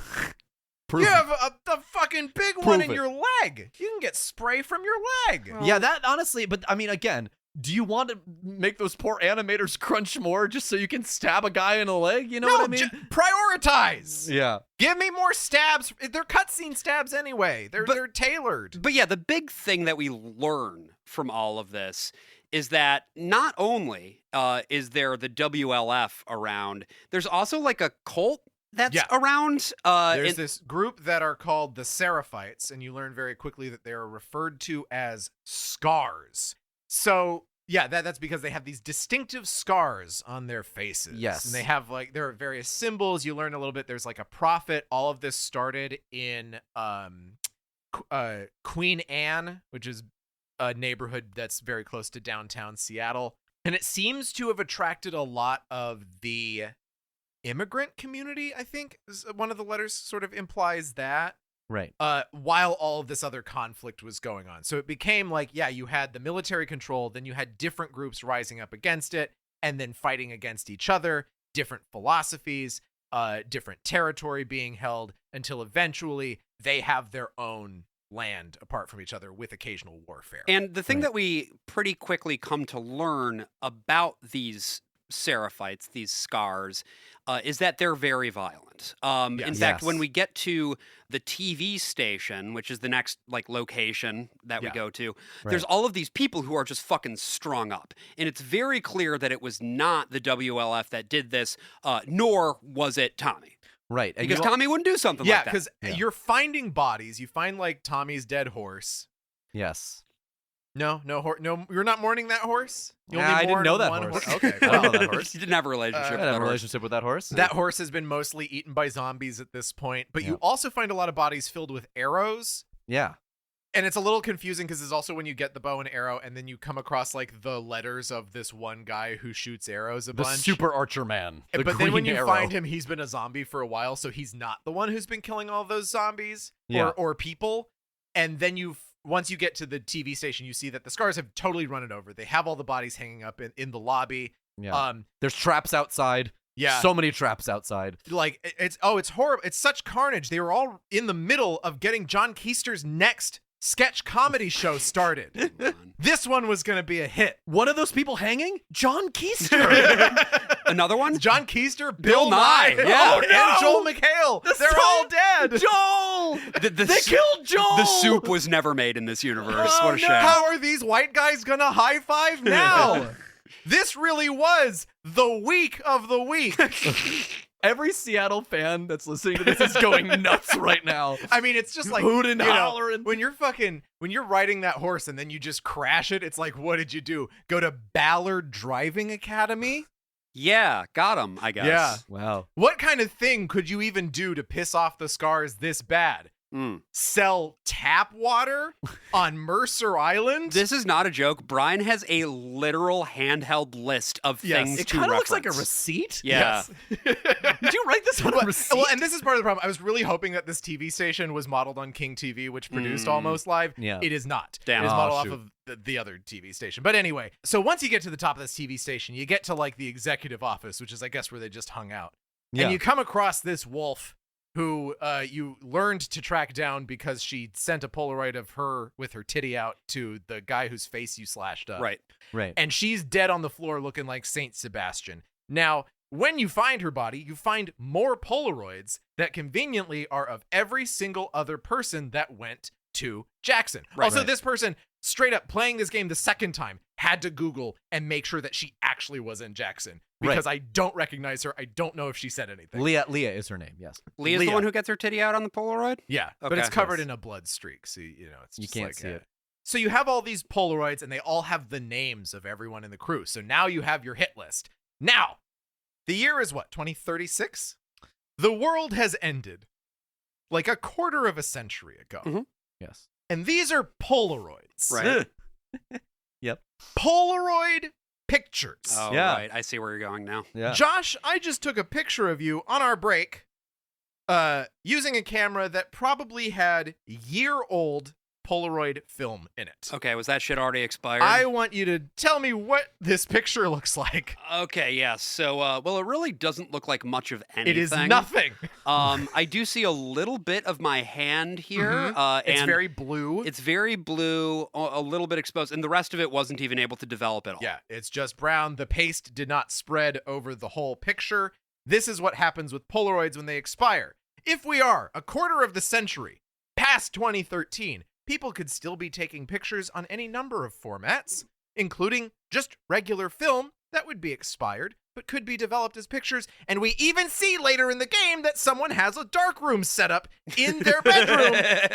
Prove You it. have a fucking big one in it. your leg. You can get spray from your leg. Yeah, that honestly, but I mean, again, do you want to make those poor animators crunch more just so you can stab a guy in the leg? You know what I mean? Prioritize. Yeah. Give me more stabs. They're cutscene stabs anyway. They're tailored. But yeah, the big thing that we learn from all of this is that not only is there the WLF around, there's also like a cult that's around. There's this group that are called the Seraphites, and you learn very quickly that they are referred to as scars. So yeah, that's because they have these distinctive scars on their faces. Yes. And they have like, there are various symbols. You learn a little bit. There's like a prophet. All of this started in Queen Anne, which is a neighborhood that's very close to downtown Seattle. And it seems to have attracted a lot of the immigrant community, I think. One of the letters sort of implies that. Right. While all of this other conflict was going on. So it became like, yeah, you had the military control, then you had different groups rising up against it, and then fighting against each other, different philosophies, different territory being held, until eventually they have their own land apart from each other with occasional warfare. And the thing that we pretty quickly come to learn about these Seraphites, these scars, is that they're very violent. In fact, when we get to the TV station, which is the next like location that we go to, there's all of these people who are just fucking strung up. And it's very clear that it was not the WLF that did this, nor was it Tommy. Right. And Because Tommy wouldn't do something like that. Yeah, because you're finding bodies. You find like Tommy's dead horse. Yes. No, you're not mourning that horse? You I didn't mourn know that one horse. Okay. I don't know that horse. He didn't have a relationship I with had that a horse. relationship with that horse. That horse has been mostly eaten by zombies at this point, but you also find a lot of bodies filled with arrows. Yeah. And it's a little confusing because it's also when you get the bow and arrow and then you come across like the letters of this one guy who shoots arrows a The bunch. super archer man. The But then when green you arrow. find him, he's been a zombie for a while, so he's not the one who's been killing all those zombies or people. And then once you get to the TV station, you see that the scars have totally run it over. They have all the bodies hanging up in the lobby. Yeah. There's traps outside. Yeah. So many traps outside. Like it's horrible. It's such carnage. They were all in the middle of getting John Keister's next sketch comedy show started. This one was going to be a hit. One of those people hanging? John Keister. Another one? John Keister, Bill Nye. Yeah. Oh, no! And Joel McHale. They're all dead. Joel! They killed Joel! The soup was never made in this universe. Oh, What a shame. How are these white guys going to high five now? This really was the week of the week. Every Seattle fan that's listening to this is going nuts right now. I mean, it's just like hooting, hollering. When you're riding that horse and then you just crash it, it's like, what did you do? Go to Ballard Driving Academy? Yeah, got him, I guess. Yeah. Wow. What kind of thing could you even do to piss off the scars this bad? sell tap water on Mercer Island. This is not a joke. Brian has a literal handheld list of things It to kind of reference. looks like a receipt. Yeah. Did you write this on a receipt? Well, and this is part of the problem. I was really hoping that this TV station was modeled on King TV, which produced Almost Live. Yeah. It is not. Damn. It is Oh, modeled shoot. off of the other TV station. But anyway, so once you get to the top of this TV station, you get to like the executive office, which is, I guess, where they just hung out. Yeah. And you come across this wolf who you learned to track down because she sent a Polaroid of her with her titty out to the guy whose face you slashed up. Right. Right. And she's dead on the floor looking like Saint Sebastian. Now, when you find her body, you find more Polaroids that conveniently are of every single other person that went to Jackson. Right. Also, Right. this person, straight up playing this game the second time, had to Google and make sure that she actually was in Jackson. Because I don't recognize her. I don't know if she said anything. Leah is her name. Yes. Leah's Leah. the one who gets her titty out on the Polaroid? Yeah, but Okay. it's covered Yes. in a blood streak. So, you know, it's You just can't like, see it. So you have all these Polaroids and they all have the names of everyone in the crew. So now you have your hit list. Now, the year is what, 2036? The world has ended like a quarter of a century ago. Mhm. Yes. And these are Polaroids. Right. Yep. Polaroid pictures. Oh, Yeah. right. I see where you're going now. Yeah. Josh, I just took a picture of you on our break using a camera that probably had year-old Polaroid film in it. Okay, was that shit already expired? I want you to tell me what this picture looks like. Okay, yeah. So, well, it really doesn't look like much of anything. It is nothing. I do see a little bit of my hand here. It's and very blue. It's very blue, a little bit exposed, and the rest of it wasn't even able to develop at all. Yeah, it's just brown. The paste did not spread over the whole picture. This is what happens with Polaroids when they expire. If we are a quarter of the century past 2013, people could still be taking pictures on any number of formats, including just regular film that would be expired, but could be developed as pictures. And we even see later in the game that someone has a darkroom set up in their bedroom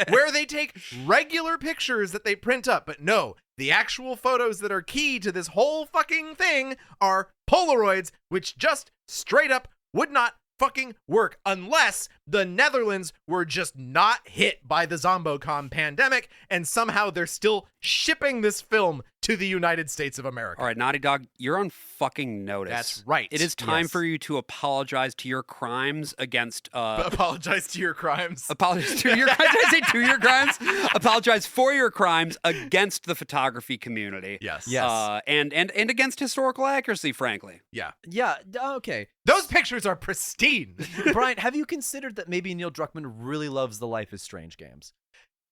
where they take regular pictures that they print up. But no, the actual photos that are key to this whole fucking thing are Polaroids, which just straight up would not fucking work unless the Netherlands were just not hit by the Zombocom pandemic and somehow they're still shipping this film to the United States of America. All right, Naughty Dog, you're on fucking notice. That's right. It is time Yes. for you to apologize to your crimes against. Apologize to your crimes. Apologize to your crimes. Did I say to your crimes? Apologize for your crimes against the photography community. Yes. Yes. And against historical accuracy, frankly. Yeah. Yeah. Okay. Those pictures are pristine. Brian, have you considered that maybe Neil Druckmann really loves the Life is Strange games?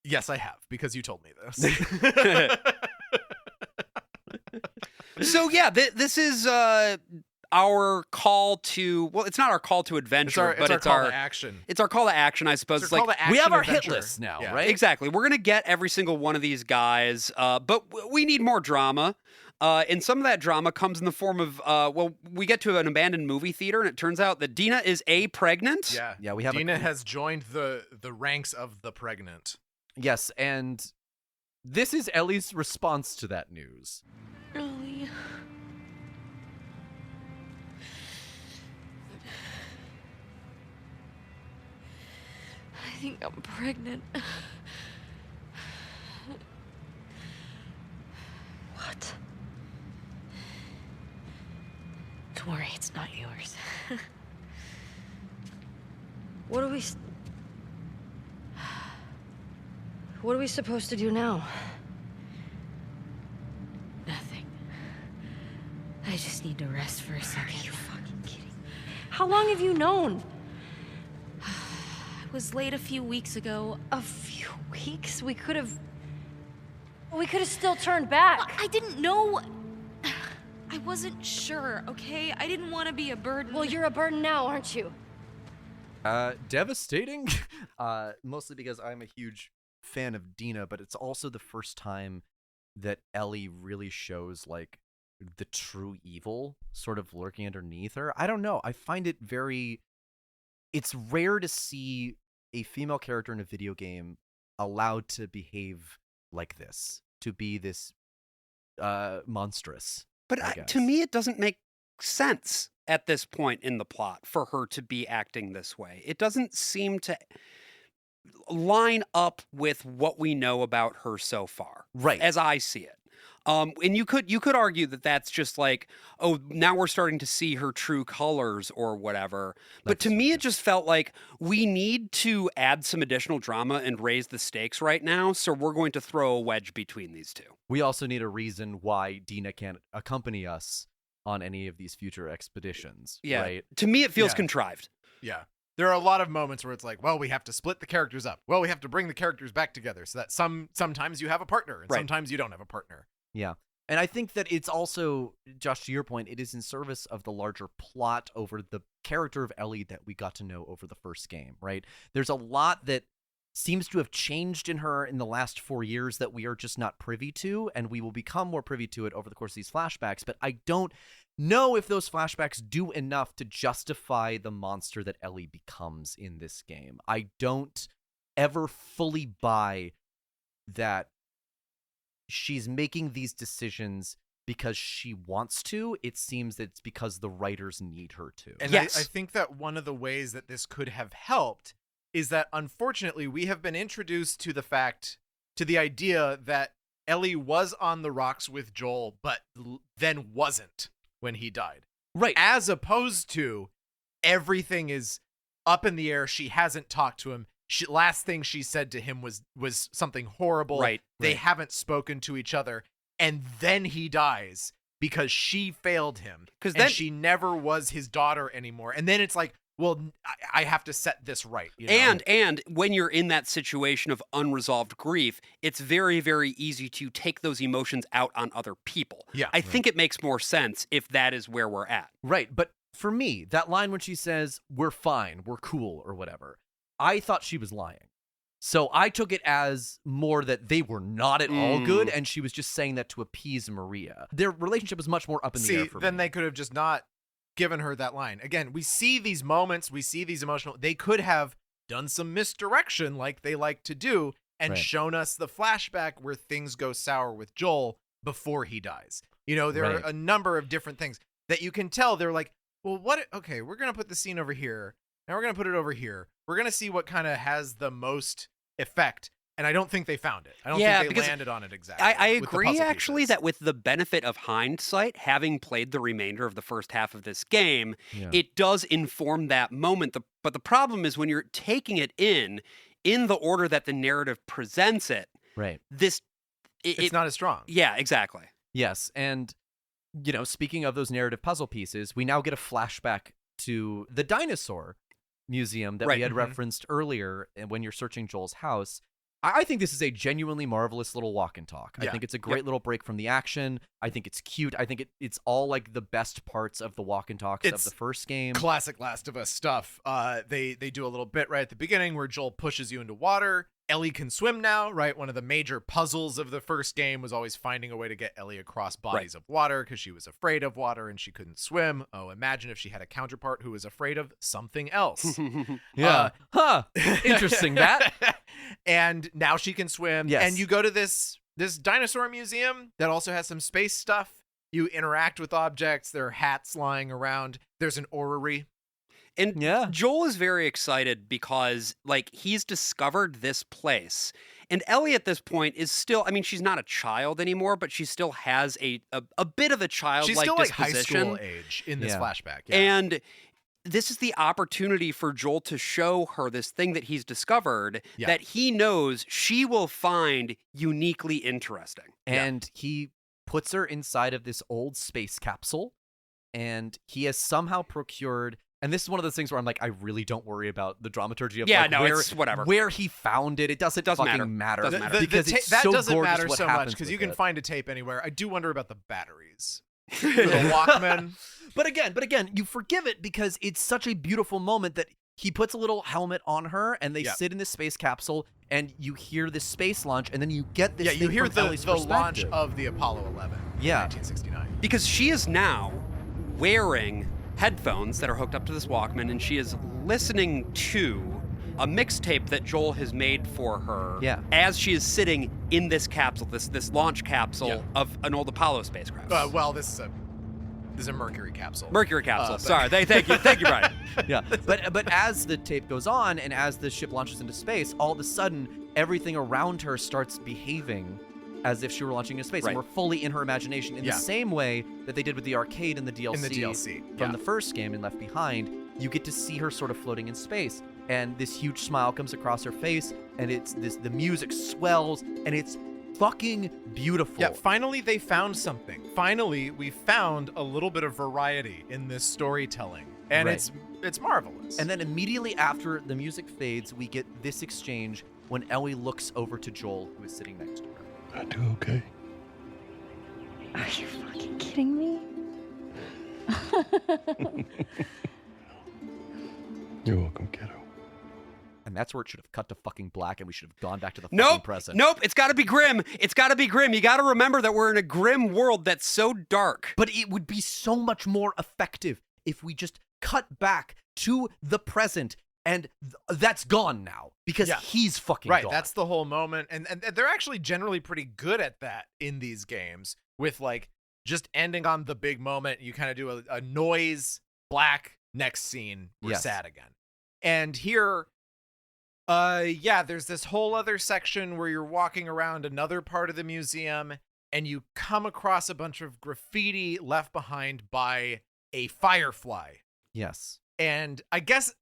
Yes, I have, because you told me this. So yeah, this is our call to. Well, it's not our call to adventure, It's our call to action. It's our call to action, I suppose. It's It's our like call to We have action our hit adventure. list now, Yeah. right? exactly. We're gonna get every single one of these guys, but we need more drama. And some of that drama comes in the form of, well, we get to an abandoned movie theater, and it turns out that Dina is pregnant. Yeah. Yeah, we have Dina has joined the ranks of the pregnant. Yes, and this is Ellie's response to that news. Ellie. I think I'm pregnant. What? Don't worry, it's not yours. What are we supposed to do now? Nothing. I just need to rest for a second. Are you fucking kidding? How long have you known? I was late a few weeks ago. A few weeks? We could have still turned back. I didn't know. I wasn't sure, okay? I didn't want to be a burden. Well, you're a burden now, aren't you? Devastating. Mostly because I'm a huge fan of Dina, but it's also the first time that Ellie really shows like the true evil sort of lurking underneath her. I don't know. I find it it's rare to see a female character in a video game allowed to behave like this, to be this monstrous. But I to guess. me, it doesn't make sense at this point in the plot for her to be acting this way. It doesn't seem to. line up with what we know about her so far, Right. as I see it. And you could argue that that's just like, oh, now we're starting to see her true colors or whatever. But to me, it just felt like we need to add some additional drama and raise the stakes right now. So we're going to throw a wedge between these two. We also need a reason why Dina can't accompany us on any of these future expeditions. Yeah. Right? To me, it feels Yeah. contrived. Yeah. There are a lot of moments where it's like, well, we have to split the characters up. Well, we have to bring the characters back together so that sometimes you have a partner and Right. sometimes you don't have a partner. Yeah. And I think that it's also, Josh, to your point, it is in service of the larger plot over the character of Ellie that we got to know over the first game, right? There's a lot that seems to have changed in her in the last 4 years that we are just not privy to, and we will become more privy to it over the course of these flashbacks. But I don't know if those flashbacks do enough to justify the monster that Ellie becomes in this game. I don't ever fully buy that she's making these decisions because she wants to. It seems that it's because the writers need her to. And Yes. I think that one of the ways that this could have helped is that, unfortunately, we have been introduced to the idea that Ellie was on the rocks with Joel, but then wasn't when he died. Right. As opposed to everything is up in the air. She hasn't talked to him. Last thing she said to him was something horrible. Right. They Right. haven't spoken to each other. And then he dies because she failed him. 'Cause and then- she never was his daughter anymore. And then it's like, well, I have to set this right. You know? And when you're in that situation of unresolved grief, it's very, very easy to take those emotions out on other people. Yeah. I think it makes more sense if that is where we're at. Right. But for me, that line when she says, "We're fine, we're cool," or whatever, I thought she was lying. So I took it as more that they were not at all good, and she was just saying that to appease Maria. Their relationship was much more up in the air for then me. they could have just not given her that line. Again, we see these moments, we see these emotional. They could have done some misdirection like they like to do and Right. shown us the flashback where things go sour with Joel before he dies. You know, there Right. are a number of different things that you can tell. They're like, well, okay, we're going to put the scene over here. Now we're going to put it over here. We're going to see what kind of has the most effect. And I don't think they found it. I don't think they because landed on it exactly. I with the agree, puzzle actually, pieces. that with the benefit of hindsight, having played the remainder of the first half of this game, Yeah. it does inform that moment. But the problem is when you're taking it in the order that the narrative presents it, Right. it's not as strong. Yeah, exactly. Yes, and, you know, speaking of those narrative puzzle pieces, we now get a flashback to the dinosaur museum that Right. we had Mhm. referenced earlier when you're searching Joel's house. I think this is a genuinely marvelous little walk and talk. I Yeah. think it's a great little break from the action. I think it's cute. I think it's all like the best parts of the walk and talks It's of the first game. Classic Last of Us stuff. They do a little bit right at the beginning where Joel pushes you into water. Ellie can swim now, right? One of the major puzzles of the first game was always finding a way to get Ellie across bodies of water because she was afraid of water and she couldn't swim. Oh, imagine if she had a counterpart who was afraid of something else. Yeah. Interesting, that. And now she can swim. Yes. And you go to this dinosaur museum that also has some space stuff. You interact with objects. There are hats lying around. There's an orrery. And Yeah. Joel is very excited because, like, he's discovered this place. And Ellie at this point is still, I mean, she's not a child anymore, but she still has a bit of a childlike She's still like high disposition. school age in this Yeah. flashback. Yeah. And this is the opportunity for Joel to show her this thing that he's discovered Yeah. that he knows she will find uniquely interesting. And he puts her inside of this old space capsule, and he has somehow procured. And this is one of those things where I'm like, I really don't worry about the dramaturgy of Yeah, like, no, where, it's whatever. where he found it. It doesn't fucking matter. Doesn't matter. because ta- it's that so doesn't gorgeous matter what so much happens because with you can it. find a tape anywhere. I do wonder about the batteries. For the Walkman. But again, you forgive it because it's such a beautiful moment that he puts a little helmet on her, and they Yeah. sit in this space capsule, and you hear this space launch, and then you get this. Yeah, you thing hear from the Ellie's launch perspective. of the Apollo 11 in Yeah. 1969. Because she is now wearing headphones that are hooked up to this Walkman, and she is listening to a mixtape that Joel has made for her Yeah. as she is sitting in this capsule, this launch capsule Yeah. of an old Apollo spacecraft. Well, this is a This is a Mercury capsule. Mercury capsule. Sorry. Thank you, Brian. Yeah, but as the tape goes on and as the ship launches into space, all of a sudden everything around her starts behaving as if she were launching into space, and we're fully in her imagination in the same way that they did with the arcade and the DLC. From the first game in Left Behind. You get to see her sort of floating in space, and this huge smile comes across her face, and the music swells, and it's fucking beautiful. Yeah, finally they found something. Finally, we found a little bit of variety in this storytelling, and it's marvelous. And then immediately after the music fades, we get this exchange when Ellie looks over to Joel, who is sitting next to her. I do okay. Are you fucking kidding me? You're welcome, kiddo. And that's where it should have cut to fucking black, and we should have gone back to the fucking present. Nope, it's got to be grim. It's got to be grim. You got to remember that we're in a grim world that's so dark. But it would be so much more effective if we just cut back to the present, and that's gone now because he's fucking gone. That's the whole moment, and they're actually generally pretty good at that in these games, with like just ending on the big moment. You kind of do a noise, black, next scene, we're sad again. And here, there's this whole other section where you're walking around another part of the museum, and you come across a bunch of graffiti left behind by a firefly. Yes. And I guess,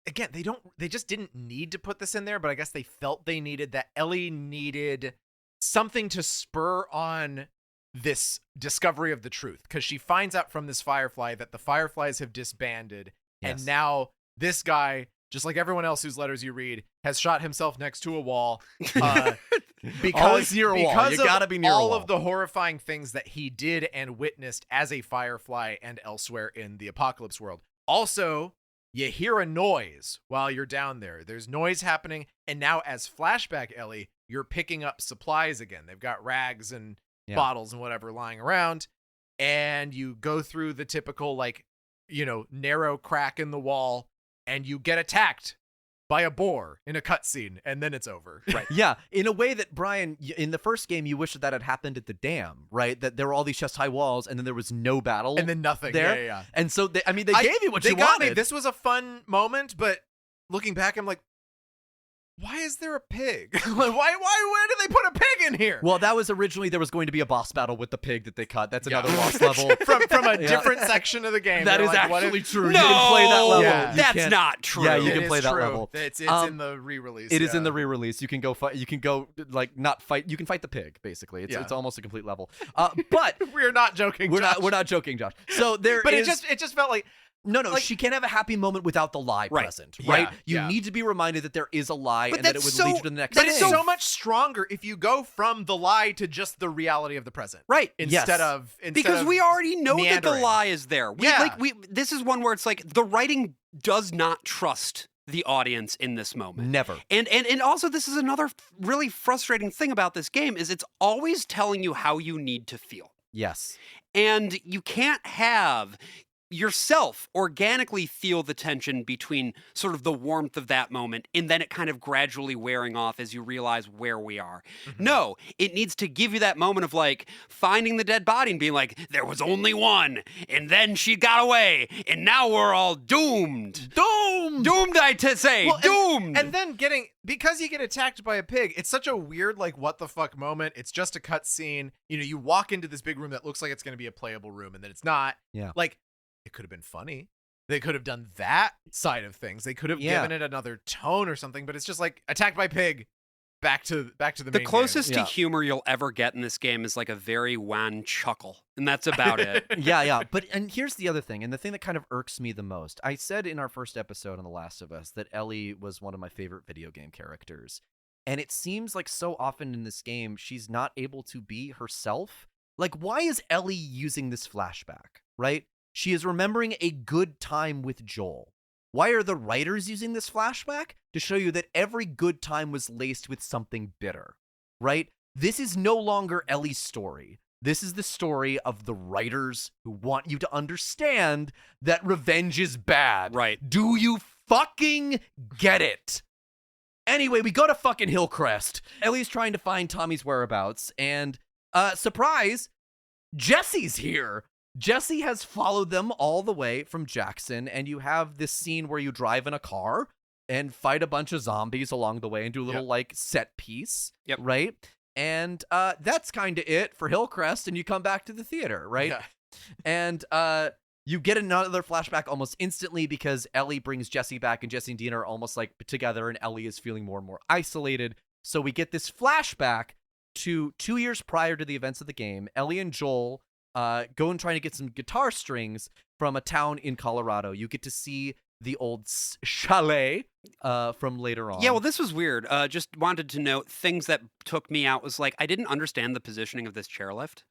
again, they just didn't need to put this in there, but I guess they felt they needed that. Ellie needed something to spur on this discovery of the truth, because she finds out from this firefly that the fireflies have disbanded, and now this guy, just like everyone else whose letters you read, has shot himself next to a wall because near a wall. You gotta be near a wall. All of the horrifying things that he did and witnessed as a firefly and elsewhere in the apocalypse world. Also, you hear a noise while you're down there. There's noise happening, and now as flashback Ellie, you're picking up supplies again. They've got rags and bottles and whatever lying around, and you go through the typical, like, narrow crack in the wall, and you get attacked by a boar in a cutscene, and then it's over. Right. Yeah, in a way that, Brian, in the first game, you wish that had happened at the dam, right? That there were all these chest-high walls, and then there was no battle. And then nothing. There. Yeah. And so, they gave you what you wanted. Me. This was a fun moment, but looking back, I'm like, why is there a pig? Why did they put a pig in here? Well, that was originally, there was going to be a boss battle with the pig that they cut. That's another boss level. From a different section of the game. That is actually true. No! You can play that level. Yeah. That's not true. Yeah, you can play that true. level. It's in the re-release. It is in the re-release. You can go fight. You can go, like, not fight. You can fight the pig, basically. It's almost a complete level. But we're not joking. We're not joking, Josh. So there but is, it just felt like, No, she can't have a happy moment without the lie present, right? You need to be reminded that there is a lie and that it would lead you to the next thing. But it's so much stronger if you go from the lie to just the reality of the present. Right. Because we already know that the lie is there. Yeah. This is one where it's like the writing does not trust the audience in this moment. Never. And also, this is another really frustrating thing about this game is it's always telling you how you need to feel. Yes. And you can't have yourself organically feel the tension between sort of the warmth of that moment and then it kind of gradually wearing off as you realize where we are. Mm-hmm. No, it needs to give you that moment of like finding the dead body and being like, there was only one, and then she got away, and now we're all doomed. Doomed, I say. Well, doomed. And then because you get attacked by a pig, it's such a weird, like, what the fuck moment. It's just a cutscene. You walk into this big room that looks like it's going to be a playable room, and then it's not. Yeah. Like, it could have been funny. They could have done that side of things. They could have given it another tone or something, but it's just like attacked by pig. Back to the main The closest game. to humor you'll ever get in this game is like a very wan chuckle, and that's about it. Yeah. And here's the other thing, and the thing that kind of irks me the most. I said in our first episode on The Last of Us that Ellie was one of my favorite video game characters. And it seems like so often in this game, she's not able to be herself. Like, why is Ellie using this flashback, right? She is remembering a good time with Joel. Why are the writers using this flashback? To show you that every good time was laced with something bitter, right? This is no longer Ellie's story. This is the story of the writers who want you to understand that revenge is bad. Right. Do you fucking get it? Anyway, we go to fucking Hillcrest. Ellie's trying to find Tommy's whereabouts, and surprise, Jesse's here. Jesse has followed them all the way from Jackson, and you have this scene where you drive in a car and fight a bunch of zombies along the way and do a little like set piece, right? And that's kind of it for Hillcrest, and you come back to the theater, right? Yeah. And you get another flashback almost instantly because Ellie brings Jesse back, and Jesse and Dean are almost like together, and Ellie is feeling more and more isolated. So we get this flashback to 2 years prior to the events of the game. Ellie and Joel go and try to get some guitar strings from a town in Colorado. You get to see the old chalet from later on. Yeah, well, this was weird. Just wanted to note things that took me out was like I didn't understand the positioning of this chairlift.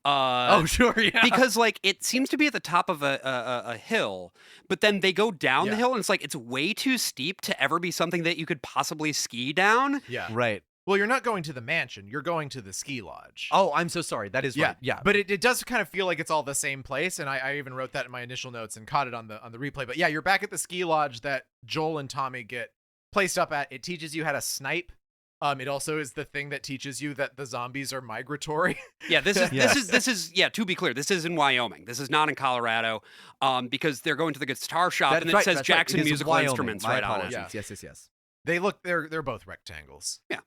Oh, sure, yeah. Because like it seems to be at the top of a hill, but then they go down the hill, and it's like it's way too steep to ever be something that you could possibly ski down. Yeah, right. Well, you're not going to the mansion. You're going to the ski lodge. Oh, I'm so sorry. That is right. Yeah. But it does kind of feel like it's all the same place, and I even wrote that in my initial notes and caught it on the replay. But yeah, you're back at the ski lodge that Joel and Tommy get placed up at. It teaches you how to snipe. It also is the thing that teaches you that the zombies are migratory. Yeah, this is to be clear, this is in Wyoming. This is not in Colorado. Because they're going to the guitar shop and it says Jackson Musical Instruments right on it. Yes. They're both rectangles. Yeah.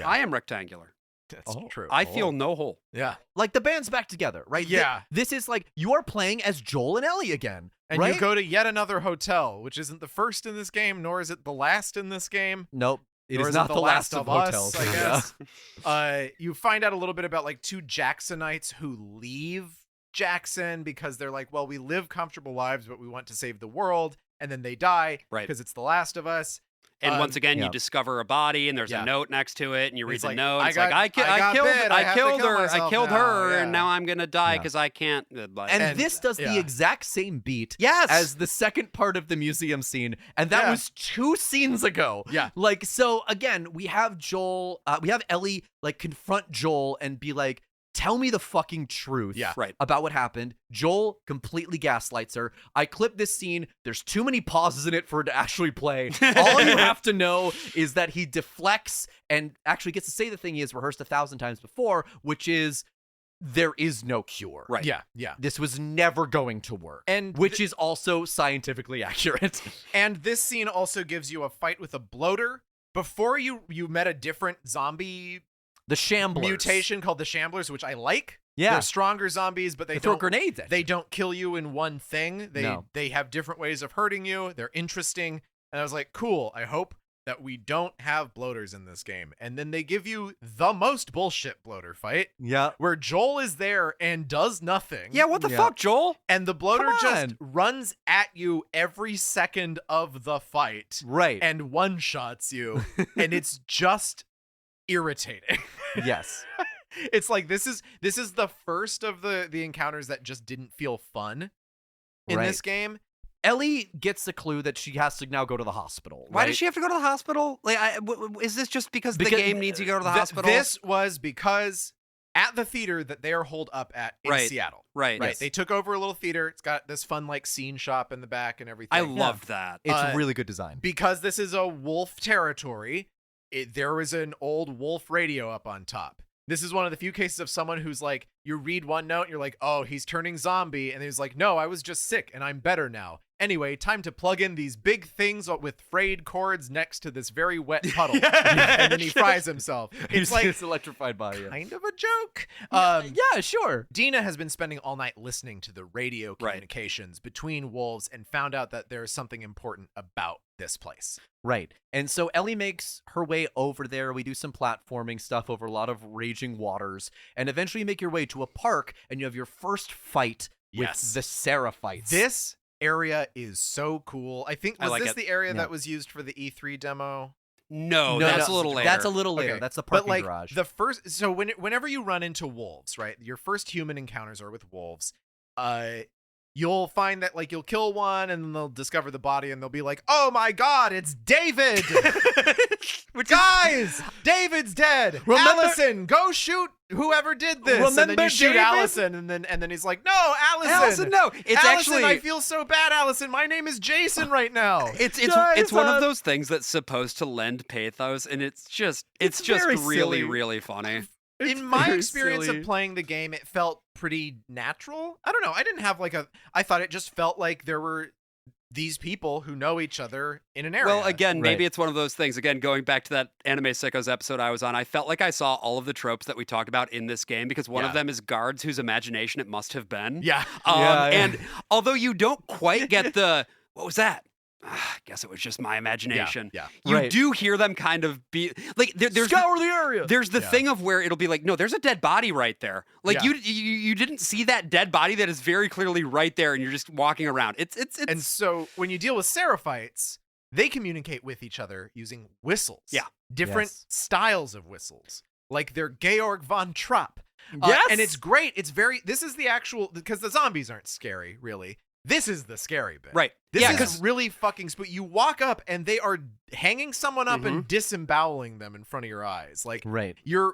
I am rectangular. That's true. I feel no hole. Yeah. Like the band's back together, right? Yeah. This is like you are playing as Joel and Ellie again. And right? you go to yet another hotel, which isn't the first in this game, nor is it the last in this game. Nope. It Nor is not the last of us, hotels, I guess. You find out a little bit about like two Jacksonites who leave Jackson because they're like, well, we live comfortable lives, but we want to save the world. And then they die because it's the last of us. And once again, you discover a body, and there's a note next to it, and you read the note. It's I killed her, and now I'm gonna die because I can't. And this does the exact same beat, yes, as the second part of the museum scene, and that was 2 scenes ago. Yeah, like so. Again, we have Ellie like confront Joel and be like, tell me the fucking truth about what happened. Joel completely gaslights her. I clipped this scene. There's too many pauses in it for it to actually play. All you have to know is that he deflects and actually gets to say the thing he has rehearsed 1,000 times before, which is, there is no cure. Right. Yeah. This was never going to work. And which is also scientifically accurate. And this scene also gives you a fight with a bloater. Before you met a different zombie... The Shamblers. Mutation called the Shamblers, which I like. Yeah. They're stronger zombies, but they throw grenades at you. They don't kill you in one thing. They have different ways of hurting you. They're interesting. And I was like, cool. I hope that we don't have bloaters in this game. And then they give you the most bullshit bloater fight. Yeah. Where Joel is there and does nothing. Yeah, what the fuck, Joel? And the bloater just runs at you every second of the fight. Right. And one-shots you. And it's just irritating. Yes. It's like this is the first of the encounters that just didn't feel fun in this game. Ellie gets the clue that she has to now go to the hospital. Why does she have to go to the hospital? Like, is this just because the game needs you to go to the hospital? This was because at the theater that they are holed up at in Seattle. Right. Yes. They took over a little theater. It's got this fun like scene shop in the back and everything. I loved that. It's really good design. Because this is a wolf territory, there was an old wolf radio up on top. This is one of the few cases of someone who's like, you read one note, and you're like, oh, he's turning zombie. And he's like, no, I was just sick and I'm better now. Anyway, time to plug in these big things with frayed cords next to this very wet puddle. And then he fries himself. It's like it's electrified by you. Kind of a joke. Yeah, sure. Dina has been spending all night listening to the radio communications between wolves and found out that there's something important about this place. Right. And so Ellie makes her way over there. We do some platforming stuff over a lot of raging waters. And eventually you make your way to a park and you have your first fight with the Seraphites. This area is so cool. I think, was this the area that was used for the E3 demo? No, that's a little later. That's a little later. Okay. That's the parking but like garage. The first, so whenever you run into wolves, right? Your first human encounters are with wolves. You'll find that like you'll kill one and then they'll discover the body and they'll be like, oh my God, it's David. Guys, David's dead. Allison, go shoot whoever did this. And then you shoot David? Allison and then he's like, no, Allison. No. It's Allison, actually, I feel so bad, Allison. My name is Jason right now. It's one of those things that's supposed to lend pathos, and it's just really, really funny. in my very experience silly. of playing the game, it felt pretty natural. I don't know. I didn't have I thought it just felt like there were these people who know each other in an area. Well, again, maybe Right. it's one of those things. Again, going back to that Anime Sickos episode I was on, I felt like I saw all of the tropes that we talked about in this game because one of Yeah. them is guards whose imagination it must have been. Yeah. Yeah. And although you don't quite get the, what was that? I guess it was just my imagination. Yeah. You Right. do hear them kind of be like, there's Scour the area. There's the Yeah. thing of where it'll be like, no, there's a dead body right there. Like Yeah. you didn't see that dead body that is very clearly right there, and you're just walking around. It's And so when you deal with Seraphites, they communicate with each other using whistles. Yeah. Different Yes. styles of whistles. Like they're Georg von Trapp. Yes! And it's great. This is the actual, because the zombies aren't scary, really. This is the scary bit. right. This yeah, is because really fucking spooky. You walk up and they are hanging someone up Mm-hmm. and disemboweling them in front of your eyes. Like Right. you're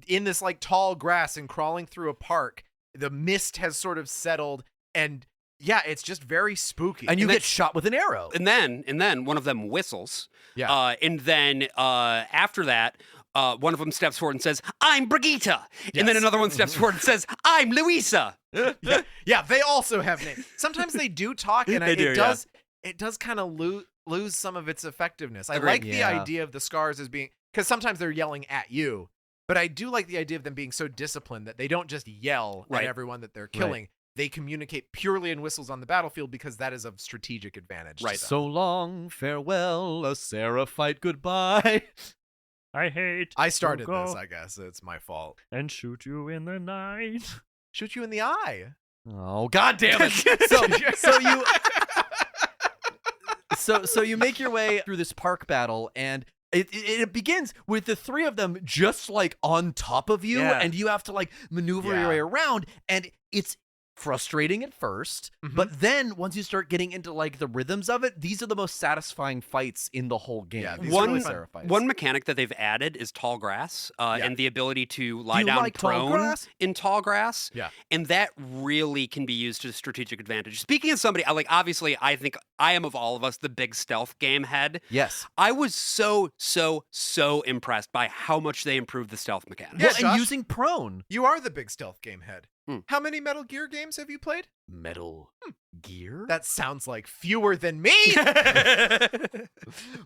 in this like tall grass and crawling through a park. The mist has sort of settled, and yeah, it's just very spooky. And you then- get shot with an arrow. and then one of them whistles. Yeah. And then after that, one of them steps forward and says, "I'm Brigitte," and then Yes. another one steps forward and says, "I'm Louisa." Yeah, they also have names. Sometimes they do talk, and They do, it does kind of lose some of its effectiveness. I Agreed. like the Yeah. idea of the scars as being, because sometimes they're yelling at you, but I do like the idea of them being so disciplined that they don't just yell Right. at everyone that they're killing. They communicate purely in whistles on the battlefield because that is of strategic advantage. to Right. them. So long, farewell, a Seraphite goodbye. I hate I started to go this, I guess. It's my fault. and shoot you in the night. Shoot you in the eye. Oh, god damn it. So you make your way through this park battle, and it begins with the three of them just like on top of you, Yeah. and you have to like maneuver your Yeah. way around, and it's frustrating at first, Mhm. but then once you start getting into like the rhythms of it, these are the most satisfying fights in the whole game. Yeah, These these are are One really fun. Seraphites. one mechanic that they've added is tall grass, and the ability to lie you down like tall prone grass? in tall grass. Yeah. And that really can be used to strategic advantage. Speaking of somebody, obviously, I think I am of all of us the big stealth game head. Yes. I was so impressed by how much they improved the stealth mechanic. Yeah, Well, and Josh. using prone. You are the big stealth game head. Hmm. How many Metal Gear games have you played? Metal Gear? That sounds like fewer than me.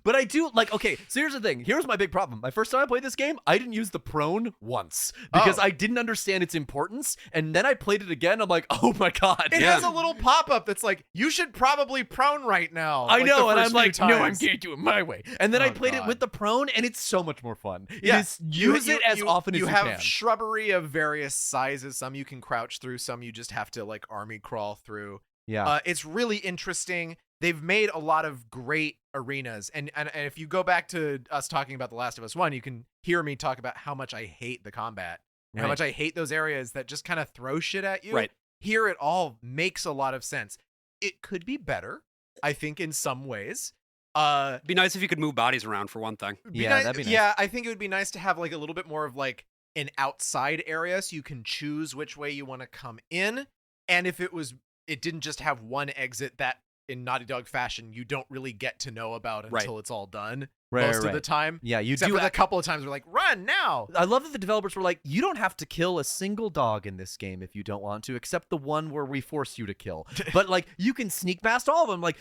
But I do like, okay, so here's the thing. Here's my big problem. My first time I played this game, I didn't use the prone once because Oh. I didn't understand its importance. And then I played it again. I'm like, oh my God. It has a little pop-up that's like, you should probably prone right now. I like, know, the and I'm first few like, no, I'm times. going to do it my way. And then I Oh, played it God. with the prone, and it's so much more fun. Yeah, It is, use it as often as you have can. shrubbery of various sizes. Some you can crouch through, some you just have to like army crawl through. Yeah. It's really interesting. They've made a lot of great arenas, and if you go back to us talking about The Last of Us 1, you can hear me talk about how much I hate the combat, and how Right. much I hate those areas that just kind of throw shit at you. Right. Here it all makes a lot of sense. It could be better, I think, in some ways. It'd be nice if you could move bodies around for one thing. Be Yeah, nice- that'd be nice. Yeah, I think it would be nice to have like a little bit more of like an outside area so you can choose which way you want to come in. And if it didn't just have one exit that in Naughty Dog fashion you don't really get to know about until it's all done most of the time. Yeah, you Except do. for the couple of times we're like, run now. I love that the developers were like, you don't have to kill a single dog in this game if you don't want to, except the one where we force you to kill. But like, you can sneak past all of them. Like,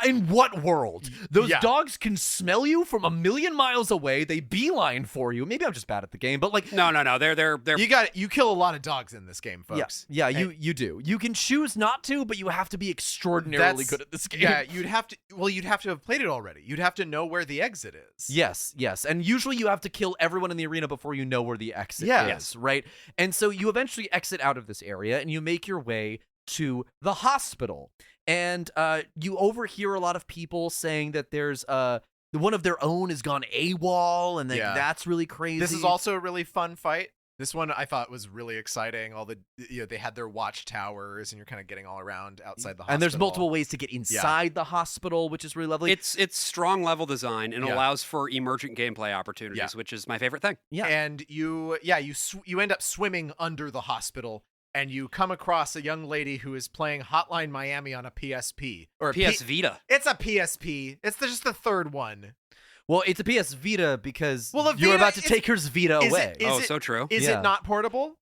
in what world? Those Yeah. dogs can smell you from a million miles away. They beeline for you. Maybe I'm just bad at the game, but like, No. They're You kill a lot of dogs in this game, folks. yeah, And you do. You can choose not to, but you have to be extraordinarily that's- good at this game. Yeah, you'd have to have played it already. You'd have to know where the exit is. Yes. And usually you have to kill everyone in the arena before you know where the exit Yeah. is, right? And so you eventually exit out of this area and you make your way to the hospital. And you overhear a lot of people saying that there's one of their own has gone AWOL, and Yeah. that's really crazy. This is also a really fun fight. This one I thought was really exciting. They had their watchtowers, and you're kind of getting all around outside the hospital. And there's multiple ways to get inside the hospital, which is really lovely. It's strong level design and Yeah. allows for emergent gameplay opportunities, Yeah. which is my favorite thing. Yeah. And you end up swimming under the hospital, and you come across a young lady who is playing Hotline Miami on a PSP or a PS Vita. It's a PSP. It's just the third one. Well, it's a PS Vita because Well, the you're Vita about to is- take her Vita is away. it- So true. Is Yeah. it not portable?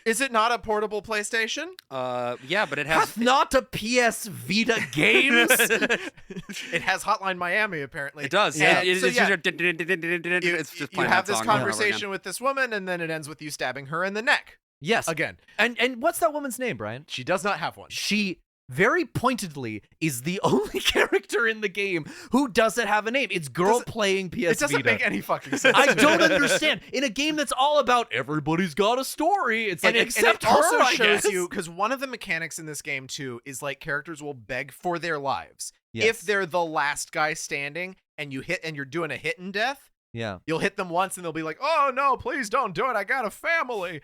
Is it not a portable PlayStation? Yeah, but it has. Hath not a PS Vita games? It has Hotline Miami, apparently. It does. Yeah. It's So, yeah. just it's just You playing have that this song over and over conversation again. with this woman, and then it ends with you stabbing her in the neck. Yes. Again. And what's that woman's name, Brian? She does not have one. She very pointedly is the only character in the game who doesn't have a name. It's girl playing PS It doesn't Vita. make any fucking sense. I don't understand. In a game that's all about everybody's got a story, it's like, except it also her, I shows guess. you, because one of the mechanics in this game, too, is like characters will beg for their lives. Yes. If they're the last guy standing and you hit and you're doing a hit and death, Yeah. you'll hit them once and they'll be like, oh, no, please don't do it. I got a family.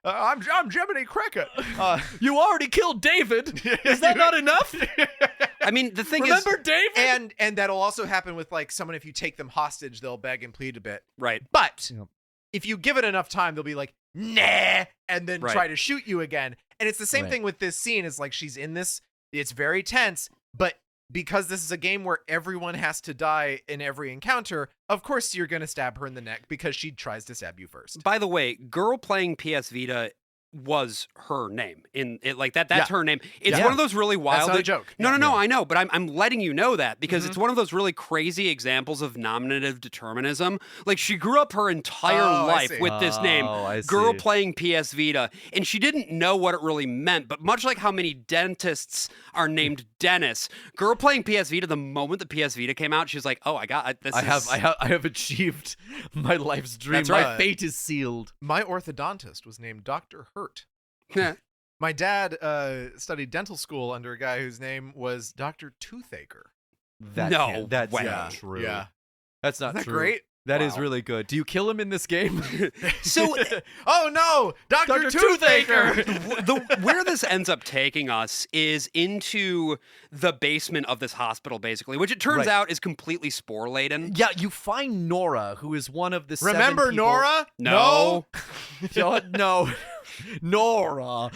I'm Jiminy Cricket. You already killed David. Is that not enough? I mean, the thing Remember is, David? And that'll also happen with like someone, if you take them hostage, they'll beg and plead a bit. right? But Yep. if you give it enough time, they'll be like, nah, and then Right. try to shoot you again. And it's the same Right. thing with this scene. It's like she's in this, it's very tense, but because this is a game where everyone has to die in every encounter, of course you're going to stab her in the neck because she tries to stab you first. By the way, girl playing PS Vita was her name in it, like that's Yeah. her name. It's Yeah. one of those really wild. That's not a joke. No, I know, but I'm letting you know that because Mm-hmm. it's one of those really crazy examples of nominative determinism. Like she grew up her entire Oh, I life see. with this name, Oh, I girl see. playing PS Vita, and she didn't know what it really meant. But much like how many dentists are named Dennis, girl playing PS Vita, the moment the PS Vita came out, she was like, "Oh, I got this. I have achieved my life's dream. That's My right. fate is sealed. My orthodontist was named Dr. Hurt. Yeah. My dad studied dental school under a guy whose name was Dr. Toothacher. That's way. not true. Yeah. That's not Isn't that true. great? That is Wow. really good. Do you kill him in this game? So Oh no, Dr. Toothacher. where this ends up taking us is into the basement of this hospital, basically, which it turns Right. out is completely spore laden. Yeah, you find Nora, who is one of the Remember 7 people- Nora? No. No. Nora.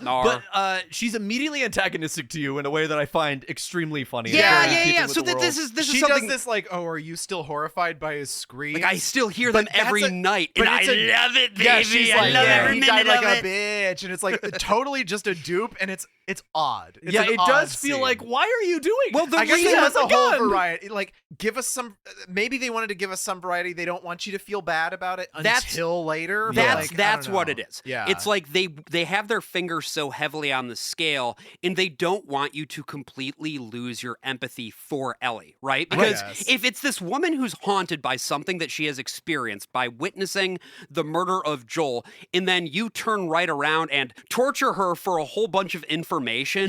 Nora. But she's immediately antagonistic to you in a way that I find extremely funny. and Yeah, very in yeah, keeping yeah. with So the world. this is She something. does this like, oh, are you still horrified by his scream? Like I still hear But them every that's a- night, but and I it's a- love it, baby. Yeah, she's I like, love yeah, every he minute died like of a it. bitch, and it's like totally just a dupe, and it's odd. It's Yeah, an it odd does feel scene. like, why are you doing? Well, the I guess He they reason- has want a the whole gun. variety. Like, give us some. Maybe they wanted to give us some variety. They don't want you to feel bad about it until later. but, That's like, I that's don't what know. it is. Yeah, It's like they have their fingers so heavily on the scale, and they don't want you to completely lose your empathy for Ellie, right? Because Yes. if it's this woman who's haunted by something that she has experienced by witnessing the murder of Joel, and then you turn right around and torture her for a whole bunch of information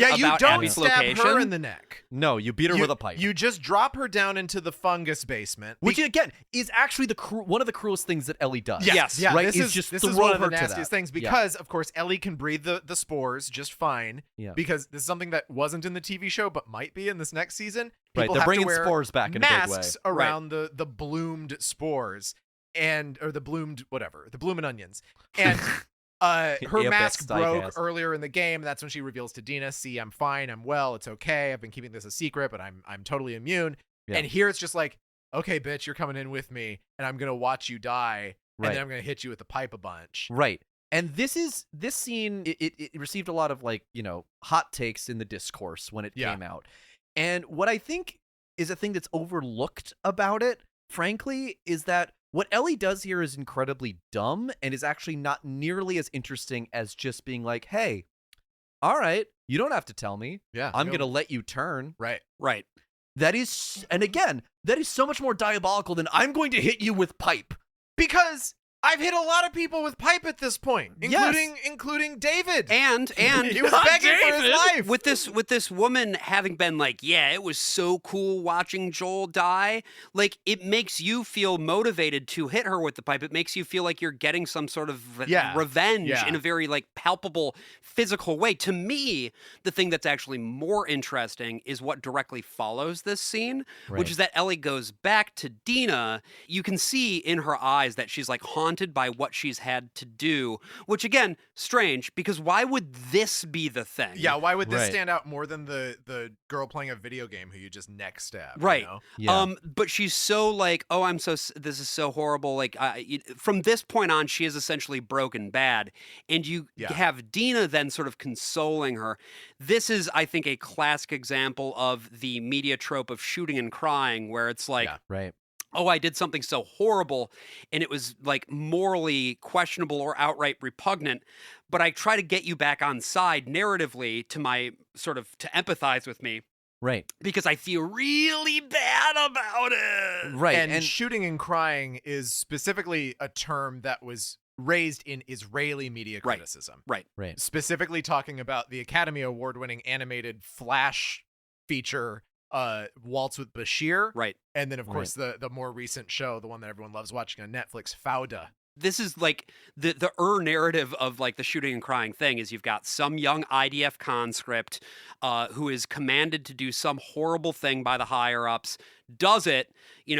yeah. You about don't Abby's stab location. her in the neck. No, you beat her with a pipe. You just drop her down into the fungus basement. Which again is actually one of the cruelest things that Ellie does. Yes. Yeah, right. This is is just this throw is one of the her to nastiest that. things Yeah. because, of course, Ellie can breathe the spores just fine. Yeah. Because this is something that wasn't in the TV show but might be in this next season. Right, People they're have to bringing wear spores back in a big way. masks around the bloomed spores or the bloomed whatever, the bloomin' onions. And her Epic mask broke psychast. earlier in the game. That's when she reveals to Dina, "See, I'm fine. I'm well. It's okay. I've been keeping this a secret, but I'm totally immune." Yeah. And here it's just like, "Okay, bitch, you're coming in with me, and I'm gonna watch you die, Right. and then I'm gonna hit you with the pipe a bunch." Right. And this scene, it received a lot of hot takes in the discourse when it Yeah. came out. And what I think is a thing that's overlooked about it, frankly, is that what Ellie does here is incredibly dumb and is actually not nearly as interesting as just being like, hey, all right, you don't have to tell me. Yeah, I'm going to let you turn. Right. Right. That is, and again, that is so much more diabolical than I'm going to hit you with pipe. Because I've hit a lot of people with pipe at this point, Yes. including David. And he was God, begging for his David! life. with this woman having been like, yeah, it was so cool watching Joel die, like it makes you feel motivated to hit her with the pipe. It makes you feel like you're getting some sort of revenge Yeah. in a very like palpable physical way. To me, the thing that's actually more interesting is what directly follows this scene, Right. which is that Ellie goes back to Dina. You can see in her eyes that she's like haunted haunted by what she's had to do, which again, strange, because why would this be the thing? Yeah, why would this Right. stand out more than the girl playing a video game who you just neck stab? Right. You know? Yeah. But she's so like, oh, this is so horrible. Like, from this point on, she is essentially broken bad. And you have Dina then sort of consoling her. This is, I think, a classic example of the media trope of shooting and crying, where it's like, Right. oh, I did something so horrible and it was like morally questionable or outright repugnant, but I try to get you back on side narratively to to empathize with me. Right. Because I feel really bad about it. Right. And shooting and crying is specifically a term that was raised in Israeli media criticism. Right. Specifically talking about the Academy Award-winning animated Flash feature, Waltz with Bashir. Right. And then, of course, the more recent show, the one that everyone loves watching on Netflix, Fauda. This is like the narrative of like the shooting and crying thing is you've got some young IDF conscript who is commanded to do some horrible thing by the higher ups, does it,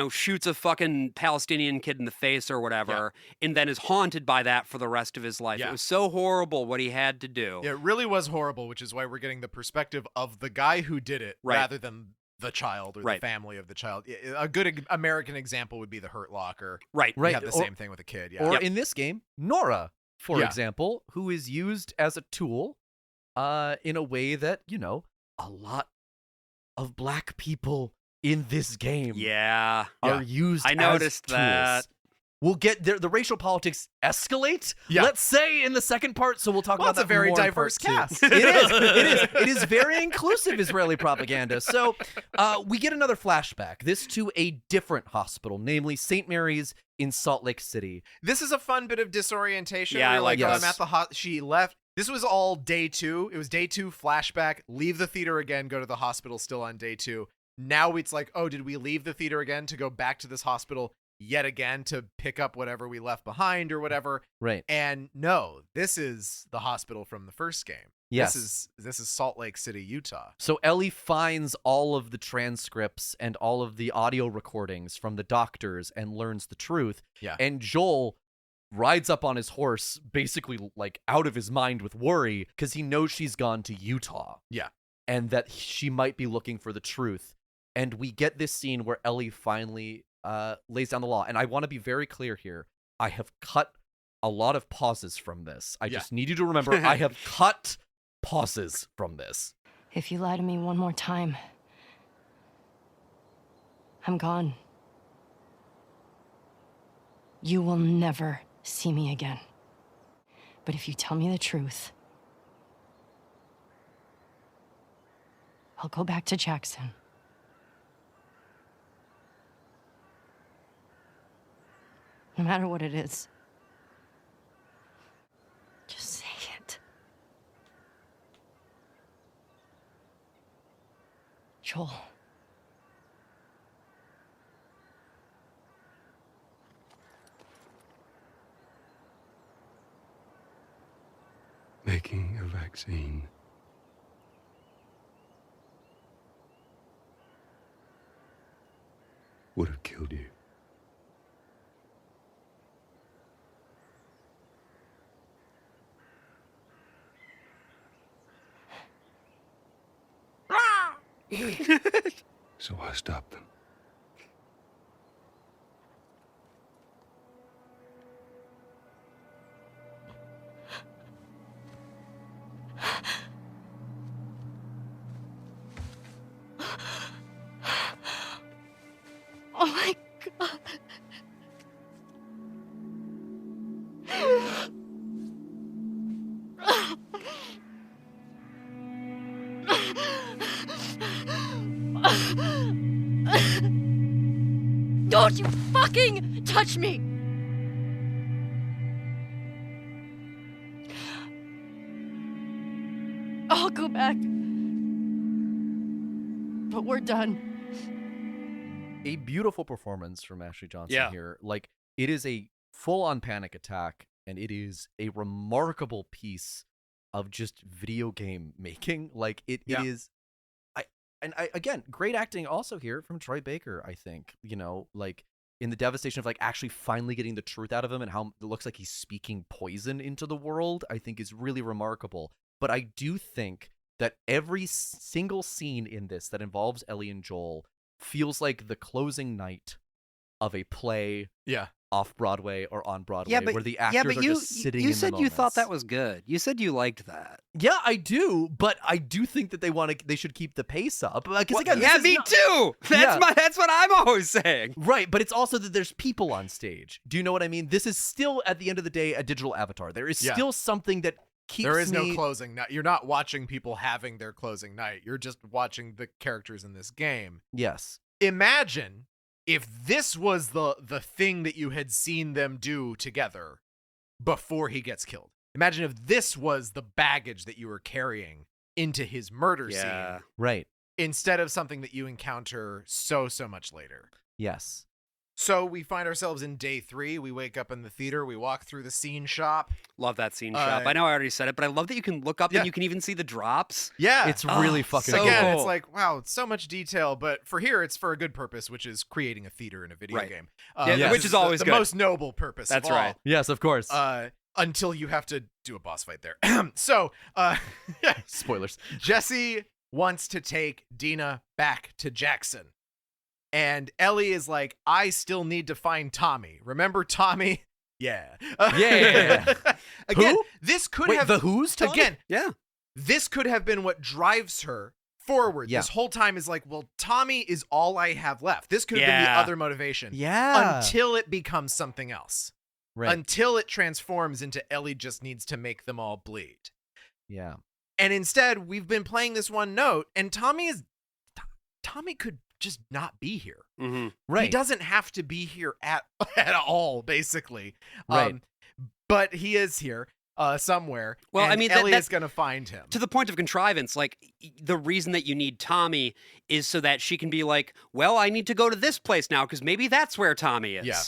shoots a fucking Palestinian kid in the face or whatever, and then is haunted by that for the rest of his life. It was so horrible what he had to do. It really was horrible, which is why we're getting the perspective of the guy who did it rather than the child or the family of the child. A good American example would be the Hurt Locker. Right. We have the same thing with a kid. Yeah. Or in this game, Nora, for example, who is used as a tool in a way that, a lot of black people in this game are used I noticed as that. tools. We'll get there. The racial politics escalate, let's say, in the second part. So we'll talk about that. It's a very more in diverse part cast. It is. It is very inclusive Israeli propaganda. So we get another flashback. This to a different hospital, namely St. Mary's in Salt Lake City. This is a fun bit of disorientation. Yeah, I You're like I'm this. at the she left. This was all day 2. It was day 2 flashback. Leave the theater again. Go to the hospital. Still on day 2. Now it's like, oh, did we leave the theater again to go back to this hospital yet again to pick up whatever we left behind or whatever? Right. And no, this is the hospital from the first game. Yes. This is Salt Lake City, Utah. So Ellie finds all of the transcripts and all of the audio recordings from the doctors and learns the truth. Yeah. And Joel rides up on his horse, basically like out of his mind with worry, because he knows she's gone to Utah. Yeah. And that she might be looking for the truth. And we get this scene where Ellie finally lays down the law. And I want to be very clear here. I have cut a lot of pauses from this. I just need you to remember I have cut pauses from this. If you lie to me one more time, I'm gone. You will never see me again. But if you tell me the truth, I'll go back to Jackson. No matter what it is. Just say it. Joel. Making a vaccine would have killed you. So I stopped them. Oh my God. Don't you fucking touch me! I'll go back. But we're done. A beautiful performance from Ashley Johnson here. Like, it is a full-on panic attack, and it is a remarkable piece of just video game making. Like, it is... Again, great acting also here from Troy Baker, I think. Like, in the devastation of like actually finally getting the truth out of him and how it looks like he's speaking poison into the world, I think is really remarkable. But I do think that every single scene in this that involves Ellie and Joel feels like the closing night of a play off Broadway or on Broadway, where the actors are just sitting in the You said you thought moments. that was good. You said you liked that. Yeah, I do, but I do think that they should keep the pace up. Because again, yeah, me too. That's what I'm always saying. Right, but it's also that there's people on stage. Do you know what I mean? This is still, at the end of the day, a digital avatar. There is still something that keeps There is me... no closing night. You're not watching people having their closing night. You're just watching the characters in this game. Yes. Imagine if this was the thing that you had seen them do together before he gets killed. Imagine if this was the baggage that you were carrying into his murder scene. Right. Instead of something that you encounter so much later. Yes. So we find ourselves in day 3. We wake up in the theater. We walk through the scene shop. Love that scene shop. I know I already said it, but I love that you can look up and you can even see the drops. Yeah. It's really fucking so cool. Again, cool. it's like, wow, it's so much detail, but for here, it's for a good purpose, which is creating a theater in a video game. Which is always the good. most noble purpose That's of all. right. Yes, of course. Until you have to do a boss fight there. So, Spoilers. Jesse wants to take Dina back to Jackson. And Ellie is like, I still need to find Tommy. Remember Tommy? Yeah. Yeah. Again, Who? this could Wait, have... the Who's Tommy? Again, Yeah. this could have been what drives her forward. Yeah. This whole time is like, well, Tommy is all I have left. This could have been the Yeah. other motivation. Yeah. Until it becomes something else. Right. Until it transforms into Ellie just needs to make them all bleed. Yeah. And instead, we've been playing this one note, and Tommy could just not be here. Mm-hmm. Right. He doesn't have to be here at all, basically. Right. But he is here somewhere. Well, and I mean, Ellie that- is going to find him. To the point of contrivance, like, the reason that you need Tommy is so that she can be like, well, I need to go to this place now because maybe that's where Tommy is. Yeah.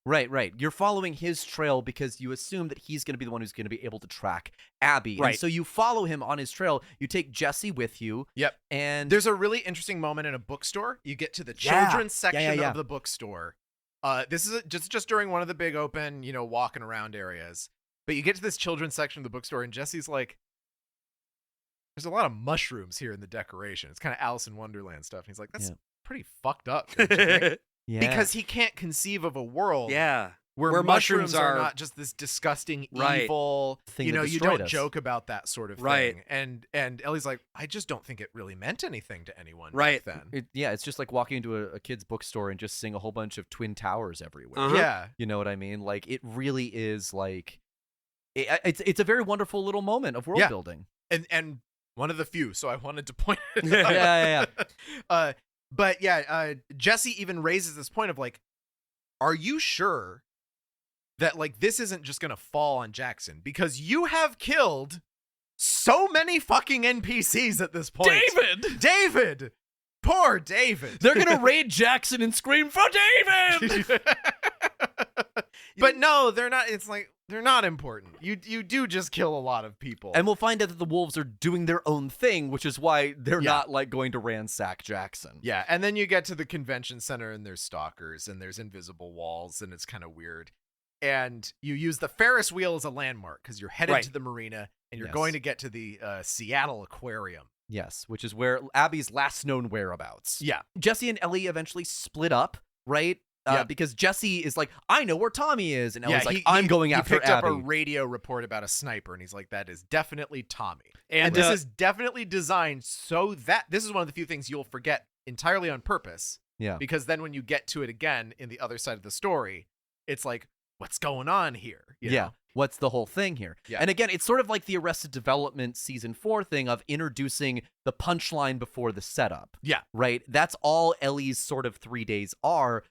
Right. You're following his trail because you assume that he's going to be the one who's going to be able to track Abby. Right. And so you follow him on his trail. You take Jesse with you. Yep. And There's a really interesting moment in a bookstore. You get to the Yeah. children's section Yeah. of the bookstore. This is just during one of the big open, walking around areas. But you get to this children's section of the bookstore, and Jesse's like, there's a lot of mushrooms here in the decoration. It's kind of Alice in Wonderland stuff. And he's like, that's pretty fucked up. Don't you think? yeah. Because he can't conceive of a world Yeah. where mushrooms are are- not just this disgusting, Right. evil Thing you that know, you destroyed don't us. joke about that sort of Right. thing. And Ellie's like, I just don't think it really meant anything to anyone Right. back then. It's just like walking into a kid's bookstore and just seeing a whole bunch of Twin Towers everywhere. Uh-huh. Yeah. You know what I mean? Like, it really is like... It's a very wonderful little moment of world Yeah. building. And one of the few, so I wanted to point it Yeah, out. yeah. But yeah, Jesse even raises this point of like, are you sure that like this isn't just gonna fall on Jackson? Because you have killed so many fucking NPCs at this point. David! Poor David. They're going to raid Jackson and scream, for David! But no, they're not. It's like, they're not important. You do just kill a lot of people. And we'll find out that the wolves are doing their own thing, which is why they're Yeah. not like going to ransack Jackson. Yeah, and then you get to the convention center and there's stalkers and there's invisible walls and it's kind of weird. And you use the Ferris wheel as a landmark because you're headed Right. to the marina and you're Yes. going to get to the Seattle Aquarium. Yes, which is where Abby's last known whereabouts. Yeah. Jesse and Ellie eventually split up, right? Yeah. Because Jesse is like, I know where Tommy is. And Ellie's Yeah, like, I'm going after He picked Abby. up a radio report about a sniper and he's like, that is definitely Tommy. And, And this is definitely designed so that this is one of the few things you'll forget entirely on purpose. Yeah. Because then when you get to it again in the other side of the story, it's like, what's going on here? You Yeah. know? What's the whole thing here? Yeah. And again, it's sort of like the Arrested Development season 4 thing of introducing the punchline before the setup. Yeah. Right? That's all Ellie's sort of 3 days are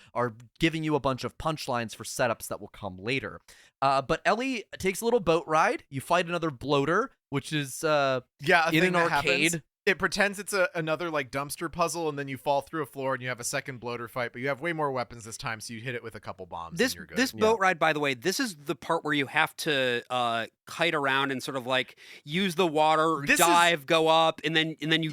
giving you a bunch of punchlines for setups that will come later. But Ellie takes a little boat ride. You fight another bloater, which is Yeah, a in thing an that arcade. happens. It pretends it's another like dumpster puzzle, and then you fall through a floor and you have a second bloater fight, but you have way more weapons this time, so you hit it with a couple bombs and you're good. This boat ride, by the way, this is the part where you have to kite around and sort of like use the water, go up, and then you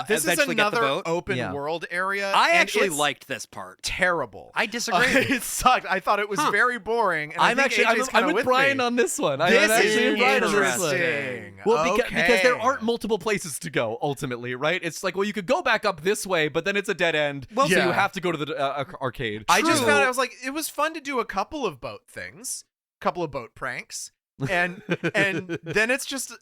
this is eventually another get the boat. open world area. I and actually it's liked this part. Terrible. I disagree. It sucked. I thought it was very boring. And I'm with Brian on this one. This is interesting. Well, because there aren't multiple places to go ultimately, right? It's like, well, you could go back up this way, but then it's a dead end, so you have to go to the arcade. I just found I was like, it was fun to do a couple of boat things, a couple of boat pranks, and then it's just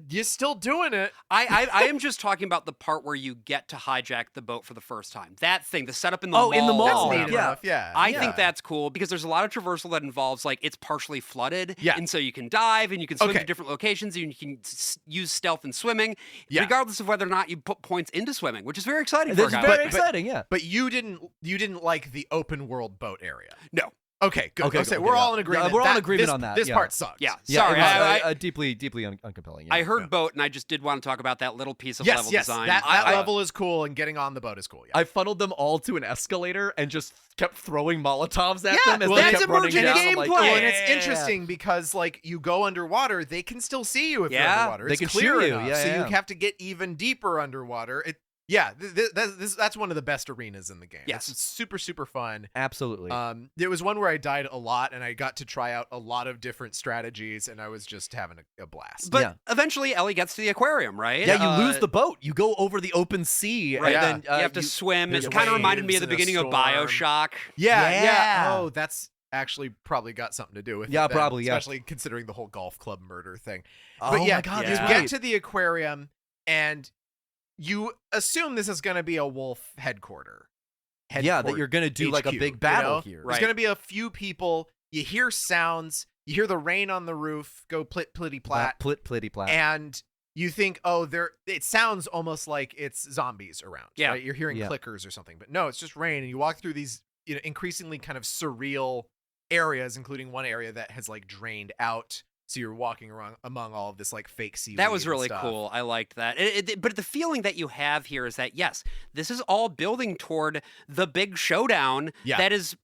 you're still doing it. I am just talking about the part where you get to hijack the boat for the first time. That thing, the setup in the mall. In the mall. That's neat enough. Yeah. I think that's cool because there's a lot of traversal that involves like it's partially flooded. Yeah. And so you can dive and you can swim to different locations and you can use stealth and swimming, regardless of whether or not you put points into swimming, which is very exciting for a guy. Very exciting, yeah. But you didn't like the open world boat area. No. Okay, good. Okay, we're all in agreement. We're all in agreement on that. This part sucks. Yeah, sorry. Deeply uncompelling. I heard boat, and I just did want to talk about that little piece of level design. That level is cool, and getting on the boat is cool. Yeah. I funneled them all to an escalator and just kept throwing Molotovs at them as well, they kept running down. Gameplay. And it's interesting because, like, you go underwater, they can still see you if you're underwater. It's can clear shoot you. enough, so you have to get even deeper underwater. That's one of the best arenas in the game. Yes. It's super, super fun. Absolutely. There was one where I died a lot, and I got to try out a lot of different strategies, and I was just having a blast. But eventually, Ellie gets to the aquarium, right? Yeah, you lose the boat. You go over the open sea, and then you have to swim. It kind of reminded me of the beginning of BioShock. Yeah. Oh, that's actually probably got something to do with it. Yeah, probably. Especially considering the whole golf club murder thing. Oh but my God, you get to the aquarium, and you assume this is going to be a wolf headquarters. That you're going to do like a big battle here. There's going to be a few people. You hear sounds. You hear the rain on the roof go plit plitty plat. Plit plitty plat. And you think, it sounds almost like it's zombies around. Yeah. Right? You're hearing clickers or something. But no, it's just rain. And you walk through these increasingly kind of surreal areas, including one area that has like drained out. So you're walking around among all of this like fake seaweed. That was really cool. I liked that. But the feeling that you have here is that, yes, this is all building toward the big showdown that is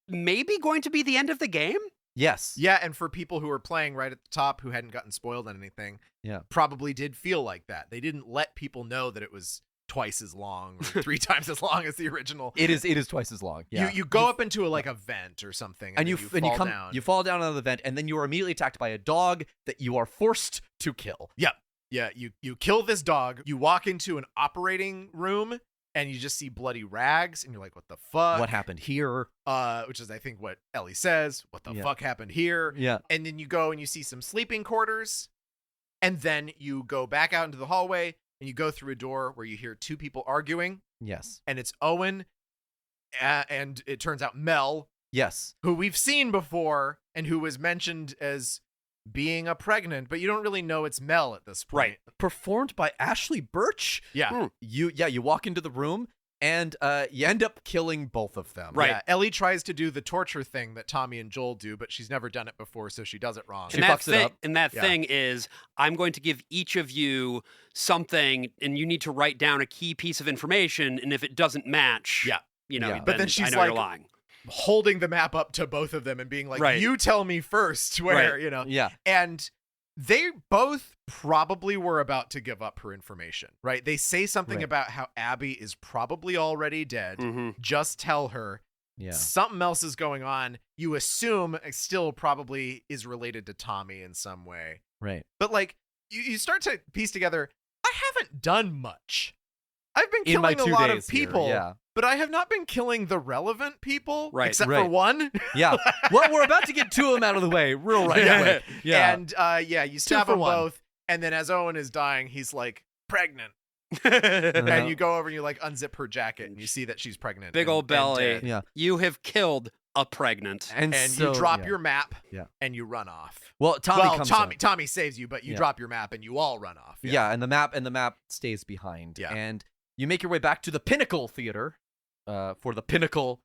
maybe going to be the end of the game. Yes. Yeah, and for people who were playing right at the top who hadn't gotten spoiled on anything, probably did feel like that. They didn't let people know that it was twice as long or 3 times as long as the original. It is twice as long. Yeah. You go up into a vent or something, and you fall down. You fall down out of the vent, and then you are immediately attacked by a dog that you are forced to kill. Yeah. You kill this dog. You walk into an operating room, and you just see bloody rags, and you're like, "What the fuck? What happened here?" Which is, I think, what Ellie says. What the fuck happened here? Yeah. And then you go and you see some sleeping quarters, and then you go back out into the hallway. And you go through a door where you hear 2 people arguing. Yes. And it's Owen and it turns out Mel. Yes. Who we've seen before and who was mentioned as being a pregnant, but you don't really know it's Mel at this point. Right. Performed by Ashley Birch. Yeah. You walk into the room and you end up killing both of them. Right. Yeah. Ellie tries to do the torture thing that Tommy and Joel do, but she's never done it before, so she does it wrong. She fucks it up. And that thing is, I'm going to give each of you something, and you need to write down a key piece of information, and if it doesn't match, but then she's like you're lying. Holding the map up to both of them and being like, you tell me first where, Yeah. And they both probably were about to give up her information, right? They say something about how Abby is probably already dead. Mm-hmm. Just tell her. Yeah. Something else is going on. You assume it still probably is related to Tommy in some way. Right. But like, you start to piece together, I haven't done much. I've been killing a lot of people, but I have not been killing the relevant people, except for one. Yeah. Well, we're about to get 2 of them out of the way real quick. Yeah. And you stab them both, and then as Owen is dying, he's like, pregnant. And you go over and you like unzip her jacket, and you see that she's pregnant. Big old belly. Yeah. You have killed a pregnant. And you drop your map, and you run off. Well, Tommy saves you, but you drop your map, and you all run off. Yeah, and the map stays behind. Yeah. And you make your way back to the Pinnacle Theater for the pinnacle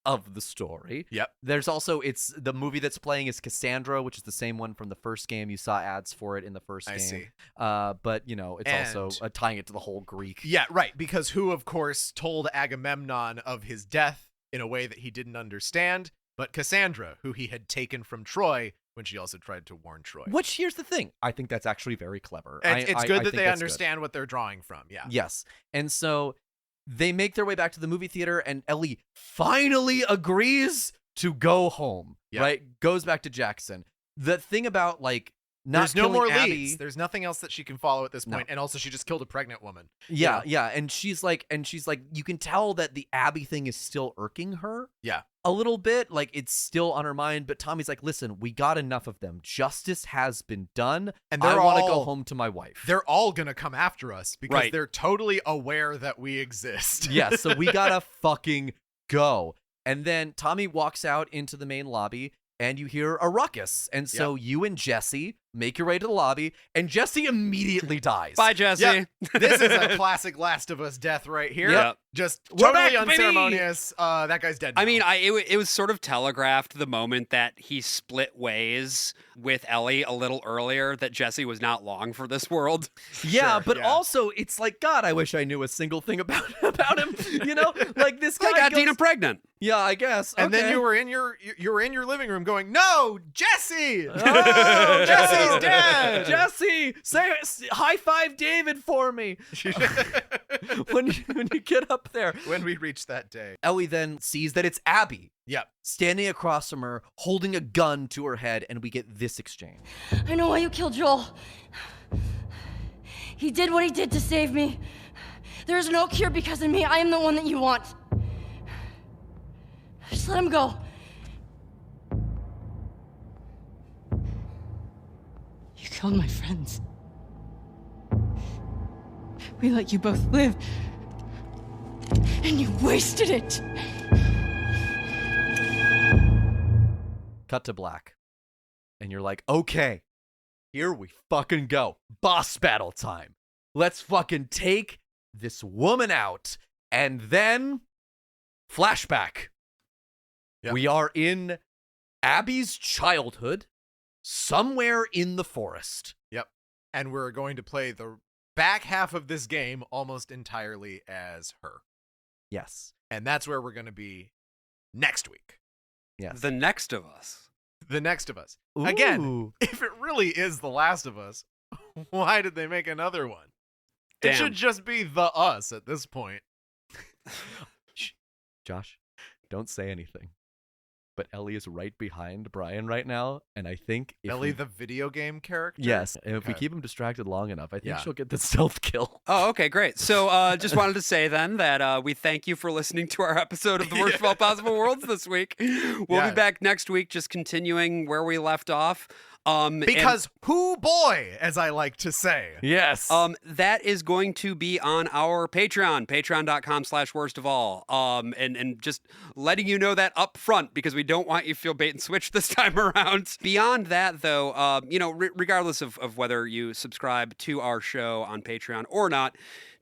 of the story. Yep. There's also, it's the movie that's playing is Cassandra, which is the same one from the first game. You saw ads for it in the first game. I see. But, you know, it's also tying it to the whole Greek. Yeah, right. Because who, of course, told Agamemnon of his death in a way that he didn't understand, but Cassandra, who he had taken from Troy when she also tried to warn Troy. Which, here's the thing. I think that's actually very clever. It's good that think they that's understand what they're drawing from. Yeah. Yes. And so they make their way back to the movie theater, and Ellie finally agrees to go home, right? Goes back to Jackson. The thing about, like, not There's no more Abby, leads. There's nothing else that she can follow at this point. And also, she just killed a pregnant woman. Yeah, yeah. And she's like, you can tell that the Abby thing is still irking her. Yeah. A little bit. Like, it's still on her mind. But Tommy's like, listen, we got enough of them. Justice has been done. And I want to go home to my wife. They're all going to come after us because they're totally aware that we exist. Yeah, so we gotta fucking go. And then Tommy walks out into the main lobby, and you hear a ruckus. And so you and Jesse make your way to the lobby, and Jesse immediately dies. Bye, Jesse. Yep. This is a classic Last of Us death right here. Yep. Just We're totally back, baby! unceremonious. That guy's dead now. I mean, it was sort of telegraphed the moment that he split ways with Ellie a little earlier that Jesse was not long for this world. Yeah, Sure, but yeah. also it's like, God, I wish I knew a single thing about him. You know, like this guy I got goes, Dina pregnant. Yeah, I guess. And then Okay. you were in your living room going, "No, Jesse! Oh, Jesse's dead!" Jesse, say high five David for me when you get up there. When we reach that day. Ellie then sees that it's Abby. Yep. Standing across from her, holding a gun to her head, and we get this exchange. I know why you killed Joel. He did what he did to save me. There is no cure because of me. I am the one that you want. Just let him go. You killed my friends. We let you both live. And you wasted it. Cut to black. And you're like, okay, here we fucking go. Boss battle time. Let's fucking take this woman out. And then, flashback. Yep. We are in Abby's childhood, somewhere in the forest. Yep. And we're going to play the back half of this game almost entirely as her. Yes. And that's where we're going to be next week. Yes. The next of us. The Next of Us. Ooh. Again, if it really is The Last of Us, why did they make another one? Damn. It should just be The Us at this point. Shh. Josh, don't say anything. But Ellie is right behind Brian right now, and I think if Ellie, we- the video game character? yes, and if we Okay. keep him distracted long enough, I think Yeah. she'll get the stealth kill. Oh, okay, great. So just wanted to say then that we thank you for listening to our episode of The Worst of All Possible Worlds this week. We'll Yeah. be back next week just continuing where we left off. Because who boy, as I like to say. Yes. That is going to be on our Patreon, patreon.com/worstofall. And just letting you know that up front because we don't want you to feel bait and switch this time around. Beyond that, though, regardless of whether you subscribe to our show on Patreon or not,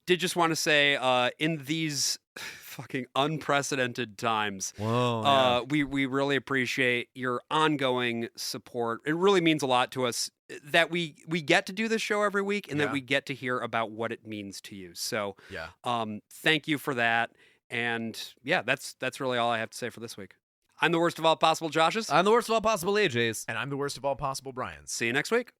did just want to say in these fucking unprecedented times. Whoa. We really appreciate your ongoing support. It really means a lot to us that we get to do this show every week and that we get to hear about what it means to you. So Yeah. thank you for that. And yeah, that's really all I have to say for this week. I'm the worst of all possible Joshes. I'm the worst of all possible AJs. And I'm the worst of all possible Brians. See you next week.